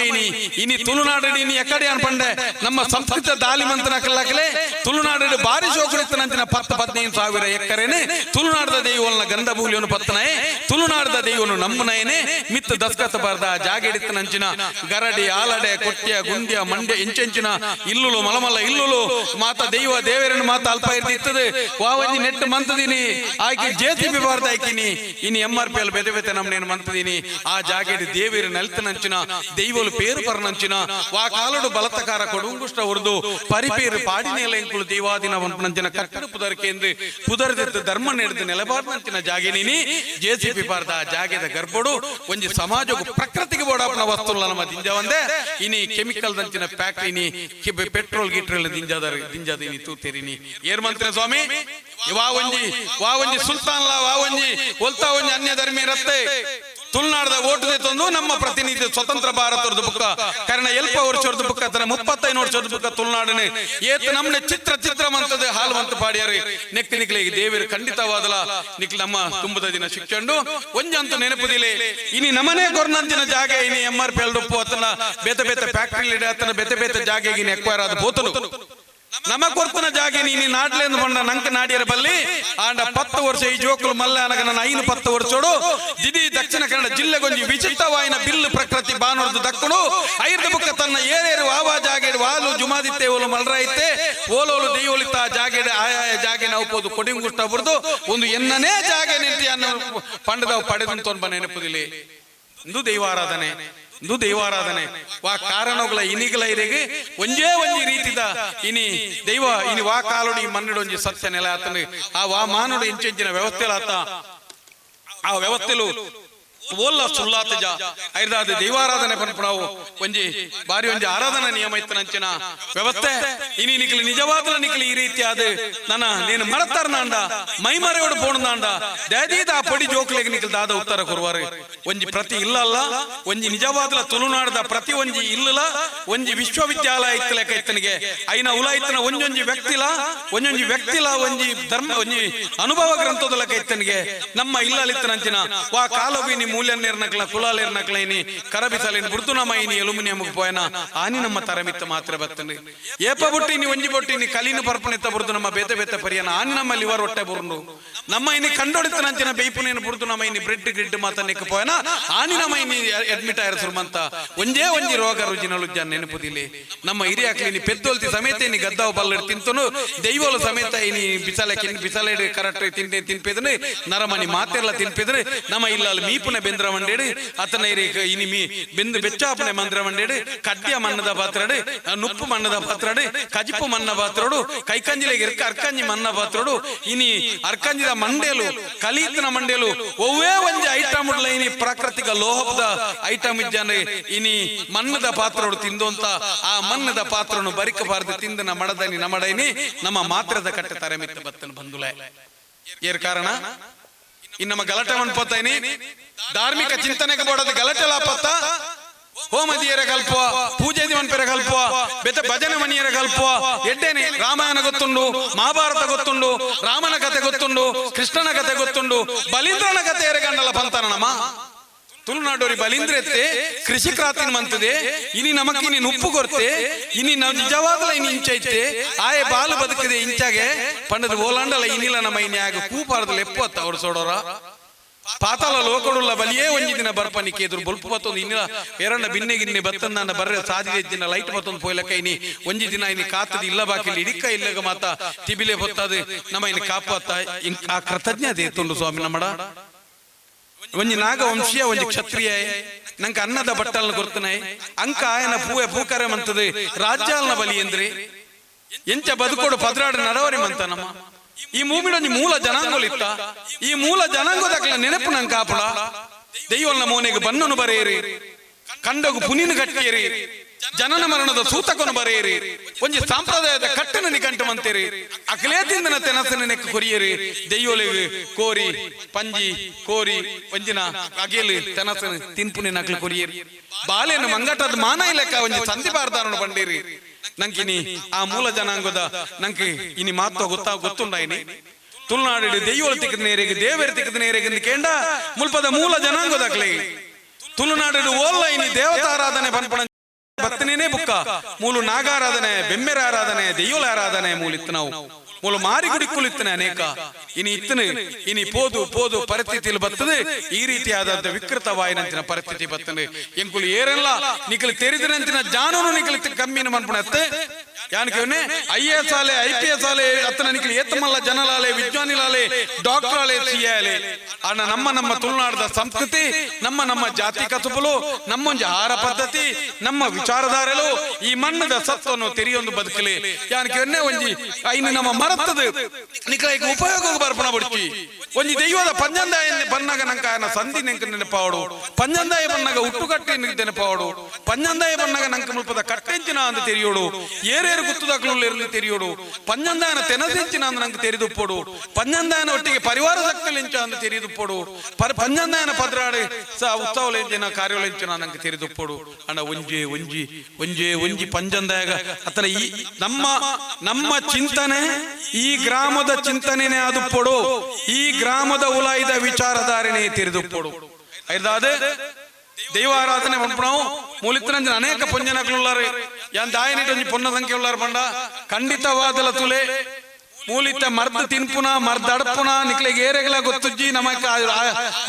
ಇನಿ ತುಳುನಾಡಿನಿ ನೀ ಎಕ್ಕಡೆ ಅನ್ಪಂಡೆ ನಮ್ಮ ಸಂಸ್ಕೃತ ದಾಲಿ ಮಂತ್ರನ ಕಲ್ಲಾಕಲೆ ತುಳುನಾಡು ಬಾರಿ ಶೋಕರಿತ್ತನಂಚಿನ 10-15,000 ಎಕರೆನೆ ತುಳುನಾಡದ ದೈವನ ಗಂಧ ಭೂಲಿಯನ್ನು ಪತ್ತನೇ ತುಳುನಾಡದ ದೈವನು ನಮ್ಮನಯನೆ ಮಿತ್ತ ದಸ್ಕತ ಬರ್ದ ಜಾಗೆಡಿತ್ತನಂಚಿನ ಗರಡಿ ಆಲಡೆ ಕೊಟ್ಯ ಗುಂಡ್ಯ ಮಂಡ್ಯ ಇಂಚೆಂಚಿನ ಇಲ್ಲುಲು ಮಲಮಲ್ಲ ಇಲ್ಲುಲು ಮಾತ ದೈವ ದೇವರನ್ನು ಮಾತ ಅಲ್ಪ ಇರ್ತಿತ್ತದೆ ವಾವಂಜಿ ನೆಟ್ಟು ಮಂತದಿನಿ ಆಯ್ಕೆ ಜೇಸಿಬಿ ಬಾರ್ದ ಆಯ್ಕಿನಿ ಇನಿ MRP ಅಲ್ಲಿ ಬೆದೆ ಬೆತೆ ನಮ್ಮನೇನು ಮಂತದಿನಿ ಆ ಜಾಗೆಡಿ ದೇವಿರ ನೆಲ್ತನಂಚಿನ ದೈವಲು ಪೇರು ಪರ್ನಂಚಿನ ವಾ ಕಾಲಡು ಬಲತಕಾರ ಕೊಡುಂಗುಷ್ಟ ಹೊರದು ಪರಿಪೇರು ಪಾಡಿನೆಲ್ಲ ಎಂಕುಳು ದೈವಾದಿನ ಒಂಪನಂಚಿನ ಕಟ್ಟಡ ಪುದರ್ಕೆಂದು ಪುದರ್ದೆತ್ತು ಧರ್ಮ ನಡೆದು ನೆಲಬಾರ್ನಂಚಿನ ಜಾಗೆನಿನಿ ಜೇಸಿಬಿ ಬಾರ್ದ ಜಾಗೆದ ಗರ್ಭಡು ಒಂಜಿ ಸಮಾಜಕ್ಕೂ ಪ್ರಕೃತಿಗೆ ಬೋಡಾಪನ ವಸ್ತುಲ್ಲ ನಮ್ಮ ದಿಂಜವಂದೆ ಇನಿ ಕೆಮಿಕಲ್ ದಂಚಿನ ಫ್ಯಾಕ್ಟರಿನಿ ಪೆಟ್ರೋಲ್ ಗೀಟ್ರಲ್ ದಿಂಜದಿನಿ ತೂತೆರಿನಿ ಏರ್ ಮಂತ್ರ ಸ್ವಾಮಿ ವಾ ಒಂಜಿ ಸುಲ್ತಾನ್ಲ ವಾ ಒಂಜಿ ಒಲ್ತಾ ಒಂಜಿ ಅನ್ಯ ಧರ್ಮಿ ರತ್ತೆ ತುಳುನಾಡದ ಓಟು ತಂದು ನಮ್ಮ ಪ್ರತಿನಿಧಿ ಸ್ವತಂತ್ರ ಭಾರತದ ಬುಕ್ಕ ಕಾರಣ ಎಲ್ಪ ವರ್ಷದ ಬುಕ್ಕ 35 ವರ್ಷದ ಬುಕ್ಕ ತುಳುನಾಡನೆ ಏತ್ ನಮ್ಮನೆ ಚಿತ್ರ ಮಂತದ ಹಾಲು ಮಂತ ಪಾಡ್ಯಾರಿ ನೆಕ್ ನಿಕ್ಲಿಗೆ ದೇವರು ಖಂಡಿತವಾದಲ ನಿಕ್ಲ ನಮ್ಮ ತುಂಬದ ದಿನ ಶಿಕ್ಷಂಡು ಒಂಜಂತೂ ನೆನಪುದಿಲೆ ಇನಿ ನಮನೆ ಗೊರ್ನಂತಿನ ಜಾಗ ಇನಿ MRP ಎಲ್ಡಪ್ಪು ಅತನ ಬೇತೆ ಬೇತೆ ಫ್ಯಾಕ್ಟರಿ ಅತನ ಬೇತೆ ಬೇತೆ ಜಾಗೆಗಿನ ಎಕ್ವೈರ್ ಆದ ಬೋತಲು ನಮ ಕೊರ್ತನ ಜಾಗೆ ನೀನು ನಾಡ್ಲೆಂದು ಬಂಡ ನಂಕ ನಾಡಿಯರ ಬಲ್ಲಿ ಆಂಡ 10 ವರ್ಷ ಈ ಜೋಕುಲು ಮಲ್ಲ ಅನಗ ನನ್ನ 10 ವರ್ಷೋಡು ದಿದಿ ದಕ್ಷಿಣ ಕನ್ನಡ ಜಿಲ್ಲೆಗೊಂಜಿ ವಿಚಿತ್ರವಾಯಿನ ಬಿಲ್ಲು ಪ್ರಕೃತಿ ಬಾನೋರ್ದು ದಕ್ಕುಡು ಐರ್ದ ಬುಕ್ಕ ತನ್ನ ಏರೇರು ವಾವಾ ಜಾಗೆಡು ವಾಲು ಜುಮಾದಿತ್ತೆ ಓಲು ಮಲ್ರಾಯಿತ್ತೆ ಓಲೋಲು ದೈವಲಿತ ಜಾಗೆಡೆ ಆಯಾಯ ಜಾಗೆ ನಾವು ಪೋದು ಕೊಡಿಂಗುಷ್ಟ ಬುರ್ದು ಒಂದು ಎನ್ನನೇ ಜಾಗೆ ನಿಂತಿ ಅನ್ನ ಪಂಡದವು ಪಡೆದಂತ ಬನ ನೆನಪುದಿಲ್ಲ ಇಂದು ದೈವಾರಾಧನೆ ವಾ ಕಾರಣಗಳ ಇನಿಗಳ ಇರೆಗೆ ಒಂಜೇ ಒಂಜಿ ರೀತಿದ ಇನಿ ದೈವ ಇನಿ ವಾ ಕಾಲುಡಿ ಮನ್ನಡು ಒಂಜಿ ಸತ್ಯ ನೆಲೆ ಆತನ ಆ ವಾ ಮಾನುಡು ಇಂಚೆಂಚಿನ ವ್ಯವಸ್ಥೆ ಆತ ಆ ವ್ಯವಸ್ಥೆಲು ಓಲ್ಲ ಸುಳ್ಳಾತಜ ಐದಾದ ದೈವಾರಾಧನೆ ಪನ್ಪುಣವು ಒಂಜಿ ಬಾರಿ ಒಂಜಿ ಆರಾಧನಾ ನಿಯಮ ಇತ್ತನಂಚಿನ ವ್ಯವಸ್ಥೆ ಇನಿ ನಿಖಿಲ್ ನಿಜವಾದ ನಿಖಿಲ್ ಈ ರೀತಿಯಾದ ನನ್ನ ನೀನು ಮರತಾರ್ನಾಂಡ ಮೈಮರೆಯೋಡು ಪೋಣದಾಂಡ ದಾದೀದ ಆ ಪಡಿ ಜೋಕ್ಲೆಗೆ ನಿಖಿಲ್ ದಾದ ಉತ್ತರ ಕೊರುವಾರು ಒಂಜಿ ಪ್ರತಿ ಇಲ್ಲಲ್ಲ ಒಂಜಿ ನಿಜವಾದ ತುಳುನಾಡದ ಪ್ರತಿ ಒಂಜಿ ಇಲ್ಲಲ ಒಂಜಿ ವಿಶ್ವವಿದ್ಯಾಲಯ ಇತ್ತ ಲೆಕ್ಕ ಇತ್ತನಿಗೆ ಐನ ಉಲ ಇತ್ತನ ಒಂಜೊಂಜಿ ವ್ಯಕ್ತಿಲ ಒಂಜಿ ಧರ್ಮ ಒಂಜಿ ಅನುಭವ ಗ್ರಂಥದ ಲೆಕ್ಕ ಇತ್ತನಿಗೆ ನಮ್ಮ ಇಲ್ಲಲಿತ್ತನಂಚಿನ ವಾ ಕಾಲೋಬಿನಿ ಮೂಲ್ಯನ್ನೇರ್ನಕ್ಲ ಕುಲಾಲೇರ್ನಕ್ಲ ಇನಿ ಕರಬಿಸಲಿನ ಬುರ್ದು ನಮ್ಮ ಇನಿ ಎಲುಮಿನಿಯಂ ಪೋಯನ ಆನಿ ನಮ್ಮ ತರಮಿತ್ತ ಮಾತ್ರ ಬತ್ತಂಡಿ ಏಪ ಬುಟ್ಟಿ ಇನಿ ಒಂಜಿ ಬೊಟ್ಟಿ ಇನಿ ಕಲಿನ ಪರ್ಪಣಿತ್ತ ಬುರ್ದು ನಮ್ಮ ಬೇತೆ ಬೇತೆ ಪರಿಯನ ಆನಿ ನಮ್ಮ ಲಿವರ್ ಹೊಟ್ಟೆ ಬುರ್ದು ನಮ್ಮ ಇನಿ ಕಂಡೊಡಿತನಂಚಿನ ಬೇಯ್ಪುನೇನು ಬುರ್ದು ನಮ್ಮ ಇನಿ ಬ್ರೆಡ್ ಗಿಡ್ ಮಾತನ್ನಿಕ್ಕ ಪೋಯನ ಆನಿ ನಮ್ಮ ಇನಿ ಅಡ್ಮಿಟ್ ಆಯ್ರ ಸುರ್ಮಂತ ಒಂಜೇ ಒಂಜಿ ರೋಗ ರುಜಿನಲುಜ್ಜ ನೆನಪುದಿಲಿ ನಮ್ಮ ಹಿರಿಯಾಕ್ಲಿ ಇನಿ ಪೆದ್ದೋಲ್ತಿ ಸಮೇತ ಇನಿ ಗದ್ದಾವ ಬಲ್ಲಡ್ ತಿಂತನು ದೈವೋಲು ಸಮೇತ ಇನಿ ಬಿಸಲೆಡ್ ಕರೆಕ್ಟ್ ತಿನ್ಪಿದ್ರೆ ನರಮನಿ ಮಾತೆಲ್ಲ ತಿನ್ಪಿದ್ರೆ ನಮ್ಮ ಇಲ್ಲ ಮೀಪುನೆ ಬೆಂದ್ರ ಮಂಡೇಡು ಅತನ ಇನಿ ಮೀ ಬೆಂದು ಬೆಚ್ಚಾಪನೆ ಮಂದ್ರ ಮಂಡೇಡು ಕಡ್ಯ ಮಣ್ಣದ ಪಾತ್ರಡು ನುಪ್ಪು ಮಣ್ಣದ ಪಾತ್ರಡು ಕಜಿಪು ಮಣ್ಣ ಪಾತ್ರೋಡು ಕೈಕಂಜಿಲೆಗೆ ಅರ್ಕಂಜಿ ಮಣ್ಣ ಪಾತ್ರೋಡು ಇನಿ ಅರ್ಕಂಜಿದ ಮಂಡೇಲು ಕಲೀತನ ಮಂಡೇಲು ಒವ್ವೇ ಒಂಜಿ ಐಟಮ್ ಉಡ್ಲ ಇನಿ ಪ್ರಾಕೃತಿಕ ಲೋಹದ ಐಟಮ್ ಇದ್ದಾನೆ ಇನಿ ಮಣ್ಣದ ಪಾತ್ರೋಡು ತಿಂದೋಂತ ಆ ಮಣ್ಣದ ಪಾತ್ರನು ಬರಿಕಬಾರದು ತಿಂದನ ಮಡದನಿ ನಮಡೈನಿ ನಮ್ಮ ಮಾತ್ರದ ಕಟ್ಟೆ ತರಮಿತ್ತ ಬತ್ತನ ಬಂದುಲೆ ಏರ್ ಕಾರಣ ನಮ್ಮ ಗಲಾಟೆ ಮನ್ಪೋತೈನಿ ಧಾರ್ಮಿಕ ಚಿಂತನೆಗೆ ಬೋಡದ ಗಲಾಟೆ ಲಾಪತ್ತ ಹೋಮದಿಯರ ಕಲ್ಪುವ ಪೂಜೆ ದಿವನ್ಪೆರ ಕಲ್ಪುವ ಬೆತ್ತ ಭಜನೆ ಮನಿಯರ ಕಲ್ಪುವ ಎಡ್ಡೇನೆ ರಾಮಾಯಣ ಗೊತ್ತುಂಡು ಮಹಾಭಾರತ ಗೊತ್ತುಂಡು ರಾಮನ ಕತೆ ಗೊತ್ತುಂಡು ಕೃಷ್ಣನ ಕತೆ ಗೊತ್ತುಂಡು ಬಲೀಂದ್ರನ ಕತೆ ಎರಗಂಡಲ ಪಂತನ ನಮ್ಮ ತುಳುನಾಡೋರಿ ಬಲೀಂದ್ರ ಎತ್ತೆ ಕೃಷಿ ಕ್ರಾಂತಿ ಮಂತದೆ ಇನಿ ನಮಕಿನಿ ನುಪ್ಪು ಕೊರ್ತೆ ಇನಿ ನಾವು ನಿಜವಾದ ಇನಿ ಇಂಚೈತೆ ಆಯೆ ಬಾಲು ಬದುಕಿದೆ ಇಂಚಾಗೆ ಪಂಡದ ಓಲಾಂಡಲ ಇನಿಲ ನಮ್ಮ ಇನಿ ಆಗ ಕೂಪಾರದಲ್ಲಿ ಎಪ್ಪತ್ತ ಅವ್ರು ಸೋಡೋರ ಪಾತಾಳ ಲೋಕಡುಲ್ಲ ಬಲಿಯೇ ಒಂಜಿ ದಿನ ಬರ್ಪನಿಕೆ ಎದುರು ಬೊಲ್ಪು ಬತ್ತೊಂದು ಇನ್ನಿಲ ಎರಡ ಬಿನ್ನೆ ಗಿನ್ನೆ ಬತ್ತಂದ ಬರ್ರೆ ಸಾಧಿದೆ ದಿನ ಲೈಟ್ ಬತ್ತೊಂದು ಪೋಯ್ಲಕ್ಕ ಇನಿ ಒಂಜಿ ದಿನ ಇನಿ ಕಾತದ ಇಲ್ಲ ಬಾಕಿಲಿ ಇಡಿಕ ಇಲ್ಲಗ ಮಾತ ತಿಬಿಲೆ ಬತ್ತದ ನಮ್ಮ ಇನಿ ಕಾಪಾತ ಆ ಕೃತಜ್ಞತೆ ತುಂಡು ಸ್ವಾಮಿ ನಮ್ಮಡ ಒಂಜಿ ನಾಗವಂಶೀಯ ಒಂಜಿ ಕ್ಷತ್ರಿಯ ನಂಗೆ ಅನ್ನದ ಬಟ್ಟಲ್ನ ಗುರ್ತನಾಯ್ ಅಂಕ ಆಯನ ಪೂವೆ ಪೂಕರೆ ಮಂತದೆ ರಾಜ್ಯಾಲ್ನ ಬಲಿ ಎಂದ್ರೆ ಎಂಚ ಬದುಕೋಡು ಪದ್ರಾಡ ನಡವರಿ ಮಂತ ನಮ್ಮ ಈ ಮೂಮಿಡ ಮೂಲ ಜನಾಂಗೋಲಿತ್ತ ಈ ಮೂಲ ಜನಾಂಗೋದಕ್ಲ ನೆನಪು ನಂಗೆ ಕಾಪಡ ದೈವಲ್ನ ಮೋನೆಗೆ ಬನ್ನನು ಬರೆಯಿರಿ ಕಂಡಗು ಪುನಿನ ಕಟ್ಟಿಯರಿ ಜನನ ಮರಣದ ಸೂತಕನು ಬರೆಯಿರಿ ಒಂಜಿ ಸಂಪ್ರದಾಯದ ಕಟ್ಟನ ನಿಕಂಟು ಮಂತೇರಿ ಅಖಿಲೇತಿಂದನ ತೆನಸನ ನೆಕ್ಕ ಕೊರಿಯರಿ ದೈವಲಿಗೆ ಕೋರಿ ಪಂಜಿ ಕೋರಿ ಒಂಜಿನ ಅಗೇಲು ತೆನಸನ ತಿನ್ಪುನಿ ನಕ್ಲು ಕೊರಿಯರಿ ಬಾಲೆಯನ್ನು ಮಂಗಟದ ಮಾನ ಇಲೆಕ್ಕ ಒಂಜಿ ಸಂಧಿ ಬಾರ್ದಾರನು ಬಂಡೀರಿ ನಂಗಿನಿ ಆ ಮೂಲ ಜನಾಂಗದ ನಂಗೆ ಇನಿ ಮಾತು ಗೊತ್ತುಂಡಾಯಿನಿ ತುಳುನಾಡು ದೈವಲ ತಿಕ್ಕದ ನೇರಿಗೆ ದೇವರ ತಿಕ್ಕದ ನೇರಿಗೆ ಕೇಂಡ ಮುಲ್ಪದ ಮೂಲ ಜನಾಂಗದಾಗ್ಲಿ ತುಳುನಾಡು ಓಲ್ಲ ಇನಿ ದೇವತಾರಾಧನೆ ಪನ್ಪಣ ಬತ್ತನೇನೆ ಬುಕ್ಕ ಮೂಲು ನಾಗಾರಾಧನೆ ಬೆಮ್ಮೆರ ಆರಾಧನೆ ದೆಯ್ಯೋಲ ಆರಾಧನೆ ಮೂಲಿತ್ತು ನಾವು ಮೂಲು ಮಾರಿ ಗುಡಿಕ್ಕುಲಿತ್ತನೆ ಅನೇಕ ಇನಿ ಇತ್ತನೆ ಇನಿ ಪೋದು ಪರಿಸ್ಥಿತಿಯಲ್ಲಿ ಬರ್ತದೆ ಈ ರೀತಿಯಾದ ವಿಕೃತವಾಯಿನಂತಿನ ಪರಿಸ್ಥಿತಿ ಬರ್ತದೆ ಎಂಕುಲು ಏರೆಲ್ಲ ನಿಖಲು ತೆರೆದಿನಂತಿನ ಜಾನೂನು ನಿಖಲು ಕಮ್ಮಿನ ಮನ್ಪಣತ್ತೆ ಯಾನಕ್ಕೆ IAS ಆಲೆ IPS ಆಲೆ ಅತ್ತನ ನಿಖಲು ಏತಮಲ್ಲ ಜನಲಾಲೆ ವಿಜ್ಞಾನಿಲಾಲೆ ಡಾಕ್ಟರ್ ಆಲೆ ಸಿಯಾಲೆ ಅಣ್ಣ ನಮ್ಮ ತುಳುನಾಡದ ಸಂಸ್ಕೃತಿ ನಮ್ಮ ಜಾತಿ ಕಸುಬಲು ನಮ್ಮೊಂಜಿ ಆಹಾರ ಪದ್ಧತಿ ನಮ್ಮ ವಿಚಾರಧಾರೆಲು ಈ ಮಣ್ಣದ ಸತ್ವವನ್ನು ತೆರೆಯೊಂದು ಬದುಕಲಿ ಯಾನಕ್ಕೆ ಒಂಜಿ ಐನು ನಮ್ಮ ಮರತ್ತದ ನಿಖಲೈಗೆ ಉಪಯೋಗ ಬರ್ಪಣ ಬಿಡ್ತಿ ಒಂಜಿ ದೈವದ ಪಂಜಂದಾಯ ಬನ್ನಾಗ ನಂಕ ಆಯನ ಸಂಧಿ ನೆಂಕ ನೆನಪಾವಡು ಪಂಜಂದಾಯ ಬನ್ನಾಗ ಹುಟ್ಟುಕಟ್ಟೆ ನೆನಪಾವಡು ಪಂಜಂದಾಯ ಬನ್ನಾಗ ನಂಕ ಮುಲ್ಪದ ಕಟ್ಟೆಂಚಿನ ಅಂತ ತೆರೆಯೋಡು ಏರೇರು ಗುತ್ತುದಾಗ್ಲು ತೆರೆಯೋಡು ಪಂಜಂದಾಯನ ತೆನಸೆಂಚಿನ ಅಂತ ನಂಗೆ ತೆರೆದುಪ್ಪೋಡು ಪಂಜಂದಾಯನ ಒಟ್ಟಿಗೆ ಪರಿವಾರ ಸಕ್ತಲೆಂಚ ಅಂತ ತೆರೆದುಪ್ಪೋಡು ಪಂಜಂದಾಯನ ಪದ್ರಾಡೆ ಉತ್ಸವಲೆಂಚಿನ ಕಾರ್ಯಲೆಂಚಿನ ನಂಗೆ ತೆರೆದುಪ್ಪೋಡು ಅಣ್ಣ ಒಂಜಿ ಪಂಜಂದಾಯಗ ಅತನ ಈ ನಮ್ಮ ಚಿಂತನೆ ಈ ಗ್ರಾಮದ ಚಿಂತನೆನೇ ಆದುಪ್ಪೋಡು ಈ ಗ್ರಾಮದ ಉಲಾಯಿದ ವಿಚಾರಧಾರಣೆ ತೆರೆದುಪ್ಪೋಡು ಐದಾದ ದೈವಾರಾಧನೆ ನಾವು ಮೂಲಿತ್ತರಂಜನ ಅನೇಕ ಪುಂಜನಕ್ಲುಲ್ಲಾರೆ ಯಾನ್ ದಾಯನಿಟೊಂಜಿ ಪೊನ್ನ ಸಂಖ್ಯೆ ಉಳ್ಳಾರ ಪಂಡ ಖಂಡಿತವಾದಲ ತುಲೆ ಮೂಲಿತ ಮರ್ದ ತಿನ್ಪುನ ಮರ್ದ ಅಡಪುನ ನಿಕ್ಲೆಗೆ ಏರೆಗಳ ಗೊತ್ತುಜ್ಜಿ ನಮಕ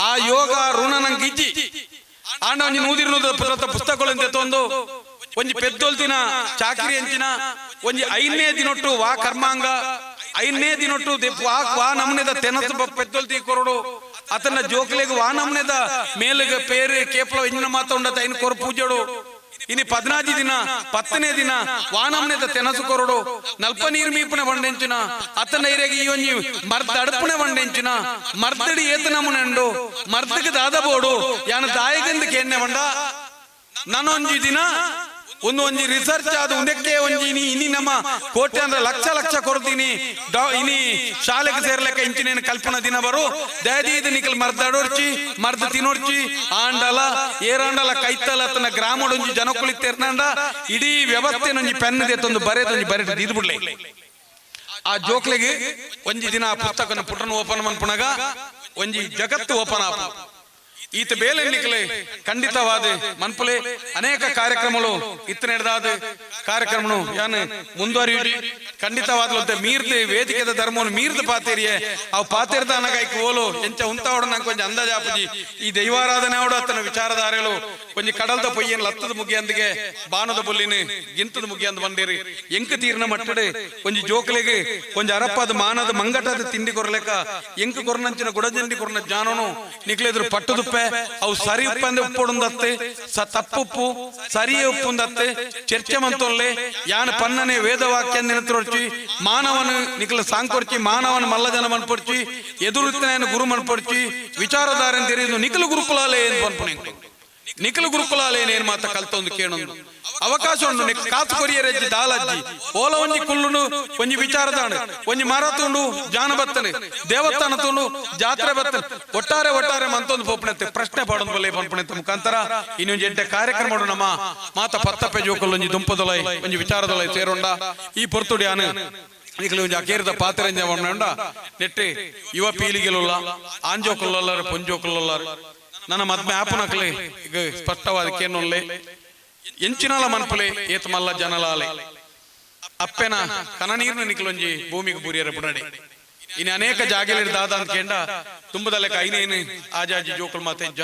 ಆ ಯೋಗ ಋಣ ನಂಗೆ ಇಜ್ಜಿ ಆಂಡ ಒಂಜಿ ನೂದಿರ್ನೂದ ಪುಸ್ತಕಗಳು ತೊಂದು ಒಂಜಿ ಪೆದ್ದೊಲ್ತಿನ ಚಾಕಿರಿ ಎಂಚಿನ ಒಂಜಿ 5ನೇ ದಿನೊಟ್ಟು ವಾ ಕರ್ಮಾಂಗ 5ನೇ ದಿನೊಟ್ಟು ವಾ ನಮ್ನೆದ ತೆನಸು ಪೆದ್ದೊಲ್ತಿ ಕೊರಡು ಅತನ ಜೋಕ್ಲೆಗೆ ವಾ ನಮ್ನೆದ ಮೇಲೆಗೆ ಪೇರೆ ಕೇಪಲ ಇಂಜಿನ ಮಾತ ಉಂಡತ ಐನ್ ಕೊರ ಪೂಜೆಡು ಇನಿ 14 ದಿನ 10ನೇ ದಿನ ವಾನಮ್ನೆದ ತೆನಸು ಕೊರಡು ನಲ್ಪ ನೀರು ಮೀಪನೆ ಬಂಡೆಂಚಿನ ಅತನ ಇರೆಗೆ ಈ ಒಂಜಿ ಮರ್ದ ಅಡಪನೆ ಬಂಡೆಂಚಿನ ಮರ್ದಡಿ ಏತನಮುನೆಂಡು ಮರ್ದಕ್ಕೆ ದಾದಬೋಡು ಯಾನ ದಾಯಗಂದಕ್ಕೆ ಎಣ್ಣೆ ಬಂಡ ನಾನೊಂಜಿ ದಿನ ಒಂದೊಂಜಿ ರಿಸರ್ಚ್ ಆದ ಉಂದಕ್ಕೆ ಒಂಜಿ ಇನಿ ನಮ್ಮ ಕೋಟೆ ಅಂದ್ರೆ ಲಕ್ಷ ಕೊಡ್ತೀನಿ ಇನಿ ಶಾಲೆಗೆ ಸೇರ್ಲೆಕ್ಕ ಇಂಚಿನೇನು ಕಲ್ಪನಾ ದಿನ ಬರು ದಯದೀದ ನಿಕಲ್ ಮರ್ದ ಅಡೋರ್ಚಿ ಮರ್ದ ತಿನ್ನೋರ್ಚಿ ಆಂಡಲ ಏರಾಂಡಲ ಕೈತಲ ತನ್ನ ಗ್ರಾಮಡೊಂಜಿ ಜನ ಕುಳಿತೇರ್ನಂಡ ಇಡೀ ವ್ಯವಸ್ಥೆ ಒಂಜಿ ಪೆನ್ ದೇತೊಂದು ಬರೆದೊಂಜಿ ಬರೆದು ಇದು ಬಿಡ್ಲೆ ಆ ಜೋಕ್ಲೆಗೆ ಒಂಜಿ ದಿನ ಆ ಪುಸ್ತಕನ ಪುಟನ ಓಪನ್ ಮನ್ಪುಣಗ ಒಂಜಿ ಜಗತ್ತು ಓಪನ್ ಆಪ ಈತ ಬೇಲೆ ನಿಕಲೆ ಖಂಡಿತವಾದ ಮನ್ಪುಲೆ ಅನೇಕ ಕಾರ್ಯಕ್ರಮಗಳು ಇತ್ತ ನಡೆದಾದ ಕಾರ್ಯಕ್ರಮ ಯಾನು ಮುಂದುವರಿಯುಡಿ ಖಂಡಿತವಾದ ಮೀರ್ದು ವೇದಿಕೆದ ಧರ್ಮವನ್ನು ಮೀರ್ದು ಪಾತೇರಿಯೇ ಅವು ಪಾತೇರ್ದ ಅನಗಾಯ್ಕ ಓಲು ಎಂಚ ಉಂತಾವಡ ನಂಗೆ ಕೊಂಚ ಅಂದಾಜಾಪುಜಿ ಈ ದೈವಾರಾಧನೆ ಅವಡು ಅತ್ತನ ವಿಚಾರಧಾರೆಗಳು ಕೊಂಚ ಕಡಲ್ದ ಪೊಯ್ಯನ್ ಲತ್ತದ ಮುಗಿಯಂದಿಗೆ ಬಾಣದ ಬುಲ್ಲಿನ ಗಿಂತದ ಮುಗಿಯಂದ ಬಂದೇರಿ ಎಂಕ ತೀರ್ನ ಮಟ್ಟಡೆ ಒಂಜಿ ಜೋಕ್ಲೆಗೆ ಕೊಂಚ ಅರಪ್ಪದ ಮಾನದ ಮಂಗಟದ ತಿಂಡಿ ಕೊರ್ಲೆಕ್ಕ ಎಂಕ ಕೊರ್ನಂಚಿನ ಗುಡಜಂಡಿ ಕೊರ್ನ ಜಾನನು ನಿಕ್ಲೆದ್ರು ಪಟ್ಟದುಪ್ಪೆ ಅವು ಸರಿ ಉಪ್ಪು ಅಂದ್ರೆ ಉಪ್ಪೊಡುಂದತ್ತೆ ತಪ್ಪುಪ್ಪು ಸರಿಯೇ ಉಪ್ಪುಂದತ್ತೆ ಚರ್ಚೆ ಮಂತೊಲ್ಲೆ ಯಾನ ಪನ್ನನೆ ವೇದವಾಕ್ಯ ನೆನತ್ರೊಡ್ಚಿ ಮಾನವನು ನಿಖಲ ಸಾಂಕೊರ್ಚಿ ಮಾನವನ ಮಲ್ಲಜನ ಮನ್ಪೊಡ್ಚಿ ಎದುರುತ್ತನೇನು ಗುರು ಮನ್ಪೊಡ್ಚಿ ವಿಚಾರಧಾರೆ ಅಂತ ತಿಳಿದು ನಿಖಲು ಗುರುಕುಲಾಲೇ ಏನು ಪನ್ಪುಣೆ ನಿಖಲು ಗುರುಕುಲಾಲೇನೇನು ಮಾತ ಕಲ್ತೊಂದು ಕೇಳೊಂದು ಅವಕಾಶ ಉಂಡು ಕಾಸು ಕೊರಿಯರಜ್ಜಿ ದಾಲಜ್ಜಿ ಓಲ ಒಂಜಿ ಕುಲ್ಲುನು ಒಂಜಿ ವಿಚಾರದಾಣ ಒಂಜಿ ಮಾರಾತುಂಡು ಜಾನ ಬತ್ತನೆ ದೇವಸ್ಥಾನ ತುಂಡು ಜಾತ್ರೆ ಬತ್ತನೆ ಒಟ್ಟಾರೆ ಮಂತೊಂದು ಪೋಪಣತೆ ಪ್ರಶ್ನೆ ಪಾಡೊಂದು ಬಲೆ ಪನ್ಪಣತೆ ಮುಖಾಂತರ ಇನ್ನೊಂದು ಎಂಟೆ ಕಾರ್ಯಕ್ರಮ ನಮ್ಮ ಮಾತ ಪತ್ತಪ್ಪೆ ಜೋಕಲ್ ಒಂಜಿ ದುಂಪದೊಲೈ ಒಂಜಿ ವಿಚಾರದೊಲೈ ಸೇರೋಂಡ ಈ ಪೊರ್ತುಡಿ ಆನೆ ಈಗ ಒಂಜಿ ಅಕೇರದ ಪಾತ್ರಂಜ ಉಂಡ ನೆಟ್ಟೆ ಯುವ ಪೀಳಿಗೆಲುಲ್ಲ ಆಂಜೋಕಲ್ಲರು ಪೊಂಜೋಕಲ್ಲರು ನನ್ನ ಮದ್ಮೆ ಆಪುನಕ್ಲೆ ಈಗ ಸ್ಪಷ್ಟವಾದ ಕೇನೊಲ್ಲೆ ಎಂಚಿನಾಲ ಮನ್ಪುಲೆ ಏತ್ ಮಲ್ಲ ಜನಲಾಲೆ ಅಪ್ಪೆನ ಕನನೀರ್ನ ನಿಕ್ಲೊಂಜಿ ಭೂಮಿಗೆ ಬುರಿಯರ ಬುಡಡೆ ಇನ್ನು ಅನೇಕ ಜಾಗೆಲಿ ದಾದ ಅಂತ ಕೇಂಡ ತುಂಬದ ಲೆಕ್ಕ ಐನೇನು ಆಜಾಜಿ ಜೋಕಲ್ ಮಾತೆಜ್ಜ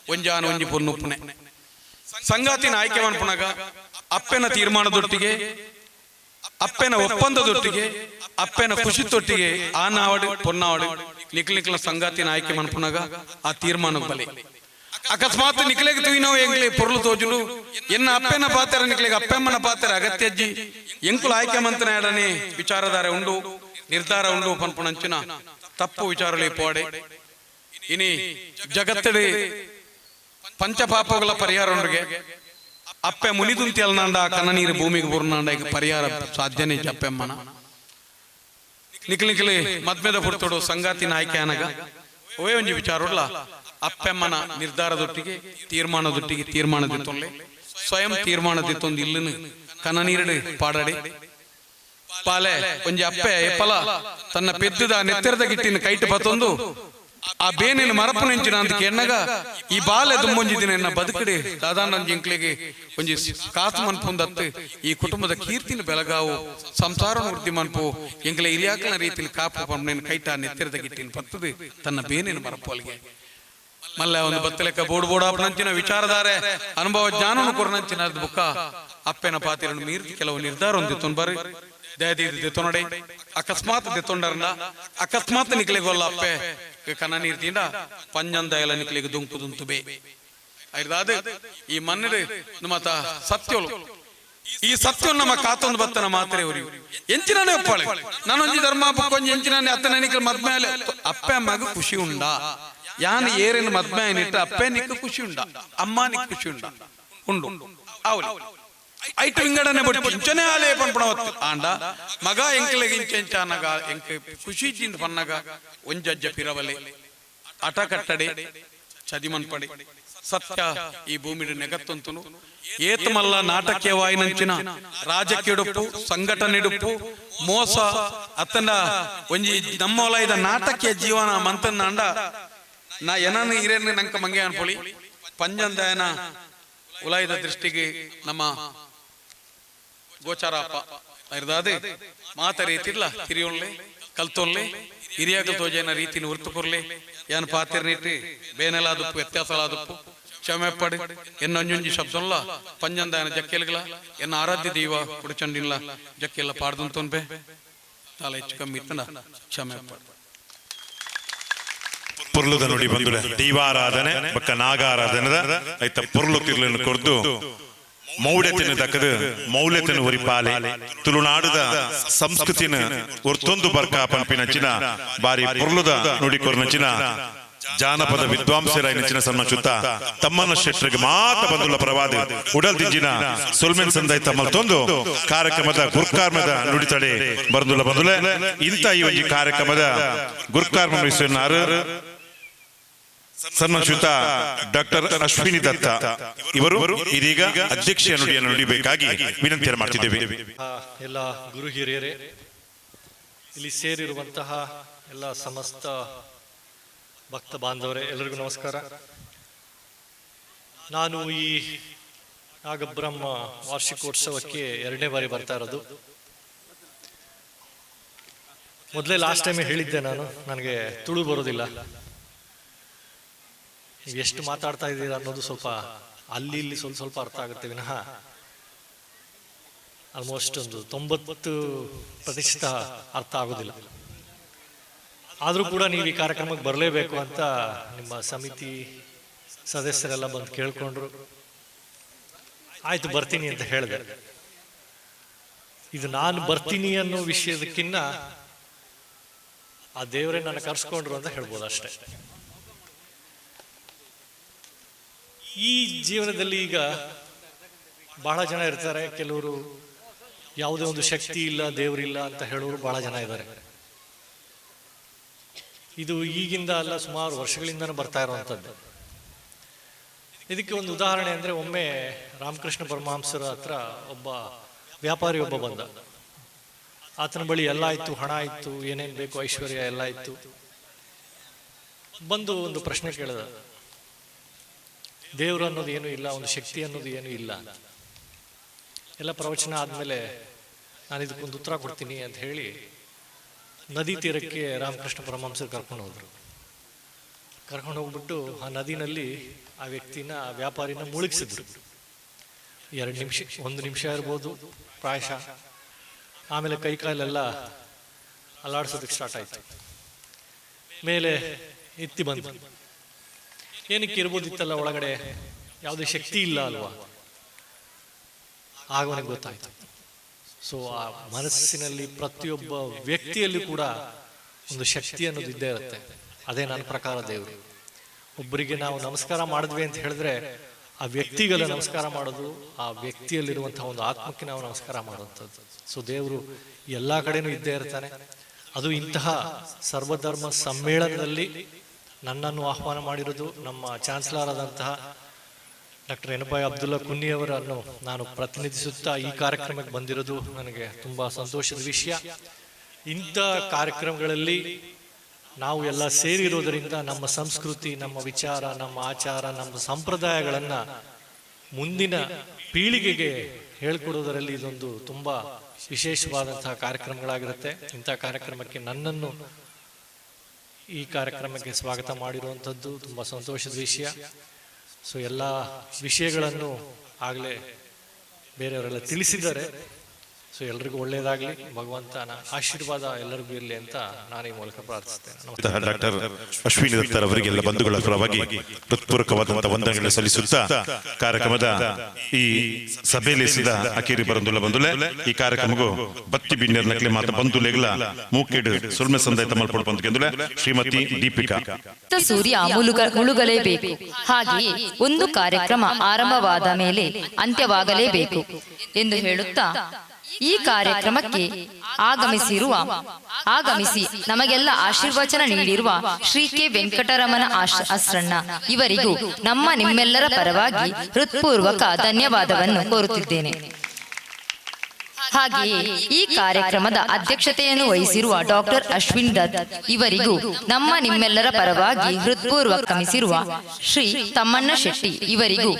ಒಂಜಾನ ಒಂಜಿ ಪೊನ್ನುಪ್ಪನೆ ಸಂಗಾತಿನ ಆಯ್ಕೆ ಮನ್ಪುನಗ ಅಪ್ಪೆನ ತೀರ್ಮಾನದೊಟ್ಟಿಗೆ ಅಪ್ಪೆನ ಒಪ್ಪಂದದೊಟ್ಟಿಗೆ ಅಪ್ಪೆನ ಖುಷಿ ತೊಟ್ಟಿಗೆ ಆ ನಾವಡು ಪೊನ್ನಾವಡು ನಿಕ್ಲಿಕ್ಲ ಸಂಗಾತಿನ ಆಯ್ಕೆ ಮನ್ಪುನಗ ಆ ತೀರ್ಮಾನ ಬಲೆ ಅಕಸ್ಮಾತ್ ನಿಕ್ಲೆಗೆ ತುಯಿನೋ ಎಂಕ್ಲೆ ಪೊರ್ಲು ತೋಜುಲು ಎನ್ನ ಅಪ್ಪೆನ ಪಾತ್ರ ನಿಕ್ಲೆಗೆ ಅಪ್ಪೆಮ್ಮನ ಪಾತ್ರ ಅಗತ್ಯಜ್ಜಿ ಎಂಕುಲು ಆಯ್ಕೆ ಮಂತನ ಎಡನೆ ವಿಚಾರಧಾರೆ ಉಂಡು ನಿರ್ಧಾರ ಉಂಡು ಪನ್ಪುಣಂಚಿನ ತಪ್ಪು ವಿಚಾರಲಿ ಪೋಡೆ ಇನಿ ಜಗತ್ತಡಿ ಪಂಚಪಾಪಗಳ ಪರಿಹಾರ ಉಂಡ್ಗೆ ಅಪ್ಪೆ ಮುನಿದುಂತಿ ಅಲ್ನಾಂಡ ಕನ್ನ ನೀರು ಭೂಮಿಗೆ ಬುರ್ನಾಂಡ ಈಗ ಪರಿಹಾರ ಸಾಧ್ಯನೇ ಅಪ್ಪೆಮ್ಮನ ನಿಕ್ಲಿಕ್ಲಿ ಮದ್ಮೆದ ಪುಡ್ತೋಡು ಸಂಗಾತಿನ ಆಯ್ಕೆ ಅನಗ ಓವೇ ಒಂಜಿ ವಿಚಾರಲ್ಲ ಅಪ್ಪೆಮ್ಮನ ನಿರ್ಧಾರದೊಟ್ಟಿಗೆ ತೀರ್ಮಾನದಿತ್ತೊಲ್ಲೆ ಸ್ವಯಂ ತೀರ್ಮಾನದಿತ್ತೊಂದು ಇಲ್ಲನು ಕನ್ನ ನೀರಡು ಪಾಡಡೆ ಪಾಲೆ ಒಂಜಿ ಅಪ್ಪೆ ಎಪ್ಪಲ ತನ್ನ ಪೆದ್ದದ ನೆತ್ತೆರದ ಗಿಟ್ಟಿನ ಕೈಟ್ ಬತ್ತೊಂದು ಆ ಬೇನಿನ ಮರಪನೆಂಚಿನ ಅಂತ ಎಣ್ಣಗ ಈ ಬಾಲೆ ದುಂಬೊಂಜಿ ದಿನ ಎನ್ನ ಬದುಕಡೆ ದಾದಾನ ಜಿಂಕ್ಲೆಗೆ ಒಂಜಿ ಕಾಸು ಮನ್ಪುಂದತ್ತು ಈ ಕುಟುಂಬದ ಕೀರ್ತಿನ ಬೆಳಗಾವು ಸಂಸಾರ ವೃದ್ಧಿ ಮನ್ಪು ಎಂಕ್ಲೆ ಹಿರಿಯಾಕನ ರೀತಿಲಿ ಕಾಪು ಪಂಪನೇನು ಕೈಟ ನೆತ್ತೆರದ ಗಿಟ್ಟಿನ ಪತ್ತದು ತನ್ನ ಬೇನಿನ ಮರಪೋಲಿಗೆ ಮಲ್ಲ ಒಂದು ಬತ್ತಲೆಕ್ಕ ಬೋಡಾಪನಂಚಿನ ವಿಚಾರಧಾರೆ ಅನುಭವ ಜ್ಞಾನನು ಕೊರನಂಚಿನ ಬುಕ್ಕ ಅಪ್ಪೆನ ಪಾತಿರನ್ನು ಮೀರಿ ಕೆಲವು ನಿರ್ಧಾರ ಹೊಂದಿತ್ತು ಬರ್ರಿ ದಯದೀದಿತ್ತೊನಡೆ ಅಕಸ್ಮಾತ್ ದಿತ್ತೊಂಡರ್ನ ಅಕಸ್ಮಾತ್ ನಿಕ್ಲೆಗೊಲ್ಲ ಅಪ್ಪೆ ಕನ್ನ ನೀರ್ತಿಂಡ ಪಂಜಂದ ಎಲ್ಲ ನಿಕ್ಲೆಗೆ ದುಂಕು ಬೇ ಐದಾದ ಈ ಮನ್ನಡೆ ಮತ ಸತ್ಯೋಲು ಈ ಸತ್ಯ ನಮ್ಮ ಕಾತೊಂದು ಬತ್ತನ ಮಾತ್ರೆ ಅವ್ರಿ ಎಂಚಿನಾನೆ ಒಪ್ಪಾಳೆ ನಾನೊಂಜಿ ಧರ್ಮ ಬುಕ್ಕೊಂಜಿ ಎಂಚಿನಾನೆ ಅತ್ತನ ನಿಕ್ಲೆ ಮದ್ಮೇಲೆ ಅಪ್ಪೆ ಅಮ್ಮಗ ಖುಷಿ ಉಂಡ ಯಾನ್ ಏರೇನು ಮದ್ಮೆ ಏನಿಟ್ಟ ಅಪ್ಪೆ ನಿಕ್ಕ ಖುಷಿ ಉಂಡ ಅಮ್ಮ ನಿಕ್ ಖುಷಿ ಉಂಡ ಉಂಡು ಅವಲಿ ಐಟು ಇಂಗಡನೆ ಬಟ್ ಇಂಚನೆ ಆಲೇ ಪನ್ಪಣವತ್ತು ಆಂಡ ಮಗ ಎಂಕ್ಲೆಗೆ ಇಂಚೆಂಚಾನಗ ಎಂಕ್ ಖುಷಿ ಚಿಂದ ಪನ್ನಗ ಒಂಜಜ್ಜ ಪಿರವಲೆ ಅಟ ಕಟ್ಟಡೆ ಚದಿಮನ್ಪಡೆ ಸತ್ಯ ಈ ಭೂಮಿಡು ನೆಗತ್ತಂತನು ಏತಮಲ್ಲ ನಾಟಕೀಯವಾಯಿನಂಚಿನ ರಾಜಕೀಯಡುಪ್ಪು ಸಂಘಟನೆಡುಪ್ಪು ಮೋಸ ಅತ್ತನ ಒಂಜಿ ನಮ್ಮ ವಲಯದ ನಾಟಕೀಯ ಜೀವನ ಮಂತನ್ನ ಅಂಡ ನಾ ಏನನ್ನು ಹಿರೇನು ನಂಕ ಮಂಗೆ ಅನ್ಪೊಳಿ ಪಂಜಂದಯನ ಉಲಾಯದ ದೃಷ್ಟಿಗೆ ನಮ್ಮ ಗೋಚಾರಪ್ಪ ಇರ್ದಾದೆ ಮಾತ ರೀತಿರ್ಲ ತಿರಿಯೊಳ್ಳೆ ಕಲ್ತೊಳ್ಳೆ ಹಿರಿಯಾಗ ತೋಜನ ರೀತಿನ ಉರ್ತುಕೊರ್ಲೆ ಏನ್ ಪಾತಿರ್ನಿಟ್ಟಿ ಬೇನೆಲಾದಪ್ಪು ವ್ಯತ್ಯಾಸಲಾದಪ್ಪು ಕ್ಷಮೆ ಪಡೆ ಎನ್ನೊಂಜೊಂಜಿ ಶಬ್ದಲ್ಲ ಪಂಜಂದಯನ ಜಕ್ಕೆಲ್ಗಳ ಎನ್ನ ಆರಾಧ್ಯ ದೈವ ಕುಡಚಂಡಿಲ್ಲ ಜಕ್ಕೆಲ್ಲ ಪಾಡ್ದಂತೊನ್ಬೆ ತಾಲ ಹೆಚ್ಚು ಕಮ್ಮಿ ಇತ್ತನ ಕ್ಷಮೆ ಪಡೆ ಪೊರ್ಲುದ ನುಡಿ ಬಂದುಲೆ ದೈವಾರಾಧನೆ ಬಕ್ಕ ನಾಗಾರಾಧನೆದ ಐತ ಪೊರ್ಲು ತಿರ್ಲನ್ನು ಕೊರ್ದು ಮೌಢ್ಯತೆಯನ್ನು ದಕ್ಕದು ಮೌಲ್ಯತೆಯನ್ನು ಒರಿಪಾಲೆ ತುಳುನಾಡುದ ಸಂಸ್ಕೃತಿನ ಒರ್ತೊಂದು ಬರ್ಕ ಪಂಪಿನಂಚಿನ ಬಾರಿ ಪುರ್ಲುದ ನುಡಿಕೊರ್ನಂಚಿನ ಜಾನಪದ ವಿದ್ವಾಂಸರಾಯಿನಂಚಿನ ಸನ್ಮಾನಿಸುತ್ತ ತಮ್ಮನ ಶೆಟ್ಟರಿಗೆ ಮಾತ ಬಂದುಳ್ಳ ಪ್ರವಾದ ಉಡಲ್ ದಿಂಜಿನ ಸೊಲ್ಮೆನ್ ಸಂದಾಯ ತಮ್ಮಲ್ ತಂದು ಕಾರ್ಯಕ್ರಮದ ಗುರ್ಕಾರ್ಮದ ನುಡಿತಡೆ ಬರಂದುಳ್ಳ ಬಂದುಲೆ ಇಂಥ ಈ ಒಂದು ಕಾರ್ಯಕ್ರಮದ ಗುರ್ಕಾರ್ಮ ಸನ್ಮಾನಿಸುತ್ತ ಡಾಕ್ಟರ್ ಅಶ್ವಿನಿ ದತ್ತ ಇವರು ಇದೀಗ ಅಧ್ಯಕ್ಷೀಯ ನುಡಿಯನ್ನು ನುಡಿಬೇಕಾಗಿ ವಿನಂತಿಯನ್ನು ಮಾಡ್ತಿದ್ದೇವೆ. ಎಲ್ಲ ಗುರು ಹಿರಿಯರೇ, ಇಲ್ಲಿ ಸೇರಿರುವಂತಹ ಎಲ್ಲ ಸಮಸ್ತ ಭಕ್ತ ಬಾಂಧವರೇ, ಎಲ್ಲರಿಗೂ ನಮಸ್ಕಾರ. ನಾನು ಈ ನಾಗಬ್ರಹ್ಮ ವಾರ್ಷಿಕೋತ್ಸವಕ್ಕೆ 2ನೇ ಬಾರಿ ಬರ್ತಾ ಇರೋದು. ಮೊದಲೇ ಲಾಸ್ಟ್ ಟೈಮ್ ಹೇಳಿದ್ದೆ ನಾನು, ನನಗೆ ತುಳು ಬರೋದಿಲ್ಲ. ಎಷ್ಟು ಮಾತಾಡ್ತಾ ಇದ್ದೀರಾ ಅನ್ನೋದು ಸ್ವಲ್ಪ ಅಲ್ಲಿ ಇಲ್ಲಿ ಸ್ವಲ್ಪ ಅರ್ಥ ಆಗುತ್ತೆ ವಿನಃ ಆಲ್ಮೋಸ್ಟ್ ಒಂದು 90% ಅರ್ಥ ಆಗೋದಿಲ್ಲ. ಆದರೂ ಕೂಡ ನೀವು ಈ ಕಾರ್ಯಕ್ರಮಕ್ಕೆ ಬರಲೇಬೇಕು ಅಂತ ನಿಮ್ಮ ಸಮಿತಿ ಸದಸ್ಯರೆಲ್ಲ ಬಂದು ಕೇಳ್ಕೊಂಡ್ರು. ಆಯ್ತು ಬರ್ತೀನಿ ಅಂತ ಹೇಳಿದೆ. ಇದು ನಾನು ಬರ್ತೀನಿ ಅನ್ನೋ ವಿಷಯದಕ್ಕಿನ್ನ ಆ ದೇವರೇ ನನ್ನ ಕರ್ಸ್ಕೊಂಡ್ರು ಅಂತ ಹೇಳ್ಬೋದು ಅಷ್ಟೇ. ಈ ಜೀವನದಲ್ಲಿ ಈಗ ಬಹಳ ಜನ ಇರ್ತಾರೆ. ಕೆಲವರು ಯಾವುದೇ ಒಂದು ಶಕ್ತಿ ಇಲ್ಲ, ದೇವರಿಲ್ಲ ಅಂತ ಹೇಳೋರು ಬಹಳ ಜನ ಇದ್ದಾರೆ. ಇದು ಈಗಿಂದ ಅಲ್ಲ, ಸುಮಾರು ವರ್ಷಗಳಿಂದನೂ ಬರ್ತಾ ಇರುವಂಥದ್ದು. ಇದಕ್ಕೆ ಒಂದು ಉದಾಹರಣೆ ಅಂದರೆ, ಒಮ್ಮೆ ರಾಮಕೃಷ್ಣ ಪರಮಹಂಸರ ಹತ್ರ ಒಬ್ಬ ವ್ಯಾಪಾರಿ ಬಂದ. ಆತನ ಬಳಿ ಎಲ್ಲ ಇತ್ತು, ಹಣ ಇತ್ತು, ಏನೇನು ಬೇಕು, ಐಶ್ವರ್ಯ ಎಲ್ಲ ಇತ್ತು. ಬಂದು ಒಂದು ಪ್ರಶ್ನೆ ಕೇಳಿದ, ದೇವರು ಅನ್ನೋದು ಏನೂ ಇಲ್ಲ, ಒಂದು ಶಕ್ತಿ ಅನ್ನೋದು ಏನೂ ಇಲ್ಲ. ಎಲ್ಲ ಪ್ರವಚನ ಆದಮೇಲೆ ನಾನು ಇದಕ್ಕೊಂದು ಉತ್ತರ ಕೊಡ್ತೀನಿ ಅಂತ ಹೇಳಿ ನದಿ ತೀರಕ್ಕೆ ರಾಮಕೃಷ್ಣ ಪರಮಹಂಸರು ಕರ್ಕೊಂಡು ಹೋದ್ರು. ಕರ್ಕೊಂಡು ಹೋಗ್ಬಿಟ್ಟು ಆ ನದಿನಲ್ಲಿ ಆ ವ್ಯಕ್ತಿನ, ಆ ವ್ಯಾಪಾರಿನ ಮುಳುಗಿಸಿದ್ರು. 2 ನಿಮಿಷ, 1 ನಿಮಿಷ ಇರ್ಬೋದು ಪ್ರಾಯಶಃ. ಆಮೇಲೆ ಕೈಕಾಲೆಲ್ಲ ಅಲ್ಲಾಡ್ಸೋದಕ್ಕೆ ಸ್ಟಾರ್ಟ್ ಆಯ್ತು. ಮೇಲೆ ಎತ್ತಿ ಬಂದು, ಏನಕ್ಕೆ ಇರ್ಬೋದಿತ್ತಲ್ಲ ಒಳಗಡೆ, ಯಾವುದೇ ಶಕ್ತಿ ಇಲ್ಲ ಅಲ್ವಾ? ಆಗ ಅವನಿಗೆ ಗೊತ್ತಾಯ್ತು. ಸೊ ಆ ಮನಸ್ಸಿನಲ್ಲಿ ಪ್ರತಿಯೊಬ್ಬ ವ್ಯಕ್ತಿಯಲ್ಲಿ ಕೂಡ ಒಂದು ಶಕ್ತಿ ಅನ್ನೋದು ಇದ್ದೇ ಇರುತ್ತೆ. ಅದೇ ನನ್ನ ಪ್ರಕಾರ ದೇವರು. ಒಬ್ಬರಿಗೆ ನಾವು ನಮಸ್ಕಾರ ಮಾಡಿದ್ವಿ ಅಂತ ಹೇಳಿದ್ರೆ ಆ ವ್ಯಕ್ತಿಗೆಲ್ಲ ನಮಸ್ಕಾರ ಮಾಡೋದು, ಆ ವ್ಯಕ್ತಿಯಲ್ಲಿರುವಂತಹ ಒಂದು ಆತ್ಮಕ್ಕೆ ನಾವು ನಮಸ್ಕಾರ ಮಾಡುವಂಥದ್ದು. ಸೊ ದೇವರು ಎಲ್ಲ ಕಡೆನೂ ಇದ್ದೇ ಇರ್ತಾನೆ. ಅದು ಇಂತಹ ಸರ್ವಧರ್ಮ ಸಮ್ಮೇಳನದಲ್ಲಿ ನನ್ನನ್ನು ಆಹ್ವಾನ ಮಾಡಿರೋದು ನಮ್ಮ ಚಾನ್ಸಲರ್ ಆದಂತಹ ಡಾಕ್ಟರ್ ಎನಪಾಯ ಅಬ್ದುಲ್ಲಾ ಕುನ್ನಿಯವರನ್ನು ನಾನು ಪ್ರತಿನಿಧಿಸುತ್ತಾ ಈ ಕಾರ್ಯಕ್ರಮಕ್ಕೆ ಬಂದಿರೋದು ನನಗೆ ತುಂಬ ಸಂತೋಷದ ವಿಷಯ. ಇಂಥ ಕಾರ್ಯಕ್ರಮಗಳಲ್ಲಿ ನಾವು ಎಲ್ಲ ಸೇರಿರೋದರಿಂದ ನಮ್ಮ ಸಂಸ್ಕೃತಿ, ನಮ್ಮ ವಿಚಾರ, ನಮ್ಮ ಆಚಾರ, ನಮ್ಮ ಸಂಪ್ರದಾಯಗಳನ್ನು ಮುಂದಿನ ಪೀಳಿಗೆಗೆ ಹೇಳ್ಕೊಡೋದರಲ್ಲಿ ಇದೊಂದು ತುಂಬ ವಿಶೇಷವಾದಂತಹ ಕಾರ್ಯಕ್ರಮಗಳಾಗಿರುತ್ತೆ. ಇಂಥ ಕಾರ್ಯಕ್ರಮಕ್ಕೆ ನನ್ನನ್ನು ಈ ಕಾರ್ಯಕ್ರಮಕ್ಕೆ ಸ್ವಾಗತ ಮಾಡಿರುವಂಥದ್ದು ತುಂಬ ಸಂತೋಷದ ವಿಷಯ. ಸೊ ಎಲ್ಲ ವಿಷಯಗಳನ್ನು ಆಗಲೇ ಬೇರೆಯವರೆಲ್ಲ ತಿಳಿಸಿದ್ದಾರೆ. ಸೊ ಎಲ್ರಿಗೂ ಒಳ್ಳೆಯದಾಗಲಿ, ಭಗವಂತನ ಆಶೀರ್ವಾದ ಎಲ್ಲರಿಗೂ ಇರಲಿ ಅಂತ ನಾನು ಈ ಮೂಲಕ ಪ್ರಾರ್ಥಿಸ್ತೇನೆ. ಡಾಕ್ಟರ್ ಅಶ್ವಿನಿ ದತ್ತರ್ ಅವರಿಗೆಲ್ಲ ಬಂಧುಗಳ ಪರವಾಗಿ ಹೃತ್ಪೂರ್ವಕವಾದಂತಹ ವಂದನೆಗಳನ್ನು ಸಲ್ಲಿಸುತ್ತಾ ಕಾರ್ಯಕ್ರಮದ ಈ ಸಭೆಯಲ್ಲಿಸಿದ ಅಕೇರಿ ಬರಂದುಲ್ಲ ಬಂದುಲೆ ಈ ಕಾರ್ಯಕ್ರಮಗೂ ಬತ್ತಿ ಬಿನ್ನೇರ್ ನಕಲಿ ಮಾತ ಬಂಧುಲೆಗಳ ಮೂಕೇಡು ಸುಲ್ಮೆ ಸಂದಾಯ ತಮ್ಮಲ್ಪಡು ಬಂದುಕೆಂದುಲೆ ಶ್ರೀಮತಿ ದೀಪಿಕಾ. ಸೂರ್ಯ ಮುಳುಗಲೇಬೇಕು, ಹಾಗೆಯೇ ಒಂದು ಕಾರ್ಯಕ್ರಮ ಆರಂಭವಾದ ಮೇಲೆ ಅಂತ್ಯವಾಗಲೇಬೇಕು ಎಂದು ಹೇಳುತ್ತಾ ಈ ಕಾರ್ಯಕ್ರಮಕ್ಕೆ ಆಗಮಿಸಿ ನಮಗೆಲ್ಲ ಆಶೀರ್ವಚನ ನೀಡಿರುವ ಶ್ರೀ ಕೆ ವೆಂಕಟರಮಣ ಅಸ್ರಣ್ಣ ಇವರಿಗೂ ನಿಮ್ಮೆಲ್ಲರ ಪರವಾಗಿ ಹೃತ್ಪೂರ್ವಕ ಧನ್ಯವಾದವನ್ನು ಕೋರುತ್ತಿದ್ದೇನೆ. ಹಾಗೆಯೇ ಈ ಕಾರ್ಯಕ್ರಮದ ಅಧ್ಯಕ್ಷತೆಯನ್ನು ವಹಿಸಿರುವ ಡಾಕ್ಟರ್ ಅಶ್ವಿನ್ ದತ್ ಇವರಿಗೂ ನಿಮ್ಮೆಲ್ಲರ ಪರವಾಗಿ ಹೃತ್ಪೂರ್ವಕಮಿಸಿರುವ ಶ್ರೀ ತಮ್ಮಣ್ಣ ಶೆಟ್ಟಿ ಇವರಿಗೂ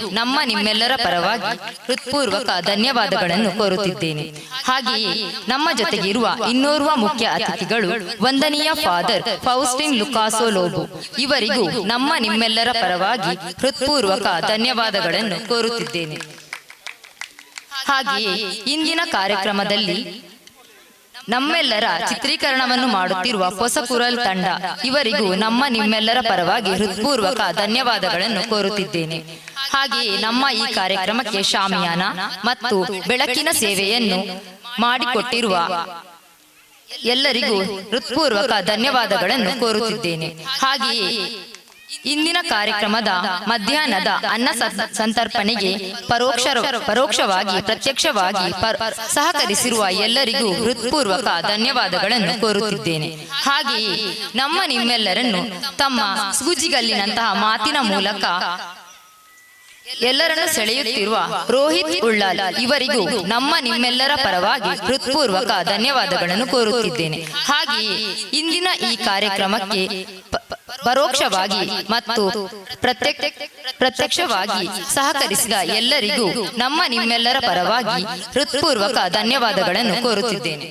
ನಿಮ್ಮೆಲ್ಲರ ಪರವಾಗಿ ಹೃತ್ಪೂರ್ವಕ ಧನ್ಯವಾದಗಳನ್ನು ಕೋರುತ್ತಿದ್ದೇನೆ. ಹಾಗೆಯೇ ನಮ್ಮ ಜೊತೆಗಿರುವ ಇನ್ನೋರ್ವ ಮುಖ್ಯ ಅತಿಥಿಗಳು ವಂದನೀಯ ಫಾದರ್ ಫೌಸ್ಟಿನ್ ಲುಕಾಸೋ ಲೋಬೋ ಇವರಿಗೂ ನಿಮ್ಮೆಲ್ಲರ ಪರವಾಗಿ ಹೃತ್ಪೂರ್ವಕ ಧನ್ಯವಾದಗಳನ್ನು ಕೋರುತ್ತಿದ್ದೇನೆ. ಹಾಗೆಯೇ ಇಂದಿನ ಕಾರ್ಯಕ್ರಮದಲ್ಲಿ ನಮ್ಮೆಲ್ಲರ ಚಿತ್ರೀಕರಣವನ್ನು ಮಾಡುತ್ತಿರುವ ಹೊಸಕುರಲ್ ತಂಡ ಇವರಿಗೂ ನಿಮ್ಮೆಲ್ಲರ ಪರವಾಗಿ ಹೃತ್ಪೂರ್ವಕ ಧನ್ಯವಾದಗಳನ್ನು ಕೋರುತ್ತಿದ್ದೇನೆ. ಹಾಗೆಯೇ ನಮ್ಮ ಈ ಕಾರ್ಯಕ್ರಮಕ್ಕೆ ಶಾಮಿಯಾನ ಮತ್ತು ಬೆಳಕಿನ ಸೇವೆಯನ್ನು ಮಾಡಿಕೊಟ್ಟಿರುವ ಎಲ್ಲರಿಗೂ ಹೃತ್ಪೂರ್ವಕ ಧನ್ಯವಾದಗಳನ್ನು ಕೋರುತ್ತಿದ್ದೇನೆ. ಹಾಗೆಯೇ ಇಂದಿನ ಕಾರ್ಯಕ್ರಮದ ಮಧ್ಯಾಹ್ನದ ಅನ್ನ ಸಂತರ್ಪಣೆಗೆ ಪರೋಕ್ಷವಾಗಿ ಪ್ರತ್ಯಕ್ಷವಾಗಿ ಸಹಕರಿಸಿರುವ ಎಲ್ಲರಿಗೂ ಹೃತ್ಪೂರ್ವಕ ಧನ್ಯವಾದಗಳನ್ನು ಕೋರುತ್ತಿದ್ದೇನೆ. ಹಾಗೆಯೇ ನಿಮ್ಮೆಲ್ಲರನ್ನು ತಮ್ಮ ಸೂಜಿಗಲ್ಲಿನಂತಹ ಮಾತಿನ ಮೂಲಕ ಎಲ್ಲರನ್ನು ಸೆಳೆಯುತ್ತಿರುವ ರೋಹಿತ್ ಉಳ್ಳಾಲ್ ಇವರಿಗೂ ನಿಮ್ಮೆಲ್ಲರ ಪರವಾಗಿ ಹೃತ್ಪೂರ್ವಕ ಧನ್ಯವಾದಗಳನ್ನು ಕೋರುತ್ತಿದ್ದೇನೆ. ಹಾಗೆಯೇ ಇಂದಿನ ಈ ಕಾರ್ಯಕ್ರಮಕ್ಕೆ ಪರೋಕ್ಷವಾಗಿ ಮತ್ತು ಪ್ರತ್ಯಕ್ಷವಾಗಿ ಸಹಕರಿಸಿದ ಎಲ್ಲರಿಗೂ ನಿಮ್ಮೆಲ್ಲರ ಪರವಾಗಿ ಹೃತ್ಪೂರ್ವಕ ಧನ್ಯವಾದಗಳನ್ನು ಕೋರುತ್ತಿದ್ದೇನೆ.